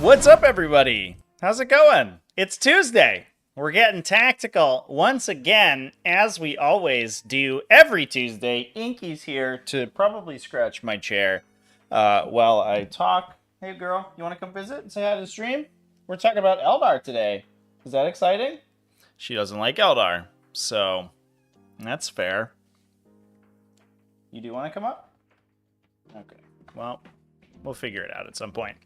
What's up, everybody? How's it going? It's Tuesday. We're getting tactical once again, as we always do every Tuesday. Inky's here to probably scratch my chair while I talk. Hey, girl, you want to come visit and say hi to the stream? We're talking about Eldar today. Is that exciting? She doesn't like Eldar, so that's fair. You do want to come up? Okay, well, we'll figure it out at some point.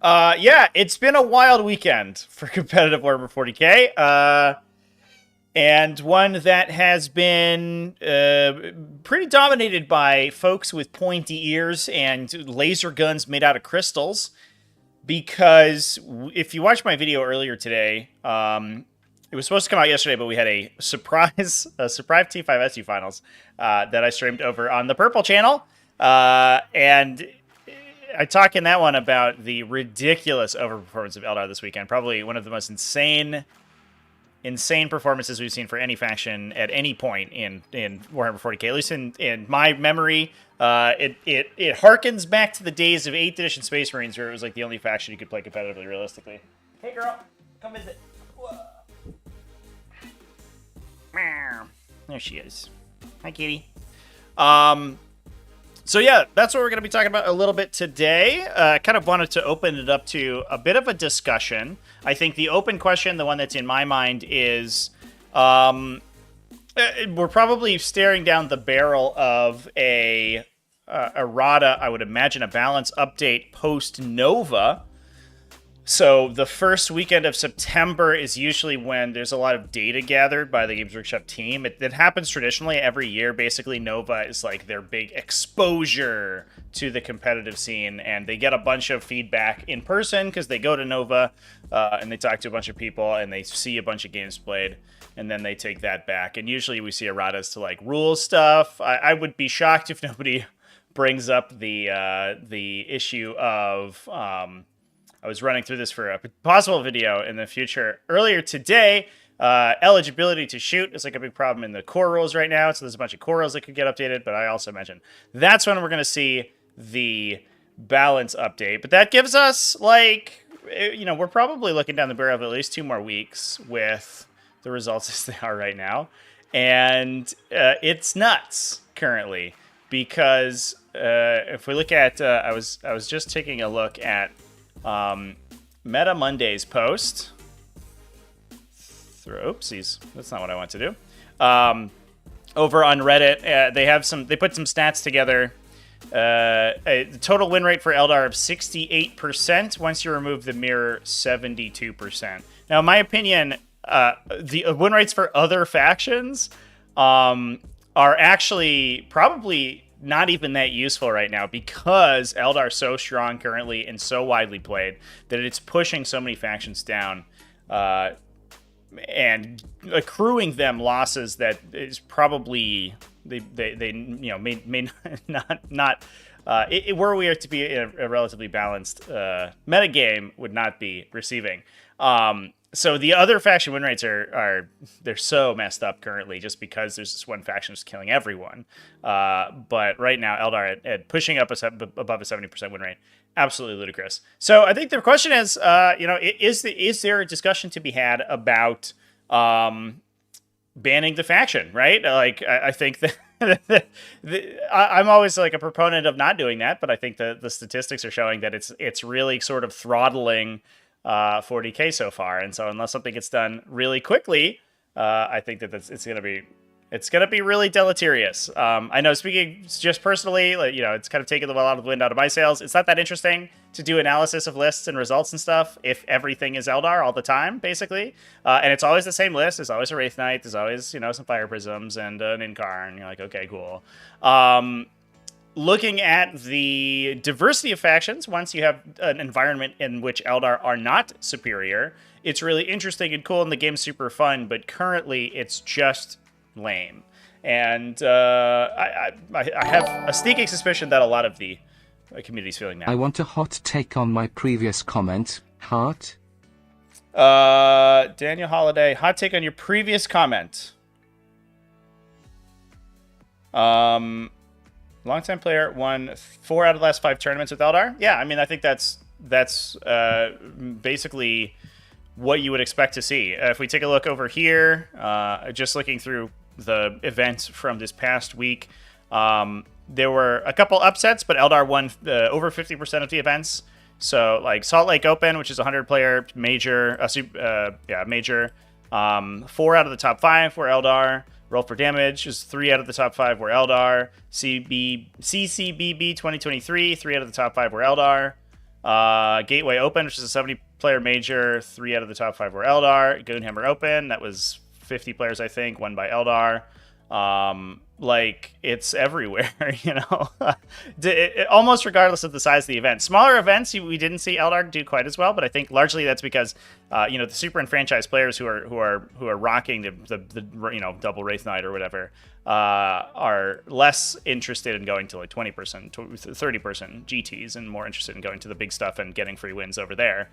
Yeah, it's been a wild weekend for competitive Warhammer 40k. And one that has been pretty dominated by folks with pointy ears and laser guns made out of crystals. Because if you watched my video earlier today, it was supposed to come out yesterday, but we had a surprise T5SU finals that I streamed over on the Purple channel. And I talk in that one about the ridiculous overperformance of Eldar this weekend. Probably one of the most insane performances we've seen for any faction at any point in Warhammer 40k. At least in my memory, it harkens back to the days of 8th edition Space Marines, where it was like the only faction you could play competitively, realistically. Hey, girl, come visit. Whoa. There she is. Hi, kitty. So yeah, that's what we're going to be talking about a little bit today. Kind of wanted to open it up to a bit of a discussion. I think the open question, the one that's in my mind, is we're probably staring down the barrel of a errata, I would imagine a balance update post-Nova. So the first weekend of September is usually when there's a lot of data gathered by the Games Workshop team. It happens traditionally every year. Basically, Nova is like their big exposure to the competitive scene, and they get a bunch of feedback in person because they go to Nova and they talk to a bunch of people and they see a bunch of games played, and then they take that back. And usually we see erratas to like rules stuff. I would be shocked if nobody brings up the issue of I was running through this for a possible video in the future. Earlier today, eligibility to shoot is like a big problem in the core rules right now. So there's a bunch of core rules that could get updated, but I also mentioned that's when we're going to see the balance update. But that gives us, like, you know, we're probably looking down the barrel of at least 2 more weeks with the results as they are right now. And it's nuts currently because if we look at, I was just taking a look at Meta Monday's post. Oopsies, that's not what I want to do. Over on Reddit, they put some stats together. A total win rate for Eldar of 68%. Once you remove the mirror, 72%. Now, in my opinion, the win rates for other factions are actually probably not even that useful right now because Eldar is so strong currently and so widely played that it's pushing so many factions down and accruing them losses that is probably they you know may not were we to be a relatively balanced metagame would not be receiving. So the other faction win rates are they're so messed up currently just because there's this one faction that's killing everyone. But right now, Eldar at pushing up above a 70% win rate, absolutely ludicrous. So I think the question is, you know, is there a discussion to be had about banning the faction, right? Like I think that I'm always like a proponent of not doing that, but I think the statistics are showing that it's really sort of throttling 40k so far, and so unless something gets done really quickly, I think that it's gonna be really deleterious. I know, speaking just personally, like, you know, it's kind of taken the well out of the wind out of my sails. It's not that interesting to do analysis of lists and results and stuff if everything is Eldar all the time, basically, and it's always the same list. There's always a Wraith Knight. There's always, you know, some Fire Prisms and an Incarn. You're like, okay, cool. Looking at the diversity of factions, once you have an environment in which Eldar are not superior, it's really interesting and cool, and the game's super fun, but currently it's just lame. And I have a sneaking suspicion that a lot of the community's feeling that. I want a hot take on my previous comment. Heart? Daniel Holiday, hot take on your previous comment. Longtime player, won 4 out of the last 5 tournaments with Eldar. Yeah, I mean, I think that's basically what you would expect to see. If we take a look over here, just looking through the events from this past week, there were a couple upsets, but Eldar won over 50% of the events. So like Salt Lake Open, which is a 100-player major, major. 4 out of the top 5 were Eldar. Roll for Damage is 3 out of the top 5 were Eldar. CCBB 2023, 3 out of the top 5 were Eldar. Gateway Open, which is a 70-player major, 3 out of the top 5 were Eldar. Goonhammer Open, that was 50 players, I think, won by Eldar. Like, it's everywhere, you know, almost regardless of the size of the event. Smaller events, we didn't see Eldar do quite as well, but I think largely that's because, you know, the super enfranchised players who are rocking the double Wraith Knight or whatever, are less interested in going to like 20%, 30% GTs and more interested in going to the big stuff and getting free wins over there.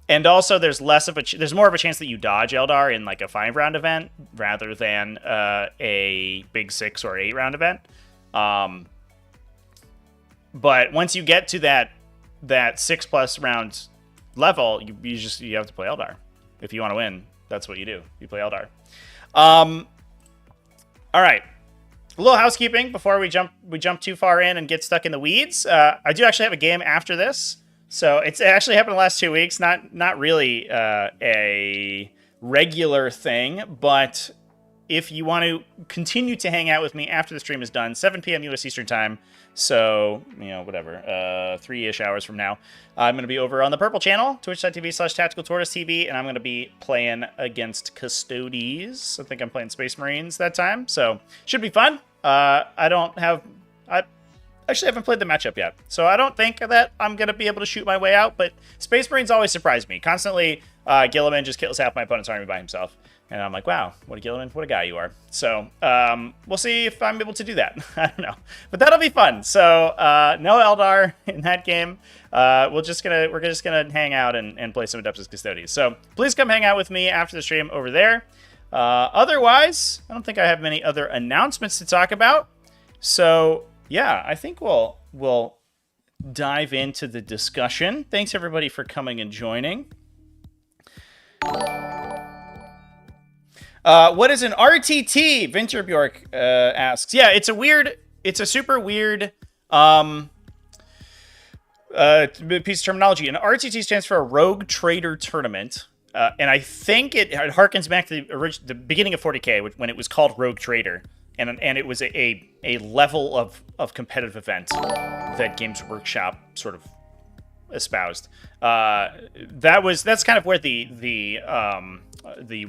And also, there's more of a chance that you dodge Eldar in like a 5-round event rather than a big 6 or 8-round event. But once you get to that 6+ round level, you have to play Eldar. If you want to win, that's what you do. You play Eldar. All right. A little housekeeping before we jump too far in and get stuck in the weeds. I do actually have a game after this. So it actually happened the last 2 weeks. Not really a regular thing, but if you want to continue to hang out with me after the stream is done, 7 p.m. U.S. Eastern Time, so, you know, whatever, 3-ish hours from now, I'm going to be over on the Purple channel, twitch.tv/TacticalTortoise, and I'm going to be playing against Custodes. I think I'm playing Space Marines that time, so should be fun. I actually haven't played the matchup yet, so I don't think that I'm going to be able to shoot my way out, but Space Marines always surprise me. Constantly, Gilliman just kills half my opponent's army by himself, and I'm like, wow, what a Gilliman, what a guy you are. So, we'll see if I'm able to do that. I don't know, but that'll be fun. So, no Eldar in that game. We're just gonna hang out and play some Adeptus Custodes. So, please come hang out with me after the stream over there. Otherwise, I don't think I have many other announcements to talk about. So, yeah, I think we'll dive into the discussion. Thanks everybody for coming and joining. What is an RTT? Vinterbjork asks. Yeah, it's a super weird piece of terminology. An RTT stands for a Rogue Trader Tournament. And I think it harkens back to the beginning of 40k when it was called Rogue Trader. And it was a level of competitive event that Games Workshop sort of espoused. That's kind of where the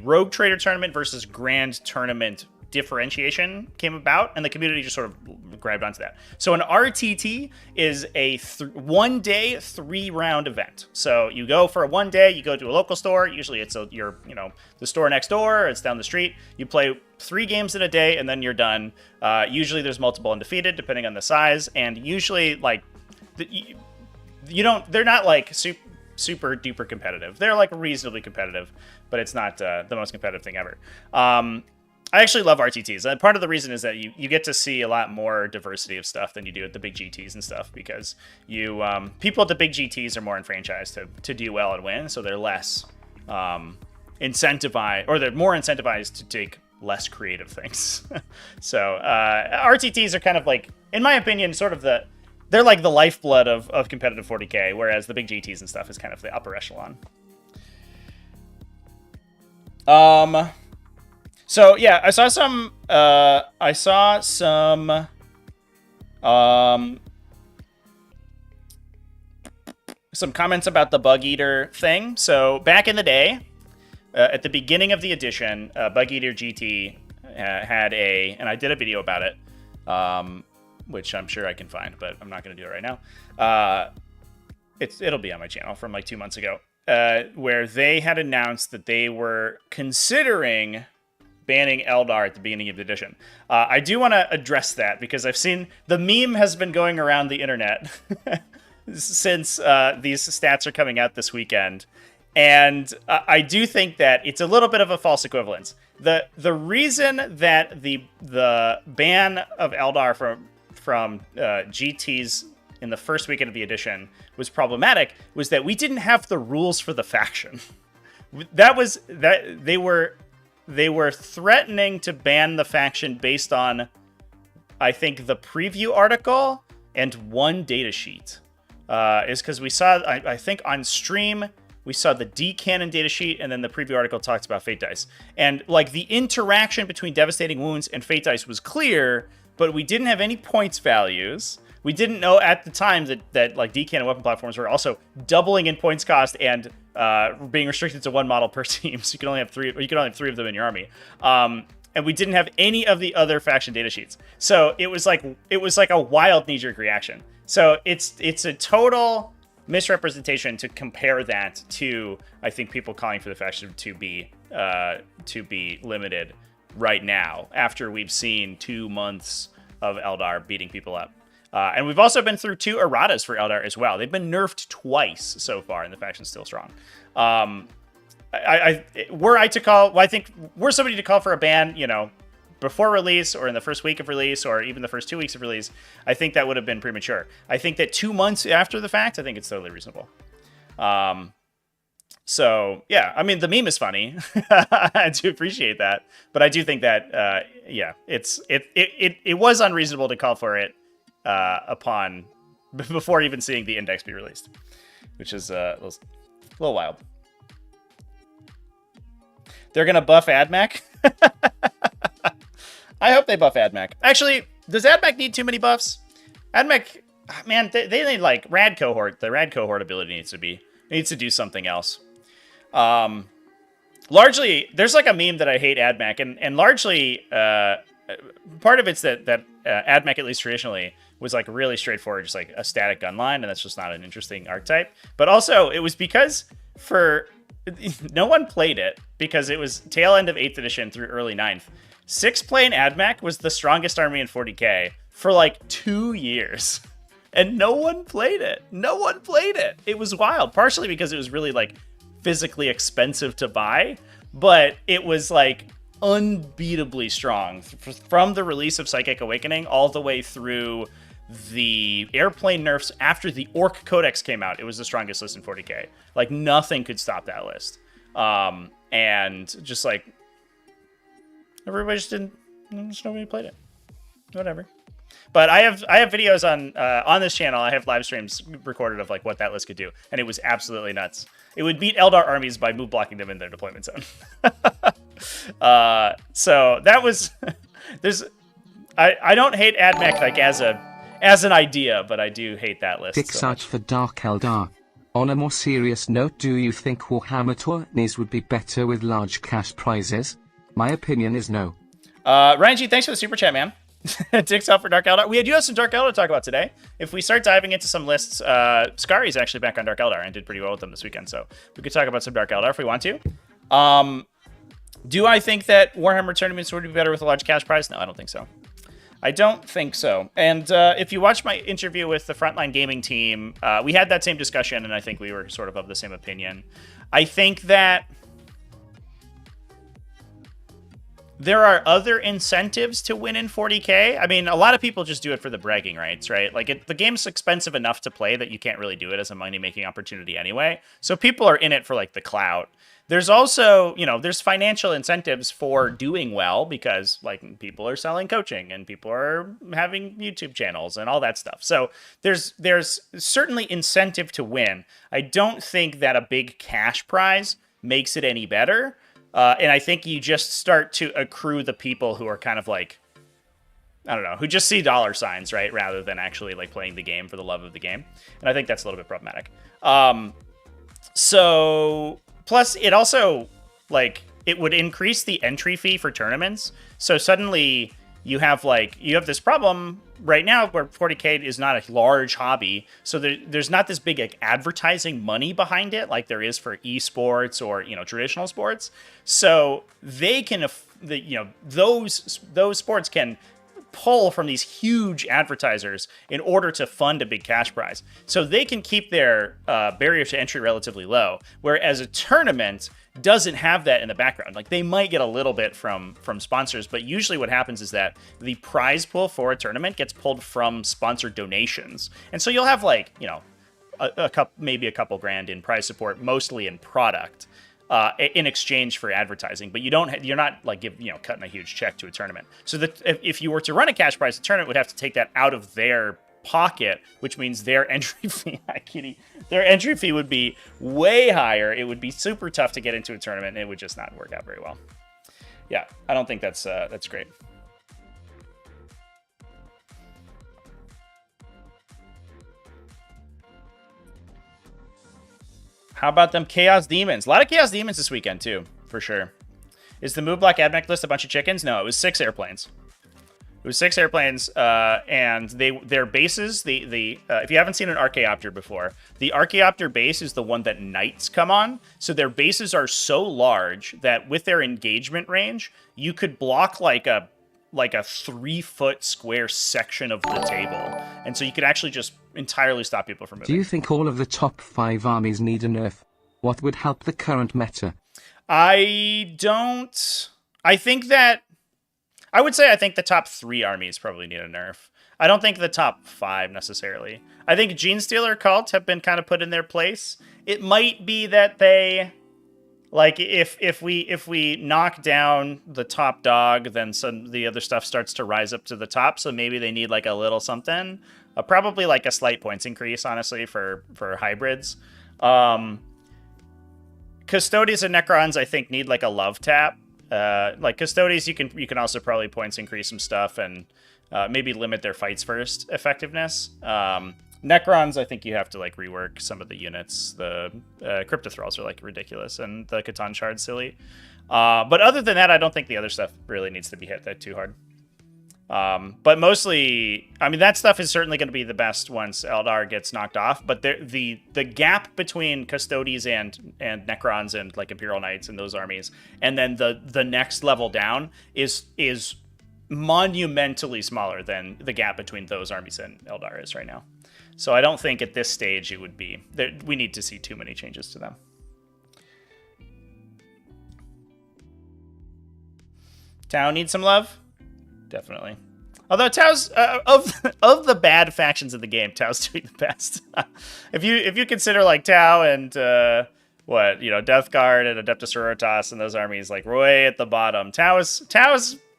Rogue Trader Tournament versus Grand Tournament differentiation came about, and the community just sort of grabbed onto that. So an RTT is a 1-day 3-round event. So you go for a 1 day, you go to a local store. Usually it's the store next door, or it's down the street. You play 3 games in a day, and then you're done. Usually there's multiple undefeated, depending on the size, and usually like they're not like super duper competitive. They're like reasonably competitive, but it's not the most competitive thing ever. I actually love RTTs. And part of the reason is that you get to see a lot more diversity of stuff than you do at the big GTs and stuff, because people at the big GTs are more enfranchised to do well and win, so they're less incentivized, or they're more incentivized to take less creative things. So RTTs are kind of like, in my opinion, sort of they're like the lifeblood of competitive 40k, whereas the big GTs and stuff is kind of the upper echelon. So yeah, I saw some comments about the Bug Eater thing. So back in the day, at the beginning of the edition, Bug Eater GT had and I did a video about it, which I'm sure I can find, but I'm not going to do it right now. It'll be on my channel from like 2 months ago, where they had announced that they were considering banning Eldar at the beginning of the edition. I do want to address that because I've seen the meme has been going around the internet since these stats are coming out this weekend. And I do think that it's a little bit of a false equivalence. The reason that the ban of Eldar from GTs in the first weekend of the edition was problematic was that we didn't have the rules for the faction. They were threatening to ban the faction based on, I think, the preview article and one data sheet. Is because we saw, I think on stream, we saw the D-Cannon datasheet, and then the preview article talks about Fate Dice. And, like, the interaction between Devastating Wounds and Fate Dice was clear, but we didn't have any points values. We didn't know at the time that like, D-Cannon weapon platforms were also doubling in points cost and being restricted to one model per team, so you can only have three of them in your army. And we didn't have any of the other faction datasheets. So it was like a wild knee-jerk reaction. So it's a total misrepresentation to compare that to, I think, people calling for the faction to be limited right now after we've seen 2 months of Eldar beating people up. And we've also been through 2 erratas for Eldar as well. They've been nerfed twice so far, and the faction's still strong. Were I to call, well, I think were somebody to call for a ban, before release or in the first week of release or even the first 2 weeks of release, I think that would have been premature. I think that 2 months after the fact, I think it's totally reasonable. So yeah, I mean, the meme is funny. I do appreciate that, but I do think that it was unreasonable to call for it before even seeing the index be released, which is a little wild. They're gonna buff Admac. I hope they buff Admac. Actually, does Admac need too many buffs? Admac, man, they need like rad cohort. The rad cohort ability needs to do something else. Largely, there's like a meme that I hate Admac, and largely part of it's that Admac, at least traditionally, was like really straightforward, just like a static gun line, and that's just not an interesting archetype. But also, it was because no one played it because it was tail end of 8th edition through early 9th. 6-plane Admac was the strongest army in 40k for like 2 years. And no one played it. It was wild. Partially because it was really like physically expensive to buy, but it was like unbeatably strong from the release of Psychic Awakening all the way through the airplane nerfs after the Orc Codex came out. It was the strongest list in 40k. Like nothing could stop that list. And just like everybody just nobody played it. Whatever. But I have videos on this channel. I have live streams recorded of like what that list could do, and it was absolutely nuts. It would beat Eldar armies by move blocking them in their deployment zone. So that was I don't hate Admech like as an idea, but I do hate that list. Dick search for Dark Eldar. On a more serious note, do you think Warhammer Tournaments would be better with large cash prizes? My opinion is no. Ryan G, thanks for the super chat, man. Dick's out for Dark Eldar. We do have some Dark Eldar to talk about today. If we start diving into some lists, Scari's actually back on Dark Eldar and did pretty well with them this weekend, so we could talk about some Dark Eldar if we want to. Do I think that Warhammer Tournaments would be better with a large cash prize? No, I don't think so. I don't think so. And if you watch my interview with the Frontline Gaming team, we had that same discussion, and I think we were sort of the same opinion. I think that there are other incentives to win in 40k. I mean, a lot of people just do it for the bragging rights, right? Like, the game's expensive enough to play that you can't really do it as a money-making opportunity anyway. So people are in it for, like, the clout. There's also, there's financial incentives for doing well because, like, people are selling coaching and people are having YouTube channels and all that stuff. So there's certainly incentive to win. I don't think that a big cash prize makes it any better. And I think you just start to accrue the people who are kind of like, I don't know, who just see dollar signs, right? Rather than actually like playing the game for the love of the game. And I think that's a little bit problematic. So plus it also like, it would increase the entry fee for tournaments. So suddenly you have this problem right now where 40k is not a large hobby. So there's not this big like advertising money behind it like there is for esports or, traditional sports. So they can, those sports can pull from these huge advertisers in order to fund a big cash prize. So they can keep their barrier to entry relatively low, whereas a tournament doesn't have that in the background. Like, they might get a little bit from sponsors, but usually what happens is that the prize pool for a tournament gets pulled from sponsored donations. And so you'll have, like, you know, maybe a couple grand in prize support, mostly in product, in exchange for advertising, but you're not like cutting a huge check to a tournament. So that if you were to run a cash prize, the tournament would have to take that out of their pocket, which means their entry fee, their entry fee would be way higher. It would be super tough to get into a tournament, and it would just not work out very well. Yeah, I don't think that's great. How about them Chaos Demons? A lot of Chaos Demons this weekend, too, for sure. Is the move block Admac list a bunch of chickens? No, it was 6 airplanes. It was 6 airplanes, and their bases, if you haven't seen an Archaeopter before, the Archaeopter base is the one that Knights come on. So their bases are so large that with their engagement range, you could block like a 3-foot square section of the table. And so you could actually just entirely stop people from moving. Do you think all of the top 5 armies need a nerf? What would help the current meta? I don't. I think the top 3 armies probably need a nerf. I don't think the top 5 necessarily. I think Genestealer Cult have been kind of put in their place. It might be that they, like, if we knock down the top dog, then the other stuff starts to rise up to the top. So maybe they need like a little something. Probably like a slight points increase, honestly, for hybrids. Custodies and Necrons, I think, need like a love tap. Like Custodies, you can also probably points increase some stuff and maybe limit their fights first effectiveness. Necrons, I think you have to like rework some of the units. The Cryptothralls are like ridiculous, and the Catan Shard's silly. But other than that, I don't think the other stuff really needs to be hit that too hard. But mostly, I mean, that stuff is certainly going to be the best once Eldar gets knocked off. But the gap between Custodies and Necrons and like Imperial Knights and those armies, and then the next level down is monumentally smaller than the gap between those armies and Eldar is right now. So I don't think at this stage it would be that we need to see too many changes to them. Tau needs some love. Definitely. Although Tau's of the bad factions of the game, Tau's doing the best. if you consider like Tau and Death Guard and Adeptus Sororitas and those armies like way at the bottom, Tau's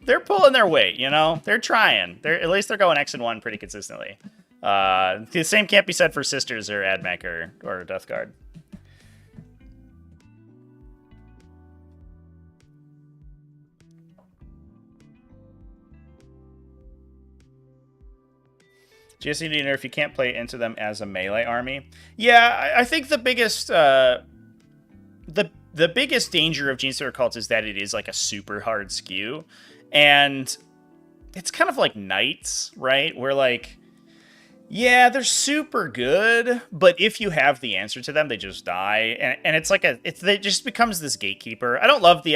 they're pulling their weight. They're trying. At least they're going X and 1 pretty consistently. The same can't be said for Sisters or Admac or Death Guard. GSC need nerf, you can't play into them as a melee army. Yeah, I think the biggest the biggest danger of Genestealer Cult is that it is like a super hard skew. And it's kind of like Knights, right? Where like, yeah, they're super good, but if you have the answer to them, they just die. And it's like it just becomes this gatekeeper. I don't love the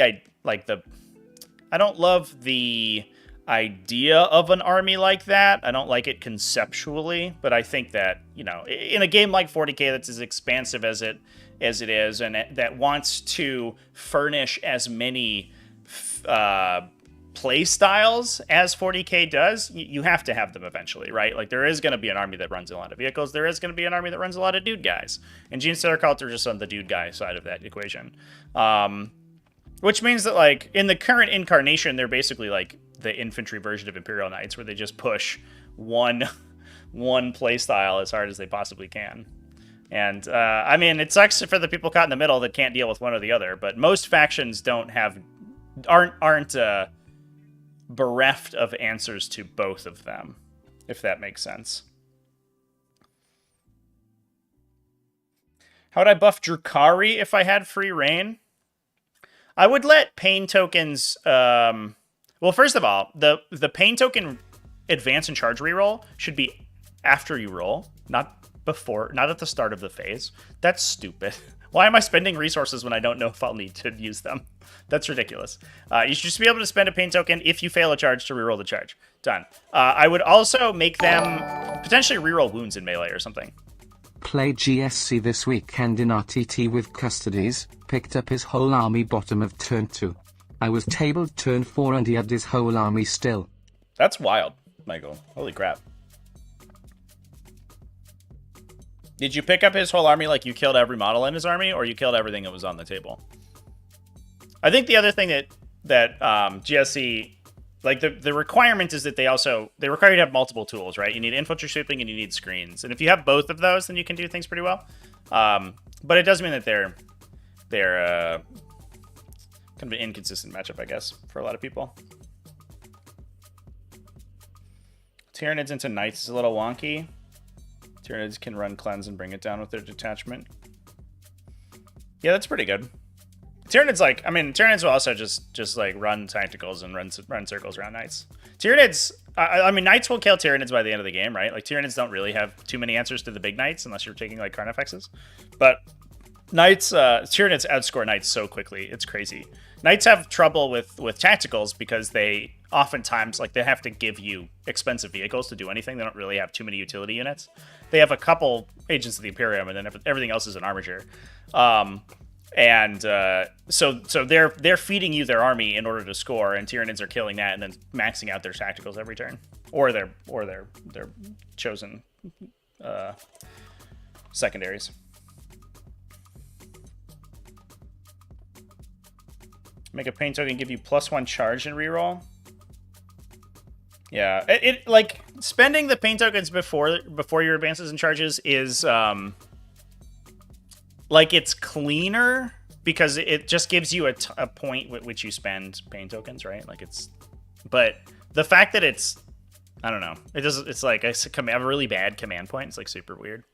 idea of an army like that. I don't like it conceptually, but I think that, in a game like 40k that's as expansive as it is, and that wants to furnish as many play styles as 40k does, you have to have them eventually, right? Like, there is going to be an army that runs a lot of vehicles. There is going to be an army that runs a lot of dude guys. And Genestealer Cult are just on the dude guy side of that equation. Which means that, like, in the current incarnation, they're basically like the infantry version of Imperial Knights, where they just push one playstyle as hard as they possibly can. And I mean, it sucks for the people caught in the middle that can't deal with one or the other. But most factions aren't bereft of answers to both of them, if that makes sense. How would I buff Drukhari if I had free reign? I would let pain tokens. Well, first of all, the pain token advance and charge reroll should be after you roll, not before, not at the start of the phase. That's stupid. Why am I spending resources when I don't know if I'll need to use them? That's ridiculous. You should just be able to spend a pain token if you fail a charge to reroll the charge. Done. I would also make them potentially reroll wounds in melee or something. Played GSC this weekend in RTT with Custodies, picked up his whole army bottom of turn 2. I was tabled turn 4 and he had his whole army still. That's wild, Michael. Holy crap. Did you pick up his whole army like you killed every model in his army, or you killed everything that was on the table? I think the other thing that GSC, like the requirement is that they require you to have multiple tools, right? You need infantry sweeping and you need screens. And if you have both of those, then you can do things pretty well. But it does mean that they're kind of an inconsistent matchup, I guess, for a lot of people. Tyranids into Knights is a little wonky. Tyranids can run Cleanse and bring it down with their detachment. Yeah, that's pretty good. Tyranids, like, I mean, Tyranids will also just like run tacticals and run circles around Knights. Tyranids, I mean, Knights will kill Tyranids by the end of the game, right? Like, Tyranids don't really have too many answers to the big Knights unless you're taking like Carnifexes. But Knights, Tyranids outscore Knights so quickly, it's crazy. Knights have trouble with tacticals because they oftentimes, like, they have to give you expensive vehicles to do anything. They don't really have too many utility units. They have a couple Agents of the Imperium, and then everything else is an armature. So they're feeding you their army in order to score, and Tyranids are killing that and then maxing out their tacticals every turn, or their chosen secondaries. Make a pain token give you +1 charge and reroll. Yeah, it like spending the pain tokens before your advances and charges is like, it's cleaner because it just gives you a point with which you spend pain tokens, right? Like, it's, but the fact that it's, I don't know, it's like I have a really bad command point. It's like super weird.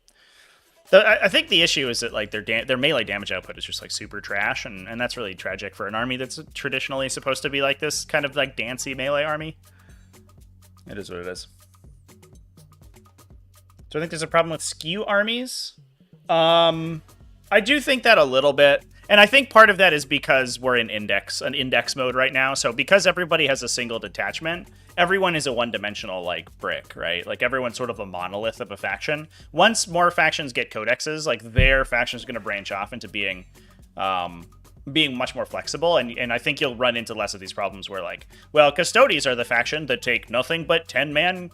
I think the issue is that, like, their melee damage output is just like super trash, and that's really tragic for an army that's traditionally supposed to be like this kind of like dancey melee army. It is what it is. Do I think there's a problem with skew armies? I do think that a little bit. And I think part of that is because we're in an index mode right now. So because everybody has a single detachment, everyone is a one-dimensional, like, brick, right? Like, everyone's sort of a monolith of a faction. Once more factions get codexes, like, their faction is going to branch off into being much more flexible, and I think you'll run into less of these problems where, like, well, Custodies are the faction that take nothing but 10-man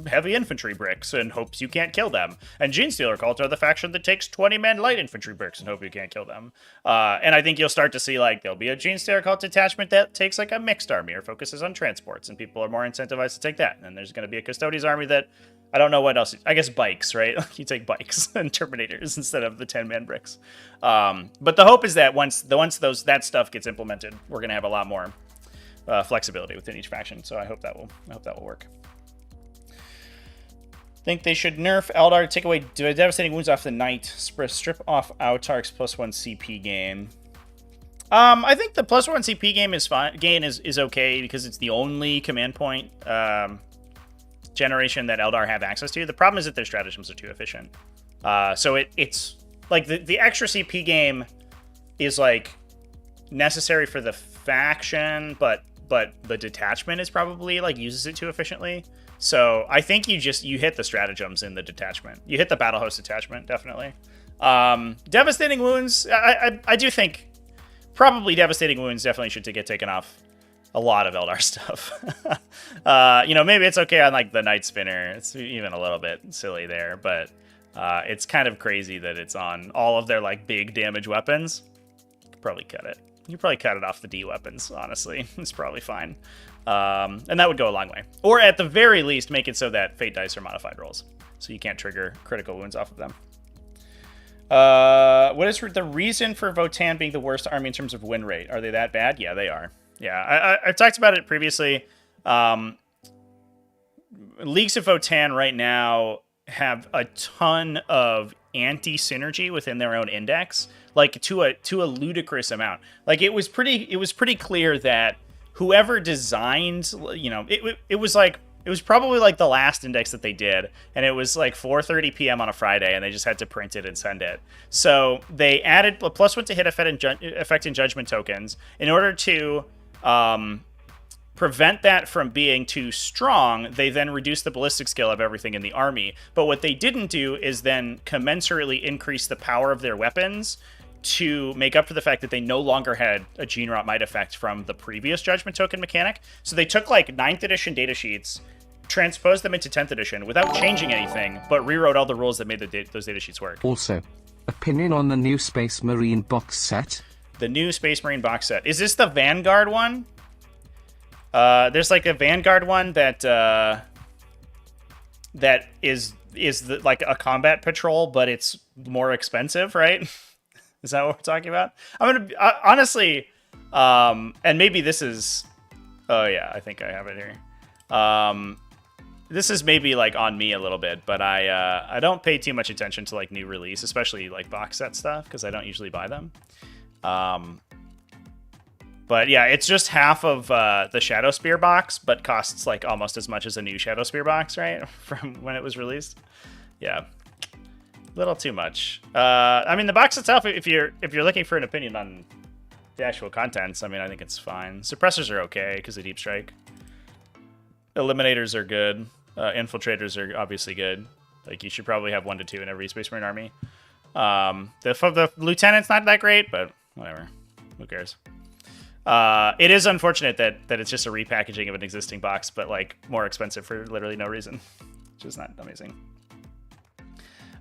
heavy infantry bricks and hopes you can't kill them, and Genestealer Cult are the faction that takes 20-man light infantry bricks and hope you can't kill them. And I think you'll start to see, like, there'll be a Genestealer Cult detachment that takes, like, a mixed army or focuses on transports, and people are more incentivized to take that, and there's going to be a Custodies army that, I don't know what else. I guess bikes, right? You take bikes and Terminators instead of the 10-man bricks. But the hope is that once that stuff gets implemented, we're gonna have a lot more flexibility within each faction. So I hope that will work. Think they should nerf Eldar to take away devastating wounds off the knight. Strip off Autark's +1 CP game. I think the +1 CP game is fine. Gain is okay because it's the only command point generation that Eldar have access to. The problem is that their stratagems are too efficient. So it's like the extra CP game is like necessary for the faction, but the detachment is probably like uses it too efficiently. So I think you hit the stratagems in the detachment. You hit the battle host detachment, definitely. Devastating wounds, I do think probably devastating wounds definitely should get taken off a lot of Eldar stuff. Maybe it's okay on like the Night Spinner. It's even a little bit silly there, but it's kind of crazy that it's on all of their like big damage weapons. You could probably cut it. You probably cut it off the D weapons, honestly. It's probably fine. And that would go a long way. Or at the very least, make it so that fate dice are modified rolls, so you can't trigger critical wounds off of them. What is the reason for Votan being the worst army in terms of win rate? Are they that bad? Yeah, they are. Yeah, I've talked about it previously. Leagues of Votan right now have a ton of anti-synergy within their own index, like to a ludicrous amount. Like it was pretty clear that whoever designed, it was like It was probably like the last index that they did, and it was like 4:30 p.m. on a Friday, and they just had to print it and send it. So they added a +1 to hit effect and judgment tokens in order to prevent that from being too strong. They then reduced the ballistic skill of everything in the army. But what they didn't do is then commensurately increase the power of their weapons to make up for the fact that they no longer had a Gene Rot Might effect from the previous Judgment Token mechanic. So they took like 9th edition datasheets, transposed them into 10th edition without changing anything, but rewrote all the rules that made those datasheets work. Also, opinion on the new Space Marine box set? The new Space Marine box set. Is this the Vanguard one? There's like a Vanguard one that that is like a combat patrol, but it's more expensive, right? Is that what we're talking about? I'm gonna honestly, and maybe this is. Oh yeah, I think I have it here. This is maybe like on me a little bit, but I don't pay too much attention to like new release, especially like box set stuff, because I don't usually buy them. But yeah, it's just half of the Shadow Spear box, but costs like almost as much as a new Shadow Spear box, right? From when it was released. Yeah. Little too much. I mean, the box itself, if you're looking for an opinion on the actual contents, I mean, I think it's fine. Suppressors are okay because of Deep Strike. Eliminators are good. Infiltrators are obviously good. Like, you should probably have 1 to 2 in every Space Marine army. The Lieutenant's not that great, but whatever. Who cares? It is unfortunate that it's just a repackaging of an existing box, but like more expensive for literally no reason, which is not amazing.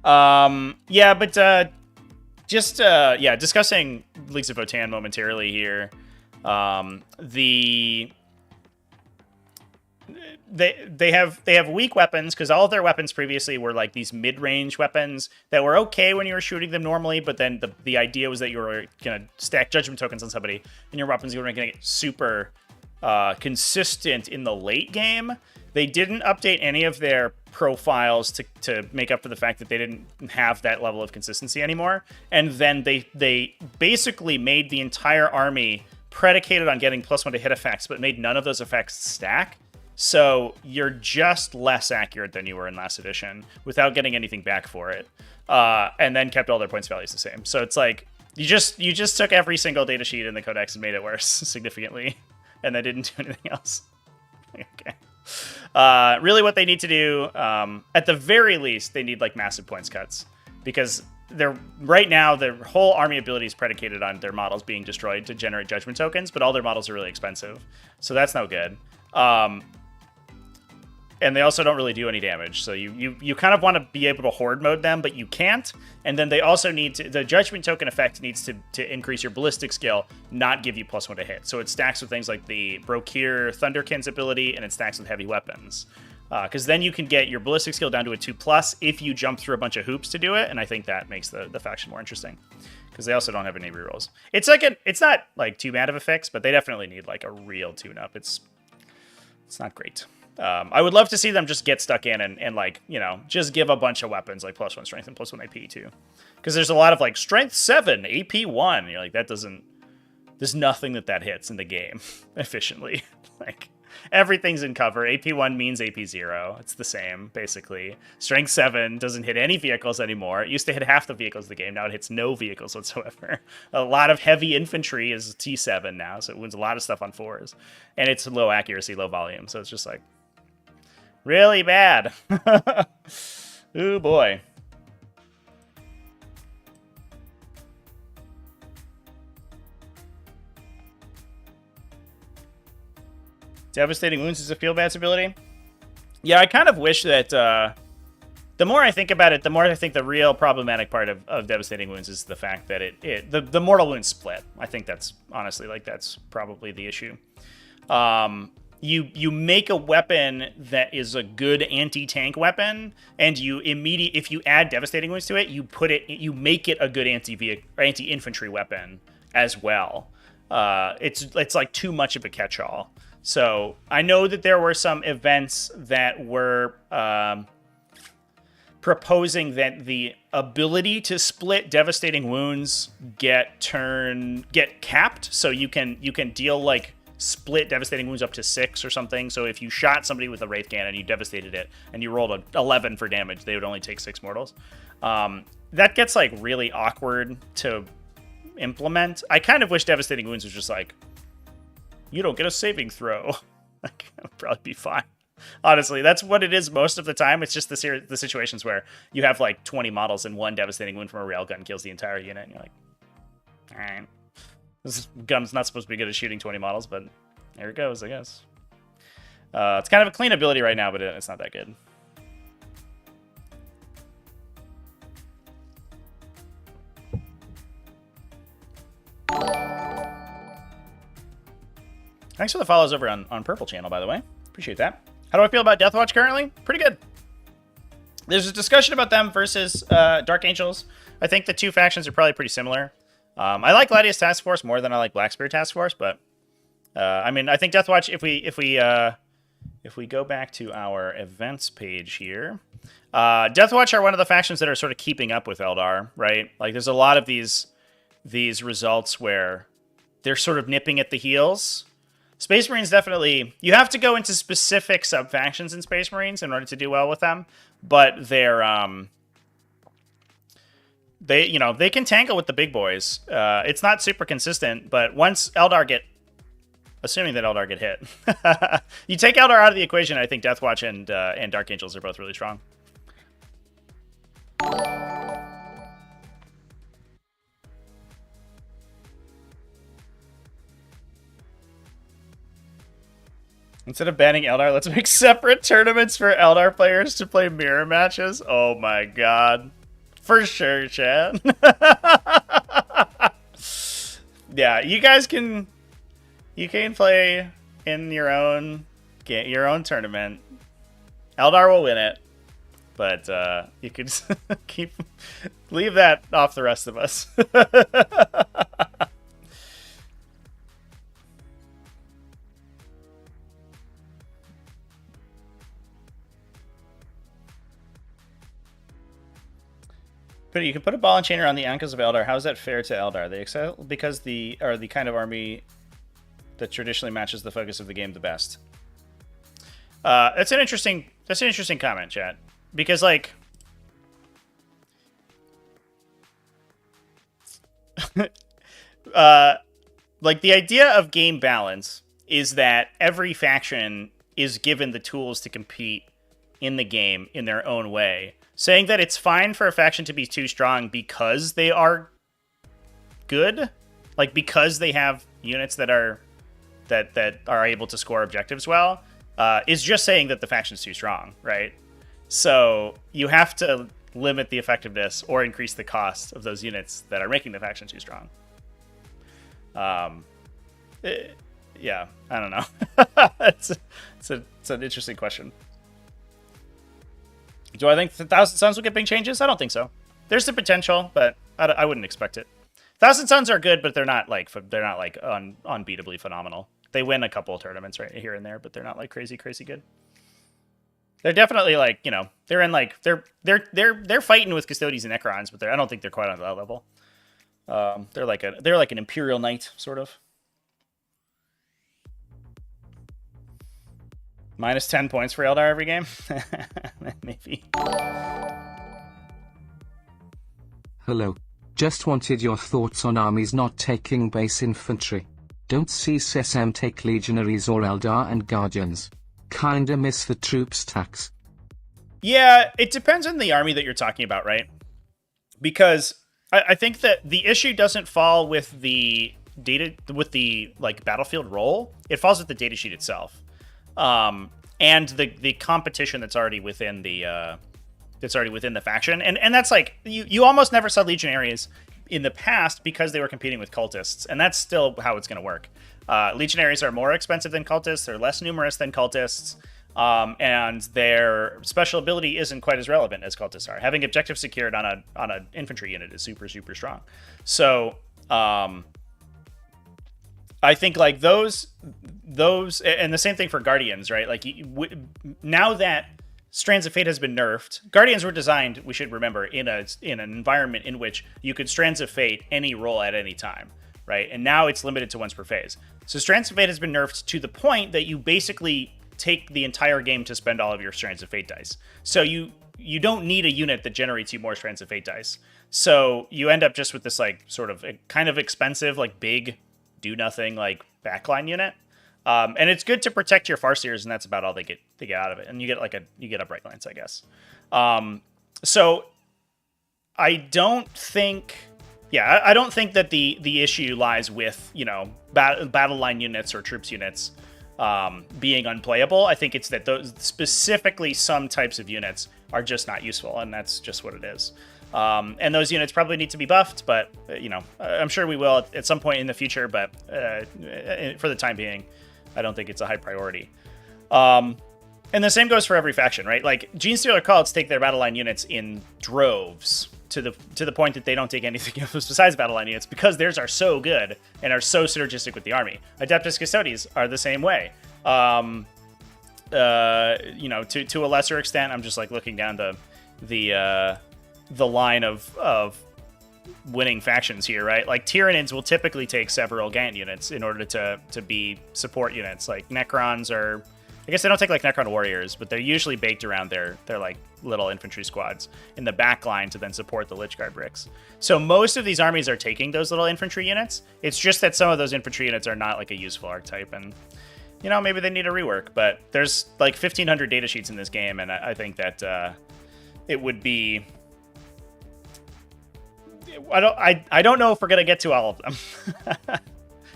Yeah, but discussing Leagues of Votan momentarily here. They have weak weapons because all of their weapons previously were like these mid-range weapons that were okay when you were shooting them normally, but then the idea was that you were gonna stack judgment tokens on somebody and your weapons were gonna get super consistent in the late game. They didn't update any of their profiles to make up for the fact that they didn't have that level of consistency anymore. And then they basically made the entire army predicated on getting +1 to hit effects, but made none of those effects stack. So you're just less accurate than you were in last edition without getting anything back for it. And then kept all their points values the same. So it's like you just took every single datasheet in the codex and made it worse significantly, and they didn't do anything else. Okay. Really what they need to do, at the very least, they need like massive points cuts, because right now their whole army ability is predicated on their models being destroyed to generate judgment tokens, but all their models are really expensive. So that's no good. And they also don't really do any damage. So you kind of want to be able to horde mode them, but you can't. And then they also need to, the judgment token effect needs to increase your ballistic skill, not give you +1 to hit. So it stacks with things like the Brokir Thunderkin's ability, and it stacks with heavy weapons. Because then you can get your ballistic skill down to a 2+ if you jump through a bunch of hoops to do it, and I think that makes the faction more interesting. Because they also don't have any rerolls. It's not like too bad of a fix, but they definitely need like a real tune-up. It's not great. I would love to see them just get stuck in and like, you know, just give a bunch of weapons like +1 strength and +1 AP too. Because there's a lot of like strength 7, AP 1. You're like, there's nothing that hits in the game efficiently. Like, everything's in cover. AP 1 means AP 0. It's the same, basically. Strength 7 doesn't hit any vehicles anymore. It used to hit half the vehicles of the game. Now it hits no vehicles whatsoever. A lot of heavy infantry is T7 now, so it wins a lot of stuff on 4s. And it's low accuracy, low volume, so it's just like really bad. Ooh, boy. Devastating Wounds is a field bat's ability. Yeah, I kind of wish that the more I think about it, the more I think the real problematic part of Devastating Wounds is the fact that the mortal wounds split. I think that's honestly that's probably the issue. You make a weapon that is a good anti-tank weapon, and if you add Devastating Wounds to it, you make it a good anti-infantry weapon as well. It's like too much of a catch-all. So I know that there were some events that were proposing that the ability to split Devastating Wounds get capped, so you can deal like split devastating wounds up to 6 or something. So if you shot somebody with a Wraith Cannon, you devastated it, and you rolled a 11 for damage, they would only take 6 mortals. That gets like really awkward to implement. I kind of wish devastating wounds was just like, you don't get a saving throw. That would probably be fine. Honestly, that's what it is most of the time. It's just the situations where you have like 20 models and one devastating wound from a railgun kills the entire unit, and you're like, all right, this gun's not supposed to be good at shooting 20 models, but there it goes, I guess. It's kind of a clean ability right now, but it's not that good. Thanks for the follows over on Purple Channel, by the way. Appreciate that. How do I feel about Deathwatch currently? Pretty good. There's a discussion about them versus Dark Angels. I think the two factions are probably pretty similar. I like Gladius Task Force more than I like Blackspear Task Force, but I mean, I think Deathwatch. If we go back to our events page here, Deathwatch are one of the factions that are sort of keeping up with Eldar, right? Like, there's a lot of these results where they're sort of nipping at the heels. Space Marines definitely, you have to go into specific sub-factions in Space Marines in order to do well with them, but they're, they can tangle with the big boys. It's not super consistent, but once Eldar get, assuming that Eldar get hit, you take Eldar out of the equation, I think Deathwatch and Dark Angels are both really strong. Instead of banning Eldar, let's make separate tournaments for Eldar players to play mirror matches. Oh my god. For sure, Chad. Yeah, you guys can play in your own tournament. Eldar will win it, but you could leave that off the rest of us. But you can put a ball and chain around the ankles of Eldar. How is that fair to Eldar? They excel because they are the kind of army that traditionally matches the focus of the game the best. That's an interesting comment, chat. Because like like the idea of game balance is that every faction is given the tools to compete in the game in their own way. Saying that it's fine for a faction to be too strong because they are good, like because they have units that are able to score objectives well, is just saying that the faction's too strong, right? So you have to limit the effectiveness or increase the cost of those units that are making the faction too strong. Yeah, I don't know. it's an interesting question. Do I think the Thousand Suns will get big changes? I don't think so. There's the potential, but I wouldn't expect it. Thousand Suns are good, but they're not like unbeatably phenomenal. They win a couple of tournaments right here and there, but they're not like crazy good. They're definitely like, you know, they're in like they're fighting with Custodians and Necrons, but I don't think they're quite on that level. They're like an Imperial Knight sort of. Minus 10 points for Eldar every game? Maybe. Hello. Just wanted your thoughts on armies not taking base infantry. Don't see SSM take legionaries or Eldar and Guardians. Kinda miss the troops tax. Yeah, it depends on the army that you're talking about, right? Because I think that the issue doesn't fall with the data, with the like battlefield role. It falls with the datasheet itself. And the competition that's already within the faction, and that's like you almost never saw legionaries in the past because they were competing with cultists, and that's still how it's going to work. Legionaries are more expensive than cultists; they're less numerous than cultists, and their special ability isn't quite as relevant as cultists are. Having objective secured on an infantry unit is super strong. So. I think like those, and the same thing for Guardians, right? Like now that Strands of Fate has been nerfed, Guardians were designed, we should remember, in an environment in which you could Strands of Fate any role at any time. right? And now it's limited to once per phase. So Strands of Fate has been nerfed to the point that you basically take the entire game to spend all of your Strands of Fate dice. So you don't need a unit that generates you more Strands of Fate dice. So you end up just with this like sort of kind of expensive, like big, do nothing like backline unit. And it's good to protect your Farseers, and that's about all they get out of it. And you get a Bright Lance, I guess. So I don't think that the issue lies with, you know, battle line units or troops units being unplayable. I think it's that those specifically some types of units are just not useful, and that's just what it is. And those units probably need to be buffed, but you know, I'm sure we will at some point in the future. But for the time being, I don't think it's a high priority. And the same goes for every faction, right? Like Genestealer Cults take their battle line units in droves to the point that they don't take anything else besides battle line units because theirs are so good and are so synergistic with the army. Adeptus Custodes are the same way. You know, to a lesser extent, I'm just like looking down the line of winning factions here, right? Like Tyranids will typically take several Gant units in order to be support units. Like Necrons are, I guess they don't take like Necron warriors, but they're usually baked around their like little infantry squads in the back line to then support the Lich Guard bricks. So most of these armies are taking those little infantry units. It's just that some of those infantry units are not like a useful archetype, and you know, maybe they need a rework. But there's like 1,500 data sheets in this game, and I think that it would be. I don't know if we're gonna get to all of them,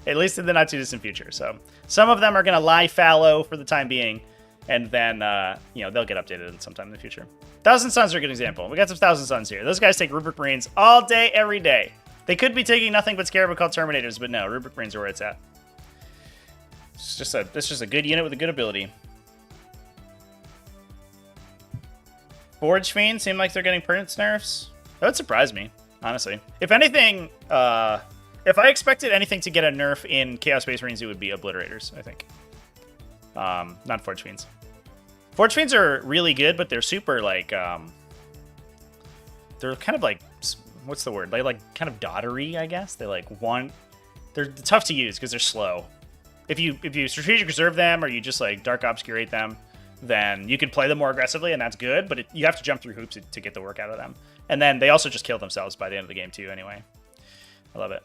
at least in the not too distant future. So some of them are gonna lie fallow for the time being, and then you know, they'll get updated sometime in the future. Thousand Suns are a good example. We got some Thousand Suns here. Those guys take Rubric Marines all day, every day. They could be taking nothing but Scarab called Terminators, but no, Rubric Marines are where it's at. It's just a good unit with a good ability. Forge Fiends seem like they're getting permanent nerfs. That would surprise me, honestly. If anything, if I expected anything to get a nerf in Chaos Space Marines, it would be Obliterators, I think. Not Forge Fiends. Forge Fiends are really good, but they're super, like, they're kind of like, what's the word? They like kind of doddery, I guess. They like they're tough to use because they're slow. If you strategic reserve them or you just like dark obscurate them, then you can play them more aggressively, and that's good, but you have to jump through hoops to get the work out of them. And then they also just kill themselves by the end of the game too, anyway. I love it.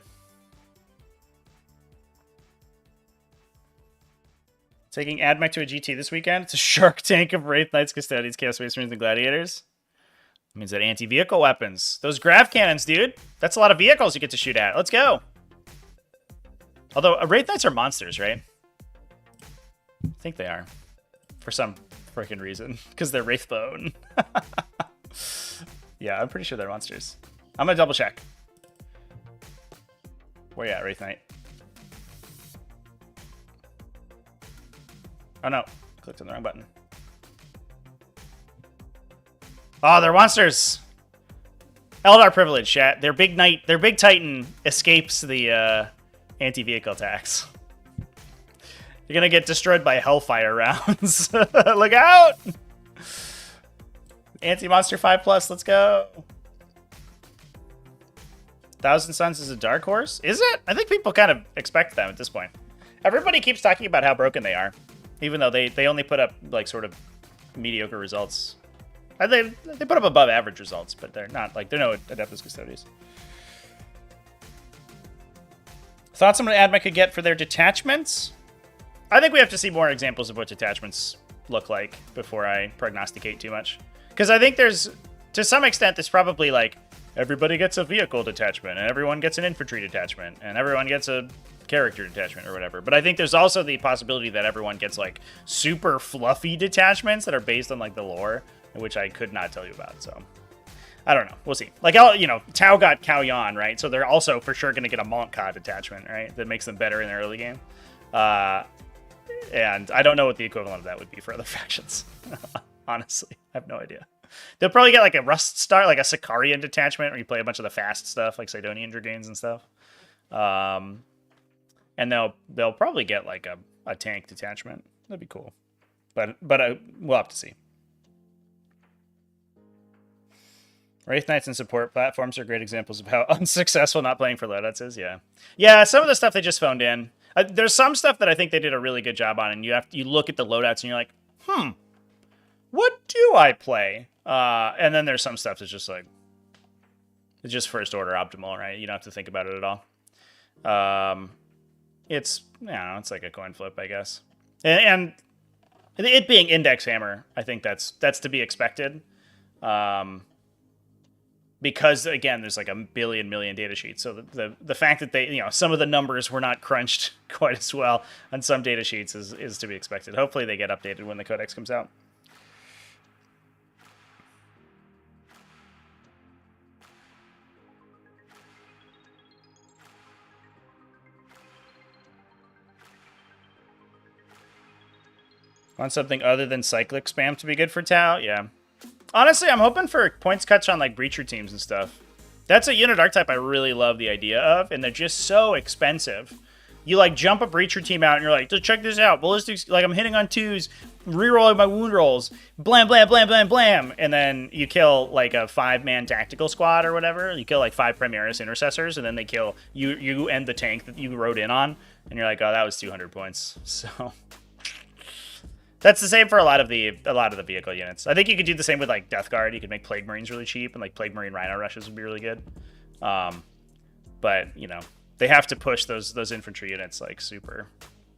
Taking Admac to a GT this weekend. It's a Shark Tank of Wraith Knights, Custodians, Chaos Space Marines, and Gladiators. That means that anti-vehicle weapons. Those grav cannons, dude. That's a lot of vehicles you get to shoot at. Let's go. Although, Wraith Knights are monsters, right? I think they are. For some freaking reason. Because they're Wraithbone. Yeah, I'm pretty sure they're monsters. I'm gonna double check. Where you at, Wraith Knight? Oh no, clicked on the wrong button. Oh, they're monsters! Eldar privilege, chat. Their big knight, their big titan escapes the anti-vehicle attacks. You're gonna get destroyed by Hellfire rounds. Look out! Anti-Monster 5+, let's go. Thousand Suns is a dark horse? Is it? I think people kind of expect them at this point. Everybody keeps talking about how broken they are, even though they only put up like sort of mediocre results. They put up above average results, but they're not like, they're no Adeptus Custodes. Thoughts on what Admac could get for their detachments? I think we have to see more examples of what detachments look like before I prognosticate too much. Because I think there's, to some extent, there's probably like, everybody gets a vehicle detachment, and everyone gets an infantry detachment, and everyone gets a character detachment or whatever. But I think there's also the possibility that everyone gets like super fluffy detachments that are based on like the lore, which I could not tell you about. So I don't know. We'll see. Like, you know, Tau got Cao Yan, right? So they're also for sure going to get a Montcad detachment, right? That makes them better in the early game. And I don't know what the equivalent of that would be for other factions. Honestly, I have no idea. They'll probably get like a Rust Star, like a Sicarian detachment, where you play a bunch of the fast stuff, like Sidonian Dragoons and stuff. And they'll probably get like a tank detachment. That'd be cool. But we'll have to see. Wraith Knights and support platforms are great examples of how unsuccessful not playing for loadouts is. Yeah. Yeah, some of the stuff they just phoned in. There's some stuff that I think they did a really good job on, and you look at the loadouts and you're like, what do I play? And then there's some stuff that's just like, it's just first order optimal, right? You don't have to think about it at all. It's, I don't know, it's like a coin flip, I guess. And it being Index Hammer, I think that's to be expected. Because again, there's like a million data sheets. So the fact that they, some of the numbers were not crunched quite as well on some data sheets is to be expected. Hopefully they get updated when the codex comes out. Want something other than cyclic spam to be good for Tau? Yeah. Honestly, I'm hoping for points cuts on like breacher teams and stuff. That's a unit archetype I really love the idea of, and they're just so expensive. You like jump a breacher team out and you're like, check this out. Ballistics, like I'm hitting on 2s, rerolling my wound rolls, blam, blam, blam, blam, blam. And then you kill like a 5-man tactical squad or whatever. You kill like 5 Primaris intercessors, and then they kill you and the tank that you rode in on. And you're like, oh, that was 200 points. So that's the same for a lot of the vehicle units. I think you could do the same with like Death Guard. You could make Plague Marines really cheap, and like Plague Marine Rhino Rushes would be really good. But they have to push those infantry units like super.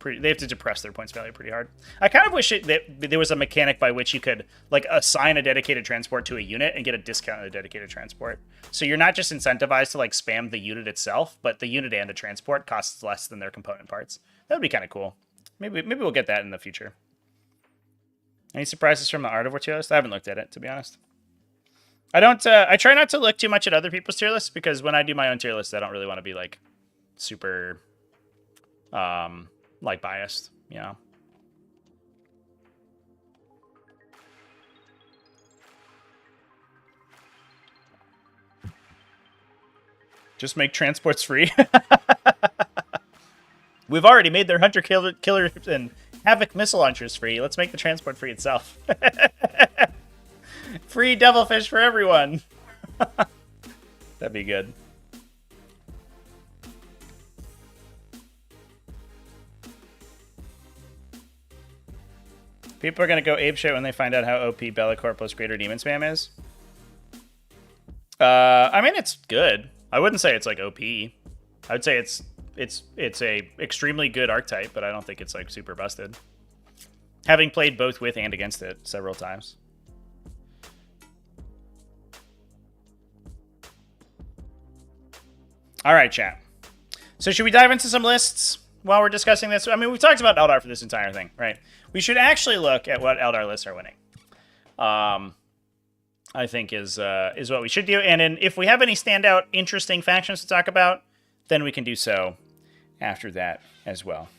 They have to depress their points value pretty hard. I kind of wish that there was a mechanic by which you could like assign a dedicated transport to a unit and get a discount on the dedicated transport. So you're not just incentivized to like spam the unit itself, but the unit and the transport costs less than their component parts. That would be kind of cool. Maybe we'll get that in the future. Any surprises from the art of our tier list? I haven't looked at it, to be honest. I don't. I try not to look too much at other people's tier lists, because when I do my own tier list, I don't really want to be like super, like biased. Just make transports free. We've already made their hunter killer and Havoc missile launchers free. Let's make the transport free itself. Free devilfish for everyone. That'd be good. People are going to go apeshit when they find out how OP Bellicore plus Greater Demon Spam is. I mean, it's good. I wouldn't say it's like OP. I would say it's a extremely good archetype, but I don't think it's like super busted. Having played both with and against it several times. All right, chat. So should we dive into some lists while we're discussing this? I mean, we've talked about Eldar for this entire thing, right? We should actually look at what Eldar lists are winning. I think is what we should do. And if we have any standout, interesting factions to talk about, then we can do so after that as well.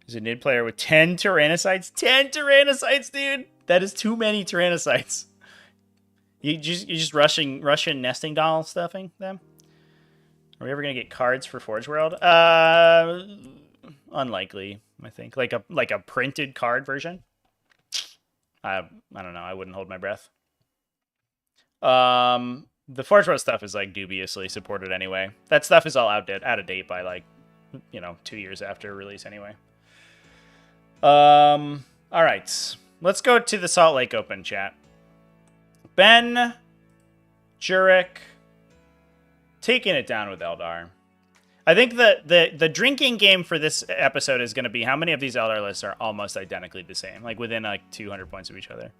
There's a Nid player with 10 Tyrannicides. 10 Tyrannicides, dude! That is too many Tyrannicides. You just Russian nesting doll stuffing them? Are we ever gonna get cards for Forge World? Unlikely, I think. Like a printed card version. I don't know. I wouldn't hold my breath. The Forge World stuff is like dubiously supported anyway. That stuff is all out of date by like 2 years after release anyway. All right, let's go to the Salt Lake Open, chat. Ben Jurek taking it down with Eldar. I think the drinking game for this episode is going to be how many of these Eldar lists are almost identically the same, like within like 200 points of each other.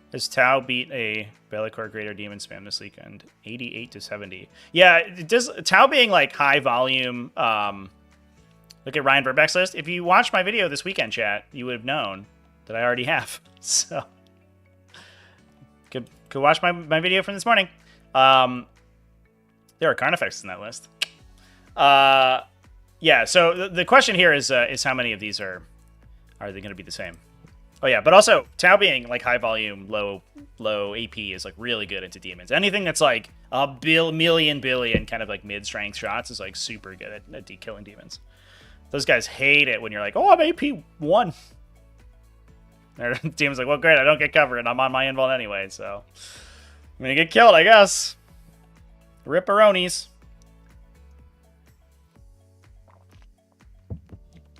Does Tau beat a Bellicore Greater Demon Spam this weekend? 88-70. Yeah, it does. Tau being like high volume. Look at Ryan Verbeck's list. If you watched my video this weekend, chat, you would have known that I already have. So could watch my video from this morning. There are Carnifex in that list. Yeah. So the question here is how many of these are they going to be the same? Oh yeah, but also Tau being like high volume, low AP is like really good into demons. Anything that's like a billion kind of like mid strength shots is like super good at killing demons. Those guys hate it when you're like, oh, I'm AP 1. Their team's like, well, great, I don't get covered, and I'm on my invuln anyway, so I'm gonna get killed, I guess. Ripperonis.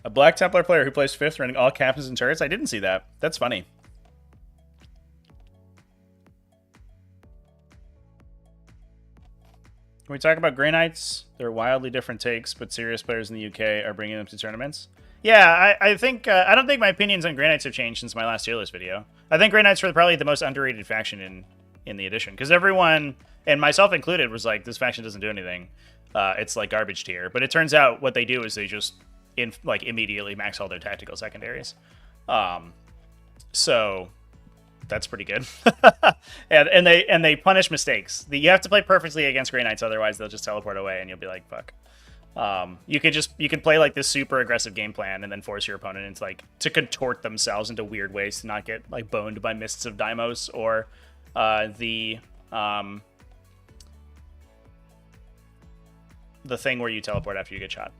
A Black Templar player who plays 5th running all captains and turrets? I didn't see that. That's funny. Can we talk about Grey Knights? They're wildly different takes, but serious players in the UK are bringing them to tournaments. Yeah, I think I don't think my opinions on Grey Knights have changed since my last tier list video. I think Grey Knights were probably the most underrated faction in the edition, because everyone, and myself included, was like, this faction doesn't do anything. It's like garbage tier. But it turns out what they do is they just immediately max all their tactical secondaries. So that's pretty good. and they punish mistakes. You have to play perfectly against Grey Knights, otherwise they'll just teleport away and you'll be like, fuck. You could play like this super aggressive game plan and then force your opponent into to contort themselves into weird ways to not get boned by Mists of Deimos or the thing where you teleport after you get shot.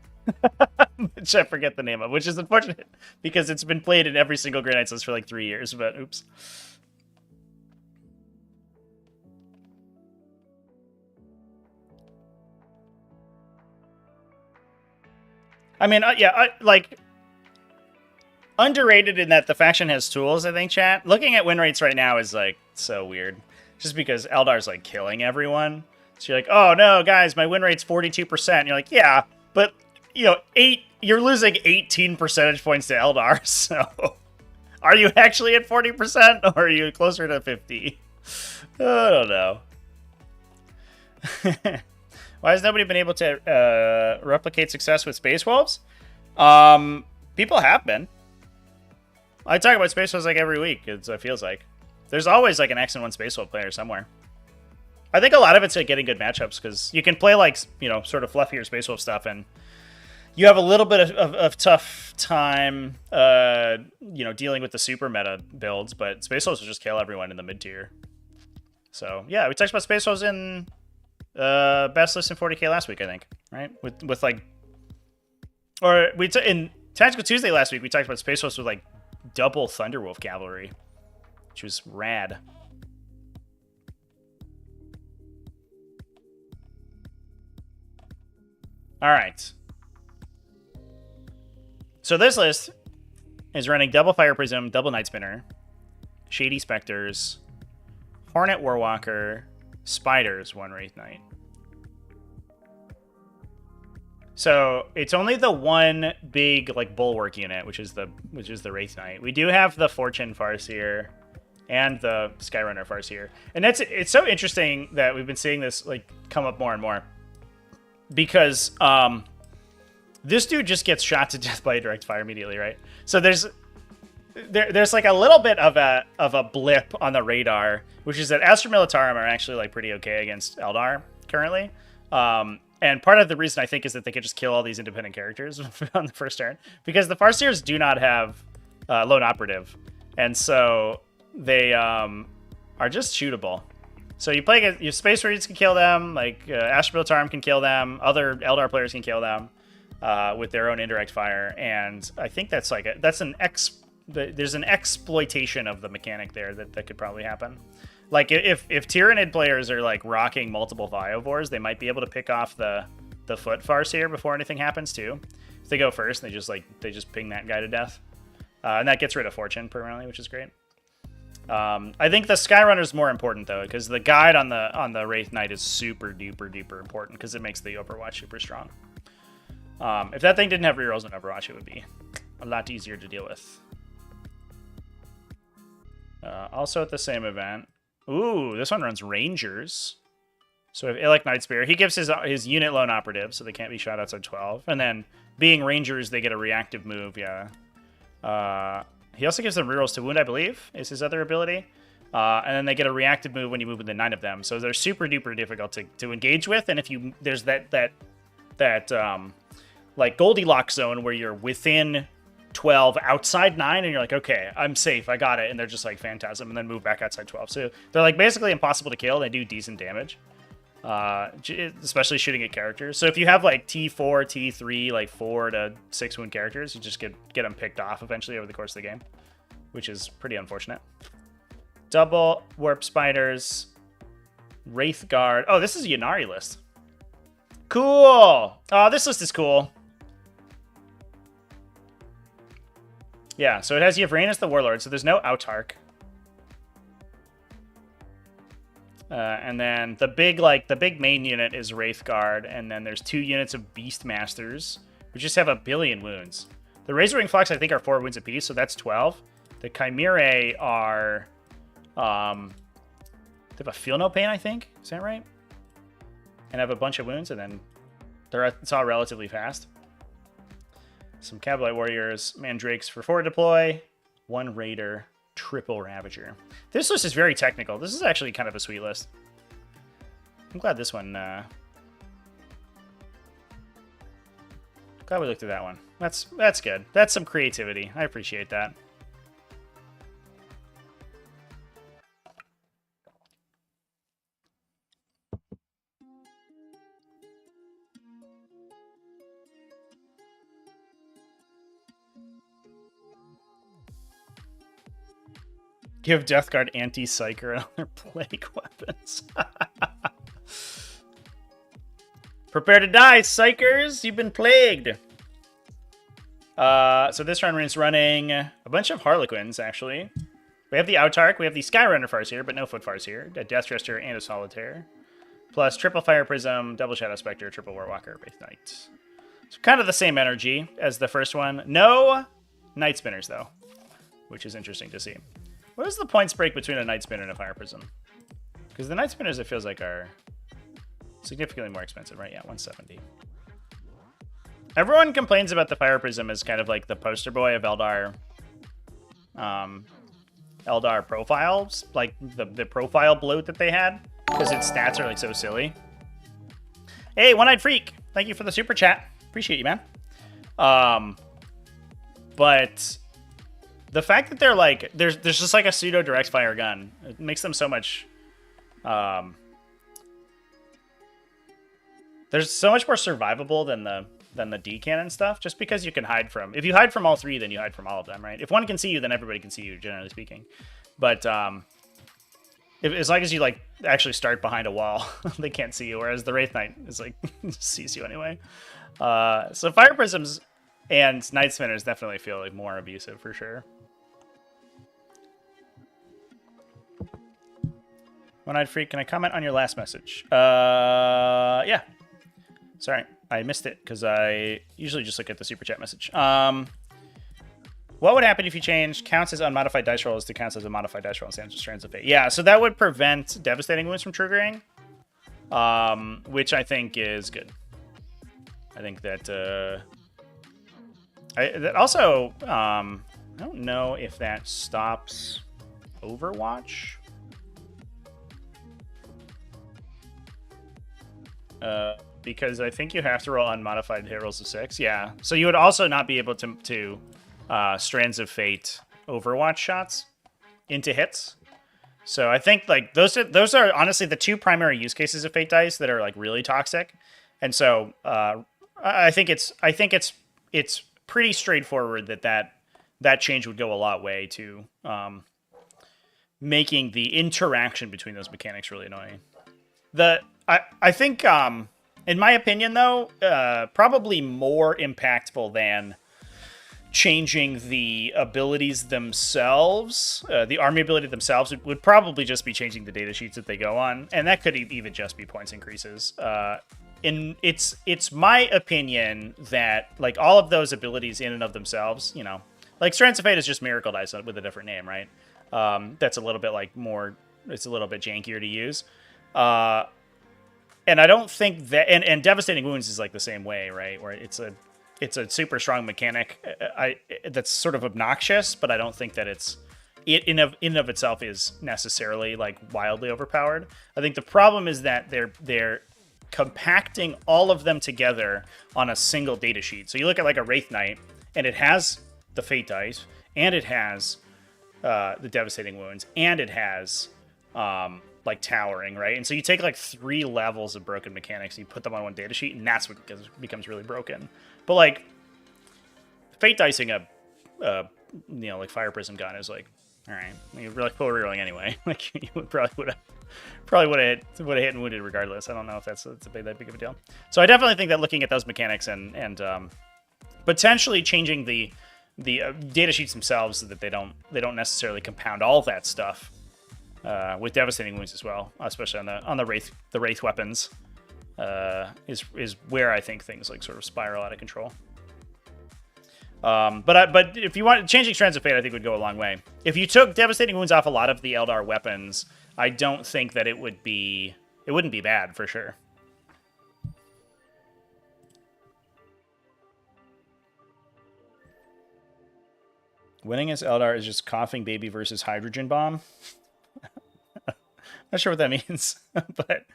Which I forget the name of, which is unfortunate because it's been played in every single Grey Knights list for 3 years, but oops. I mean, yeah, underrated in that the faction has tools, I think, chat. Looking at win rates right now is, so weird. Just because Eldar's, killing everyone. So you're like, oh, no, guys, my win rate's 42%. And you're like, yeah, but, you're losing 18 percentage points to Eldar, so... Are you actually at 40%, or are you closer to 50? I don't know. Why has nobody been able to replicate success with Space Wolves? People have been. I talk about Space Wolves every week, it feels like. There's always an X-1 Space Wolf player somewhere. I think a lot of it's getting good matchups, because you can play sort of fluffier Space Wolf stuff, and you have a little bit of tough time, dealing with the super meta builds, but Space Wolves will just kill everyone in the mid-tier. So, yeah, we talked about Space Wolves in best list in 40k last week, I think, right? In Tactical Tuesday last week, we talked about Space Wolves with double Thunderwolf cavalry, which was rad. All right. So this list is running double Fire Prism, double Night Spinner, Shady Specters, Hornet Warwalker, Spiders, 1 Wraith Knight. So it's only the one big bulwark unit, which is the Wraith Knight. We do have the Fortune Farseer and the Skyrunner Farseer, and it's so interesting that we've been seeing this come up more and more, because this dude just gets shot to death by a direct fire immediately, right? So there's a little bit of a blip on the radar, which is that Astra Militarum are actually pretty okay against Eldar currently. And part of the reason I think is that they could just kill all these independent characters on the first turn, because the Farseers do not have lone operative, and so they are just shootable. So you play against your Space Marines can kill them, Astra Militarum can kill them, other Eldar players can kill them with their own indirect fire, and I think that's there's an exploitation of the mechanic there that could probably happen. If Tyranid players are rocking multiple Viovors, they might be able to pick off the foot Farseer before anything happens too. If they go first, they just ping that guy to death, and that gets rid of Fortune permanently, which is great. I think the Skyrunner is more important though, because the guide on the Wraith Knight is super duper important, because it makes the Overwatch super strong. If that thing didn't have rerolls in Overwatch, it would be a lot easier to deal with. Also at the same event, ooh, this one runs Rangers. So we have Illic Nightspear. He gives his unit lone operative, so they can't be shot outside 12. And then, being Rangers, they get a reactive move, yeah. He also gives them rerolls to wound, I believe, is his other ability. And then they get a reactive move when you move within 9 of them. So they're super duper difficult to engage with. And if there's that Goldilocks zone where you're within 12 outside 9 and you're like, okay, I'm safe, I got it, and they're just Phantasm and then move back outside 12. So they're basically impossible to kill. They do decent damage, especially shooting at characters. So if you have T4, T3, 4 to 6 wound characters, you just get them picked off eventually over the course of the game, which is pretty unfortunate. Double Warp Spiders. Wraith Guard. Oh, this is a Ynnari list. Cool. Oh, this list is cool. Yeah, so it has Yvranus the Warlord, so there's no Autarch. And then the big main unit is Wraith Guard, and then there's 2 units of Beastmasters, which just have 1 billion wounds. The Razorwing Flux, I think, are 4 wounds apiece, so that's 12. The Chimerae are, they have a Feel No Pain, I think. Is that right? And have a bunch of wounds, and then it's all relatively fast. Some Cavalite Warriors, Mandrakes for forward deploy, 1 Raider, triple Ravager. This list is very technical. This is actually kind of a sweet list. I'm glad this one, glad we looked at that one. That's good. That's some creativity. I appreciate that. Give Death Guard anti-psyker and other plague weapons. Prepare to die, psychers! You've been plagued! So this run is running a bunch of Harlequins, actually. We have the Autarch, we have the Skyrunner Farseer, but no Foot Farseer, a Death Thruster, and a Solitaire. Plus triple Fire Prism, double Shadow Spectre, triple Warwalker, Wraith Knight. So kind of the same energy as the first one. No Night Spinners, though, which is interesting to see. What is the points break between a Night Spinner and a Fire Prism? Because the Night Spinners, it feels like, are significantly more expensive, right? Yeah, 170. Everyone complains about the Fire Prism as kind of like the poster boy of Eldar profiles, like the profile bloat that they had, because its stats are like so silly. Hey, One-Eyed Freak, thank you for the super chat. Appreciate you, man. But the fact that they're like, there's just like a pseudo direct fire gun, it makes them so much, there's so much more survivable than the D cannon stuff, just because you can hide from, if you hide from all 3, then you hide from all of them, right? If one can see you, then everybody can see you, generally speaking. But as long as you like actually start behind a wall, they can't see you, whereas the Wraith Knight is like, sees you anyway. So Fire Prisms and Night Spinners definitely feel like more abusive for sure. One-Eyed Freak, can I comment on your last message? Yeah. Sorry, I missed it because I usually just look at the super chat message. What would happen if you changed counts as unmodified dice rolls to counts as a modified dice roll in Strands of Fate? Yeah, so that would prevent Devastating Wounds from triggering, which I think is good. I think that that also, I don't know if that stops Overwatch. Because I think you have to roll unmodified hit rolls of 6. Yeah, so you would also not be able to Strands of Fate Overwatch shots into hits. So I think like those are honestly the 2 primary use cases of Fate dice that are like really toxic. And so I think it's pretty straightforward that change would go a lot way to making the interaction between those mechanics really annoying. I think, in my opinion, though, probably more impactful than changing the abilities themselves, the army ability themselves, would probably just be changing the data sheets that they go on, and that could even just be points increases. It's my opinion that like all of those abilities in and of themselves, you know, like Strands of Fate is just Miracle Dice with a different name, right? That's a little bit like it's a little bit jankier to use. And I don't think that, and Devastating Wounds is like the same way, right? Where it's a super strong mechanic. That's sort of obnoxious, but I don't think that it in of itself is necessarily like wildly overpowered. I think the problem is that they're compacting all of them together on a single data sheet. So you look at like a Wraith Knight, and it has the Fate dice, and it has the Devastating Wounds, and it has like towering, right? And so you take like 3 levels of broken mechanics, you put them on one data sheet, and that's what becomes really broken. But like Fate dicing a like Fire Prism gun is like, all right, you're like full rerolling anyway. Like you would probably would have probably would have hit and wounded regardless. I don't know if that's that big of a deal. So I definitely think that looking at those mechanics and potentially changing the data sheets themselves so that they don't necessarily compound all that stuff with devastating wounds as well, especially on the wraith weapons, is where I think things like sort of spiral out of control. But if you want changing Strands of Fate, I think would go a long way. If you took devastating wounds off a lot of the Eldar weapons, I don't think that it wouldn't be bad for sure. Winning as Eldar is just coughing baby versus hydrogen bomb. Not sure what that means, but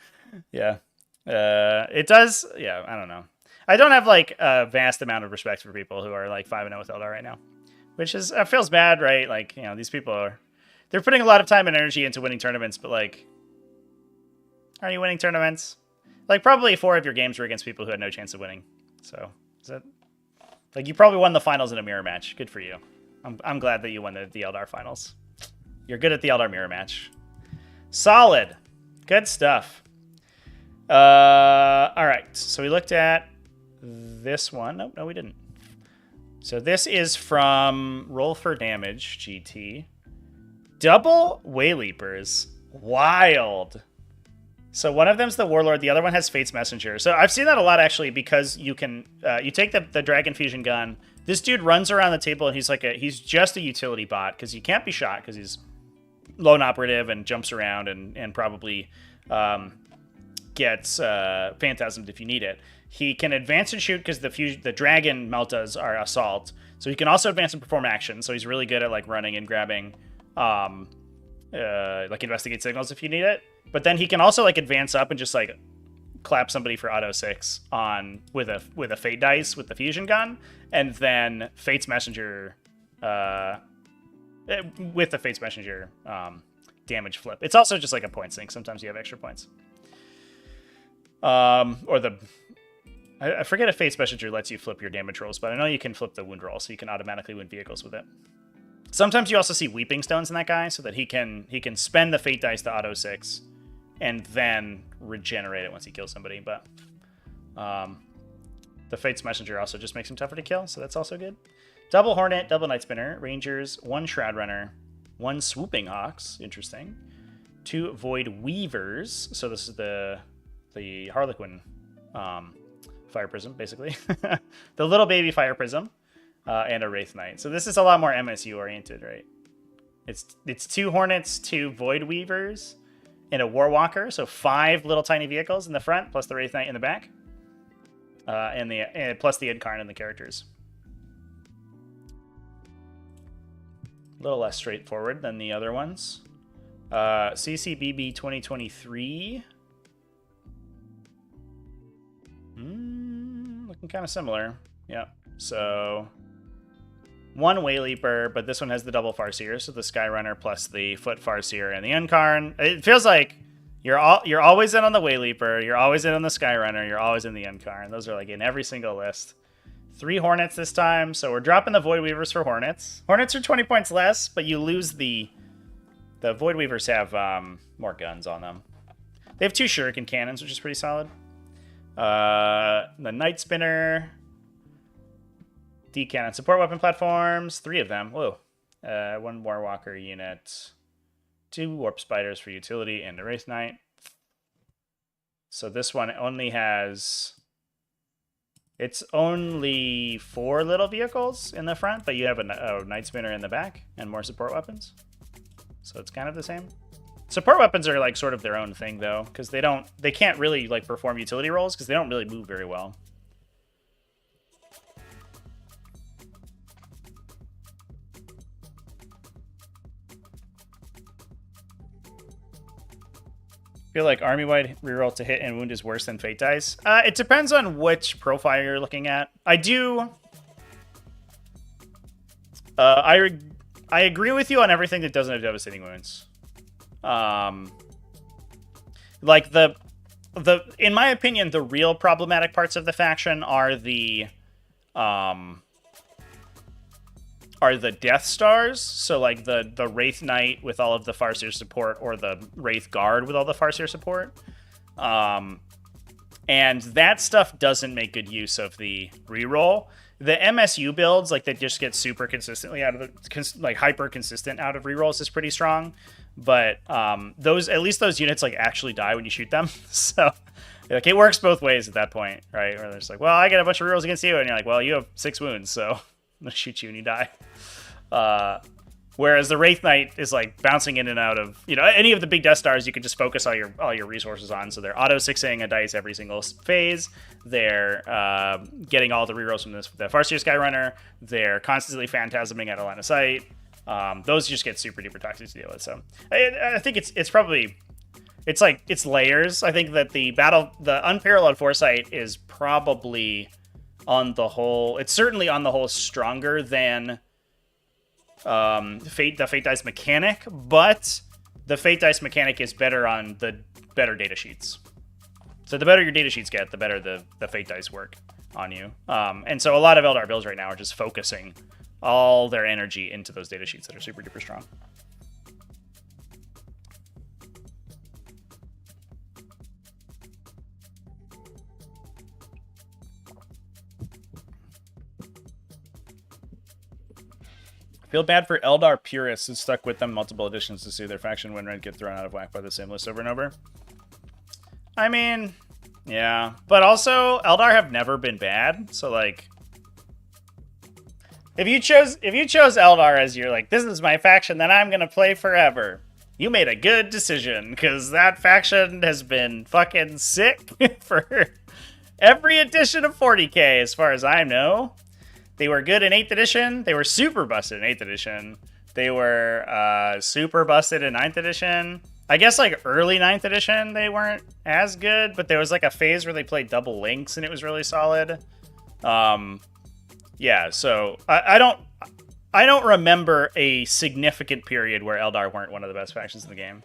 yeah, it does. Yeah, I don't know. I don't have like a vast amount of respect for people who are like 5-0 with Eldar right now, which is feels bad, right? Like, you know, these people they're putting a lot of time and energy into winning tournaments, but like, are you winning tournaments? Like, probably 4 of your games were against people who had no chance of winning. So is that like you probably won the finals in a mirror match? Good for you. I'm glad that you won the Eldar finals. You're good at the Eldar mirror match. Solid, good stuff. All right, so we looked at this one. Nope, no, we didn't. So this is from Roll for Damage GT. Double Wayleapers. Wild. So one of them's the Warlord, the other one has Fate's Messenger. So I've seen that a lot actually because you can you take the Dragon Fusion Gun. This dude runs around the table and he's just a utility bot because he can't be shot because he's lone operative and jumps around and probably gets phantasmed if you need it. He can advance and shoot because the dragon meltas are assault. So he can also advance and perform actions. So he's really good at like running and grabbing like investigate signals if you need it. But then he can also like advance up and just like clap somebody for auto 6 on with a fate dice with the fusion gun, and then Fate's Messenger with the Fate's Messenger damage flip. It's also just like a point sink. Sometimes you have extra points. Or I forget if Fate's Messenger lets you flip your damage rolls, but I know you can flip the wound roll, so you can automatically wound vehicles with it. Sometimes you also see Weeping Stones in that guy, so that he can spend the Fate dice to auto 6, and then regenerate it once he kills somebody. But the Fate's Messenger also just makes him tougher to kill, so that's also good. Double Hornet, double Night Spinner, Rangers, 1 Shroud Runner, 1 Swooping Hawks, interesting. 2 Void Weavers, so this is the Harlequin Fire Prism, basically. The little baby Fire Prism, and a Wraith Knight. So this is a lot more MSU oriented, right? It's 2 Hornets, 2 Void Weavers, and a Warwalker. So 5 little tiny vehicles in the front, plus the Wraith Knight in the back, and plus the Incarn and the characters. A little less straightforward than the other ones. CCBB 2023. Looking kind of similar. Yeah. So 1 Wayleaper, but this one has the double Farseer, so the Skyrunner plus the Foot Farseer and the Incarn. It feels like you're always in on the Wayleaper, you're always in on the Skyrunner, you're always in the Incarn. Those are like in every single list. 3 Hornets this time, so we're dropping the Void Weavers for Hornets. Hornets are 20 points less, but you lose the Void Weavers have more guns on them. They have 2 Shuriken Cannons, which is pretty solid. The Night Spinner, D-Cannon support weapon platforms, 3 of them. Whoa. 1 Warwalker unit, 2 Warp Spiders for utility, and a Wraith Knight. So this one only has... It's only 4 little vehicles in the front, but you have a Night Spinner in the back and more support weapons. So it's kind of the same. Support weapons are like sort of their own thing though, because they can't really like perform utility roles because they don't really move very well. I feel like army-wide reroll to hit and wound is worse than Fate dice. It depends on which profile you're looking at. I do... I agree with you on everything that doesn't have devastating wounds. Like in my opinion, the real problematic parts of the faction are the are the Death Stars. So like the Wraith Knight with all of the Farseer support, or the Wraith Guard with all the Farseer support. And that stuff doesn't make good use of the reroll. The MSU builds, like, that just get super consistently out of the, like, hyper consistent out of rerolls is pretty strong. But those, at least those units, like, actually die when you shoot them. So, like, it works both ways at that point, right? Where there's like, well, I get a bunch of rerolls against you, and you're like, well, you have 6 wounds, so I'm gonna shoot you and you die. Whereas the Wraith Knight is like bouncing in and out of, you know, any of the big Death Stars, you can just focus all your resources on. So they're auto-6ing a dice every single phase. They're getting all the rerolls from the Farseer Skyrunner. They're constantly phantasming at a line of sight. Those just get super duper toxic to deal with. So I think it's probably, it's layers. I think that the Unparalleled Foresight is probably on the whole, it's certainly on the whole stronger than the Fate Dice mechanic, but the Fate Dice mechanic is better on the better data sheets. So the better your data sheets get, the better the Fate Dice work on you. And so a lot of Eldar builds right now are just focusing all their energy into those data sheets that are super duper strong. Feel bad for Eldar purists who stuck with them multiple editions to see their faction win rate get thrown out of whack by the same list over and over. I mean, yeah. But also, Eldar have never been bad, so like, if you chose Eldar as your, like, this is my faction that I'm gonna play forever, you made a good decision, because that faction has been fucking sick for every edition of 40k, as far as I know. They were good in 8th edition. They were super busted in 8th edition. They were super busted in 9th edition. I guess, like, early 9th edition, they weren't as good, but there was, like, a phase where they played double links, and it was really solid. Yeah, so I don't remember a significant period where Eldar weren't one of the best factions in the game.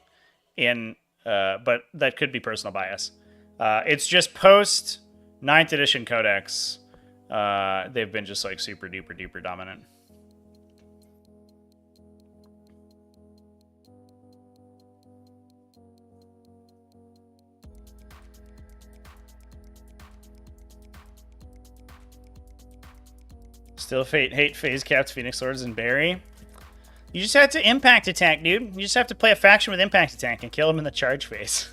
But that could be personal bias. It's just post 9th edition Codex. They've been just like super duper dominant. Still hate phase capped Phoenix Swords and Barry. You just have to impact attack, dude. You just have to play a faction with impact attack and kill him in the charge phase.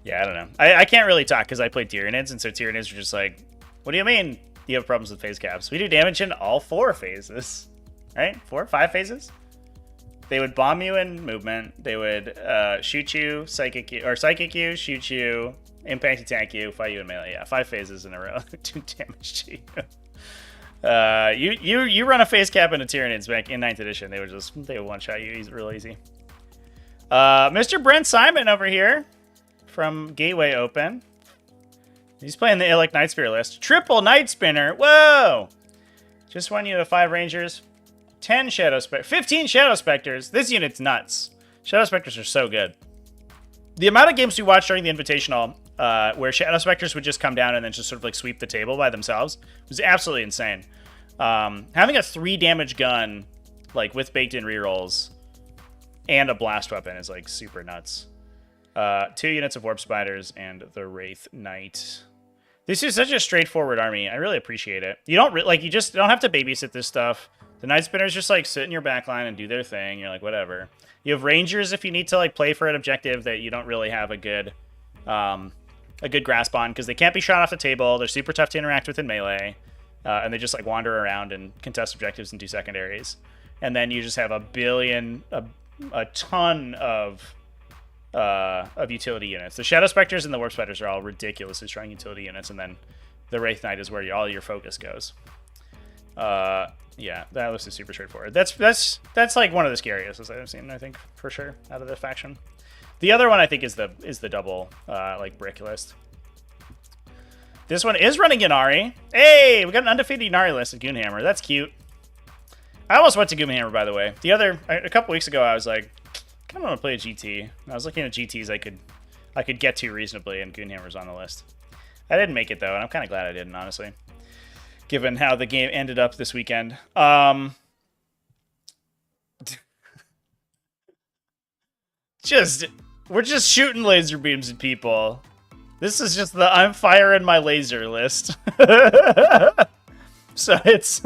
Yeah, I don't know. I can't really talk because I played Tyranids, and so Tyranids are just like, what do you mean you have problems with phase caps? We do damage in all 4 phases. Right? 4, 5 phases? They would bomb you in movement. They would shoot you, psychic you, shoot you, impact attack you, fight you in melee. Yeah, 5 phases in a row. Do damage to you. You run a phase cap into Tyranids back in 9th edition. They would one-shot you real easy. Mr. Brent Simon over here from Gateway Open. He's playing the Illic Night Spear list. Triple Night Spinner. Whoa! Just 1 unit of 5 Rangers. 10 Shadow Spectres. 15 Shadow Spectres. This unit's nuts. Shadow Spectres are so good. The amount of games we watched during the Invitational where Shadow Spectres would just come down and then just sort of like sweep the table by themselves was absolutely insane. Having a 3 damage gun, like, with baked in rerolls and a blast weapon is like super nuts. 2 units of Warp Spiders and the Wraith Knight. This is such a straightforward army. I really appreciate it. You just don't have to babysit this stuff. The Night Spinners just like sit in your backline and do their thing. You're like, whatever. You have Rangers if you need to like play for an objective that you don't really have a good grasp on, because they can't be shot off the table. They're super tough to interact with in melee, and they just like wander around and contest objectives and do secondaries. And then you just have a ton of utility units. The Shadow Spectres and the Warp Spiders are all ridiculously strong utility units, and then the Wraith Knight is where all your focus goes. Yeah, that list is super straightforward. That's like one of the scariest I've seen, I think, for sure, out of the faction. The other one I think is the double like brick list. This one is running Inari. Hey, we got an undefeated Inari list at Goonhammer. That's cute. I almost went to Goonhammer, by the way. A couple weeks ago, I was like, I kind of want to play a GT. And I was looking at GTs I could get to reasonably, and Goonhammer's on the list. I didn't make it though, and I'm kind of glad I didn't, honestly. given how the game ended up this weekend. We're just shooting laser beams at people. This is just the I'm firing my laser list. So it's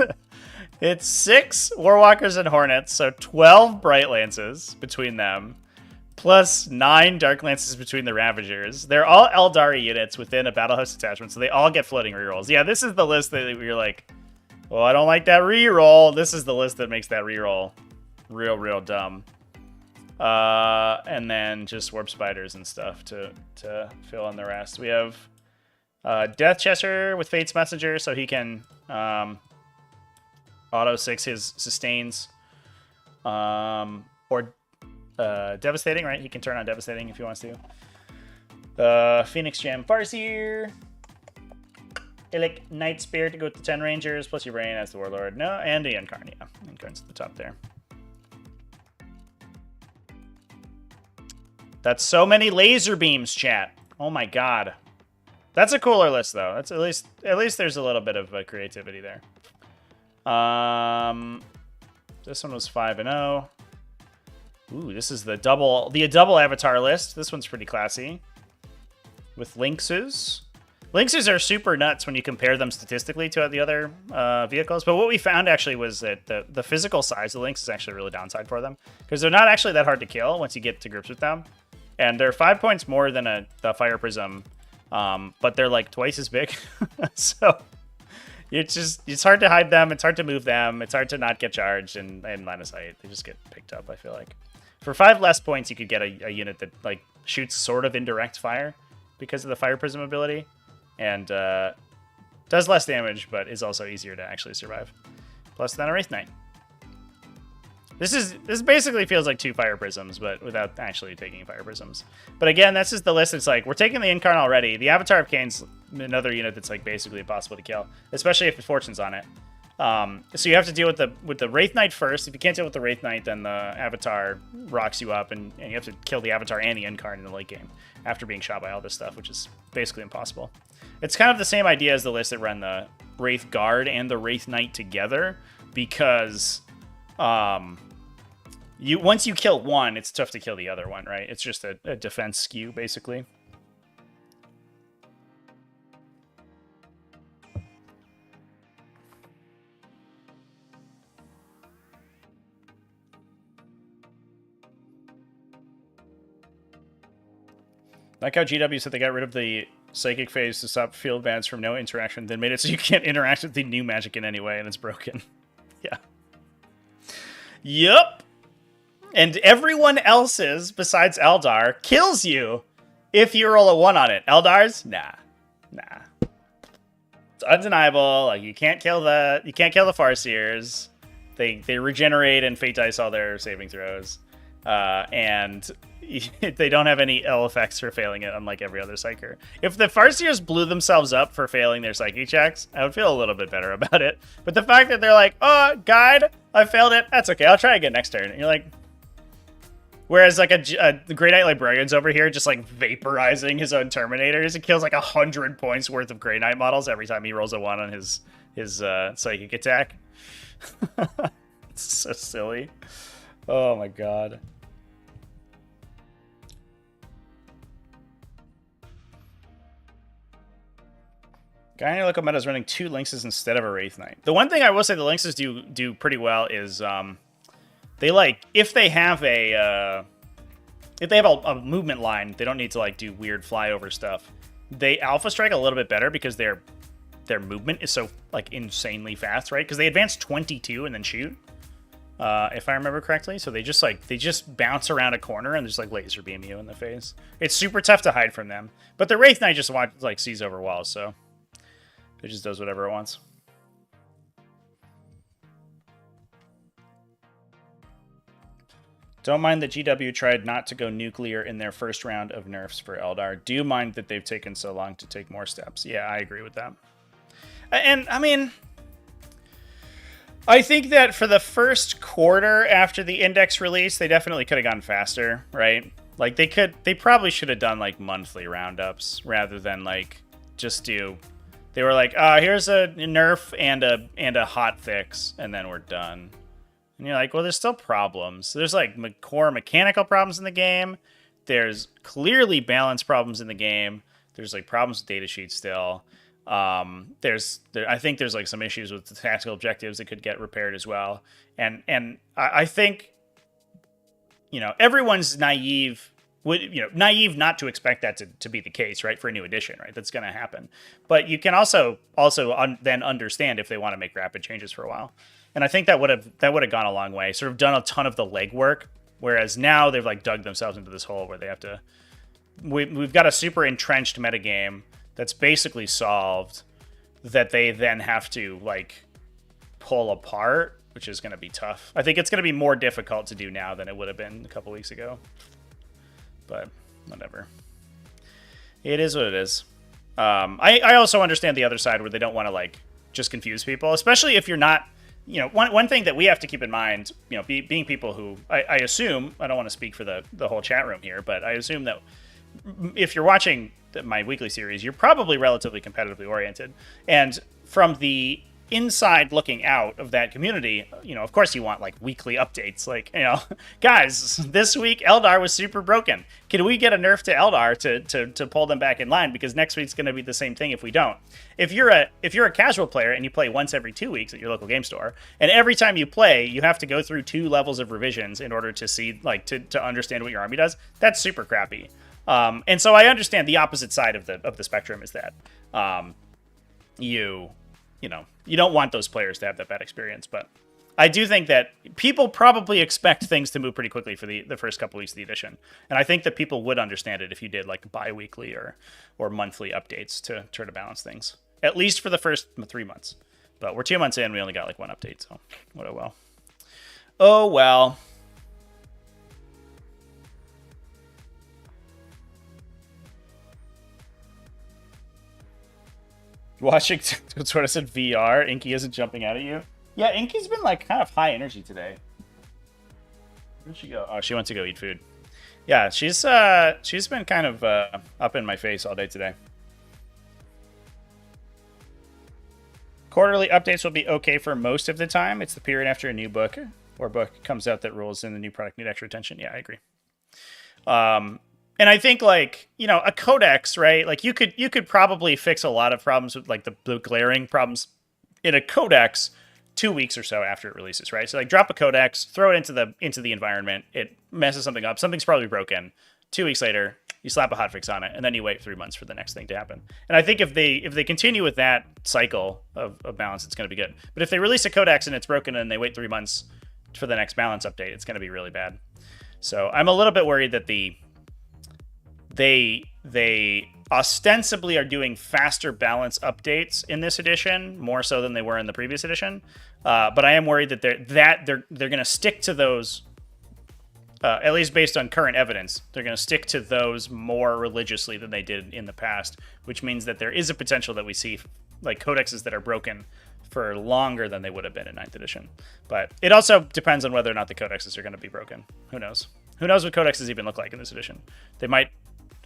6 Warwalkers and Hornets, so 12 Bright Lances between them, plus 9 Dark Lances between the Ravagers. They're all Eldar units within a Battle Host attachment, so they all get floating rerolls. Yeah, this is the list that you're like, well, I don't like that reroll. This is the list that makes that reroll real dumb. And then just Warp Spiders and stuff to fill in the rest. We have Death Chester with Fate's Messenger, so he can auto 6 his sustains. Or Devastating, right? He can turn on Devastating if he wants to. Phoenix Gem Farseer. Illic Night Spirit to go with the 10 Rangers, plus your brain as the Warlord. No, and the Incarn, yeah. Incarn's at the top there. That's so many laser beams, chat. Oh my god. That's a cooler list, though. That's at least there's a little bit of creativity there. This one was 5-0. Ooh, this is the double avatar list. This one's pretty classy. With Lynxes. Lynxes are super nuts when you compare them statistically to the other vehicles. But what we found actually was that the physical size of the Lynx is actually really downside for them. Because they're not actually that hard to kill once you get to grips with them. And they're 5 points more than the Fire Prism. But they're like twice as big. So it's hard to hide them. It's hard to move them. It's hard to not get charged and line of sight. They just get picked up, I feel like. For 5 less points, you could get a unit that like shoots sort of indirect fire because of the Fire Prism ability. And does less damage, but is also easier to actually survive. Plus then a Wraith Knight. This basically feels like 2 Fire Prisms, but without actually taking Fire Prisms. But again, that's just the list. It's like, we're taking the Incarn already. The Avatar of Kane's another unit that's like basically impossible to kill, especially if the Fortune's on it. So you have to deal with the Wraith Knight first. If you can't deal with the Wraith Knight, then the Avatar rocks you up, and you have to kill the Avatar and the Incarn in the late game after being shot by all this stuff, which is basically impossible. It's kind of the same idea as the list that run the Wraith Guard and the Wraith Knight together, because once you kill one, it's tough to kill the other one, right? It's just a defense skew, basically. Like how GW said they got rid of the psychic phase to stop field bans from no interaction, then made it so you can't interact with the new magic in any way, and it's broken. Yeah. Yup. And everyone else's, besides Eldar, kills you if you roll a 1 on it. Eldar's? Nah. It's undeniable. Like, you can't kill the Farseers. They regenerate and fate dice all their saving throws. And they don't have any ill effects for failing it, unlike every other Psyker. If the Farseers blew themselves up for failing their Psychic checks, I would feel a little bit better about it. But the fact that they're like, oh, guide, I failed it, that's okay, I'll try again next turn. And you're like... Whereas, like, the Grey Knight Librarian's over here just, like, vaporizing his own Terminators. It kills, like, 100 points worth of Grey Knight models every time he rolls a 1 on his Psychic attack. It's so silly. Oh, my God. Guy in your local meta is running 2 Lynxes instead of a Wraith Knight. The one thing I will say the Lynxes do pretty well is they like if they have a movement line, they don't need to like do weird flyover stuff. They alpha strike a little bit better because their movement is so like insanely fast, right? Because they advance 22 and then shoot, if I remember correctly. So they just bounce around a corner and just like laser beam you in the face. It's super tough to hide from them. But the Wraith Knight just sees over walls, so it just does whatever it wants. Don't mind that GW tried not to go nuclear in their first round of nerfs for Eldar. Do you mind that they've taken so long to take more steps? Yeah, I agree with that. And, I mean, I think that for the first quarter after the index release, they definitely could have gone faster, right? Like, they probably should have done, like, monthly roundups rather than, like, just do They were like, here's a nerf and a hot fix, and then we're done. And you're like, well, there's still problems. There's like core mechanical problems in the game. There's clearly balance problems in the game. There's like problems with datasheets still. I think there's like some issues with the tactical objectives that could get repaired as well. And I think, everyone's naive not to expect that to be the case, right? For a new edition, right? That's going to happen. But you can also then understand if they want to make rapid changes for a while. And I think that would have gone a long way. Sort of done a ton of the legwork, whereas now they've like dug themselves into this hole where they have to. We've got a super entrenched metagame that's basically solved that they then have to like pull apart, which is going to be tough. I think it's going to be more difficult to do now than it would have been a couple weeks ago. But whatever. It is what it is. I also understand the other side where they don't want to like just confuse people, especially if you're not. One thing that we have to keep in mind, being people who I assume, I don't want to speak for the whole chat room here, but I assume that if you're watching my weekly series, you're probably relatively competitively oriented. And from the inside looking out of that community, of course you want like weekly updates. Like, guys, this week Eldar was super broken. Can we get a nerf to Eldar to pull them back in line? Because next week's going to be the same thing if we don't. If you're a casual player and you play once every 2 weeks at your local game store, and every time you play, you have to go through 2 levels of revisions in order to see to understand what your army does, that's super crappy. And so I understand the opposite side of the spectrum is that you don't want those players to have that bad experience. But I do think that people probably expect things to move pretty quickly for the first couple weeks of the edition. And I think that people would understand it if you did like bi-weekly or monthly updates to try to balance things, at least for the first 3 months. But we're 2 months in, we only got like 1 update, so what oh well. Oh well. Watching sort of said VR. Inky isn't jumping out at you. Yeah, Inky's been like kind of high energy today. Where'd she go? Oh, she went to go eat food. Yeah, she's been kind of up in my face all day today. Quarterly updates will be okay for most of the time. It's the period after a new book or book comes out that rules in the new product need extra attention. Yeah, I agree. And I think like, a codex, right? Like you could probably fix a lot of problems with like the glaring problems in a codex 2 weeks or so after it releases, right? So like drop a codex, throw it into the environment, it messes something up, something's probably broken. 2 weeks later, you slap a hotfix on it, and then you wait 3 months for the next thing to happen. And I think if they continue with that cycle of balance, it's going to be good. But if they release a codex and it's broken and they wait 3 months for the next balance update, it's going to be really bad. So I'm a little bit worried that they ostensibly are doing faster balance updates in this edition, more so than they were in the previous edition. But I am worried that they're going to stick to those, at least based on current evidence. They're going to stick to those more religiously than they did in the past, which means that there is a potential that we see like codexes that are broken for longer than they would have been in 9th edition. But it also depends on whether or not the codexes are going to be broken. Who knows? Who knows what codexes even look like in this edition? They might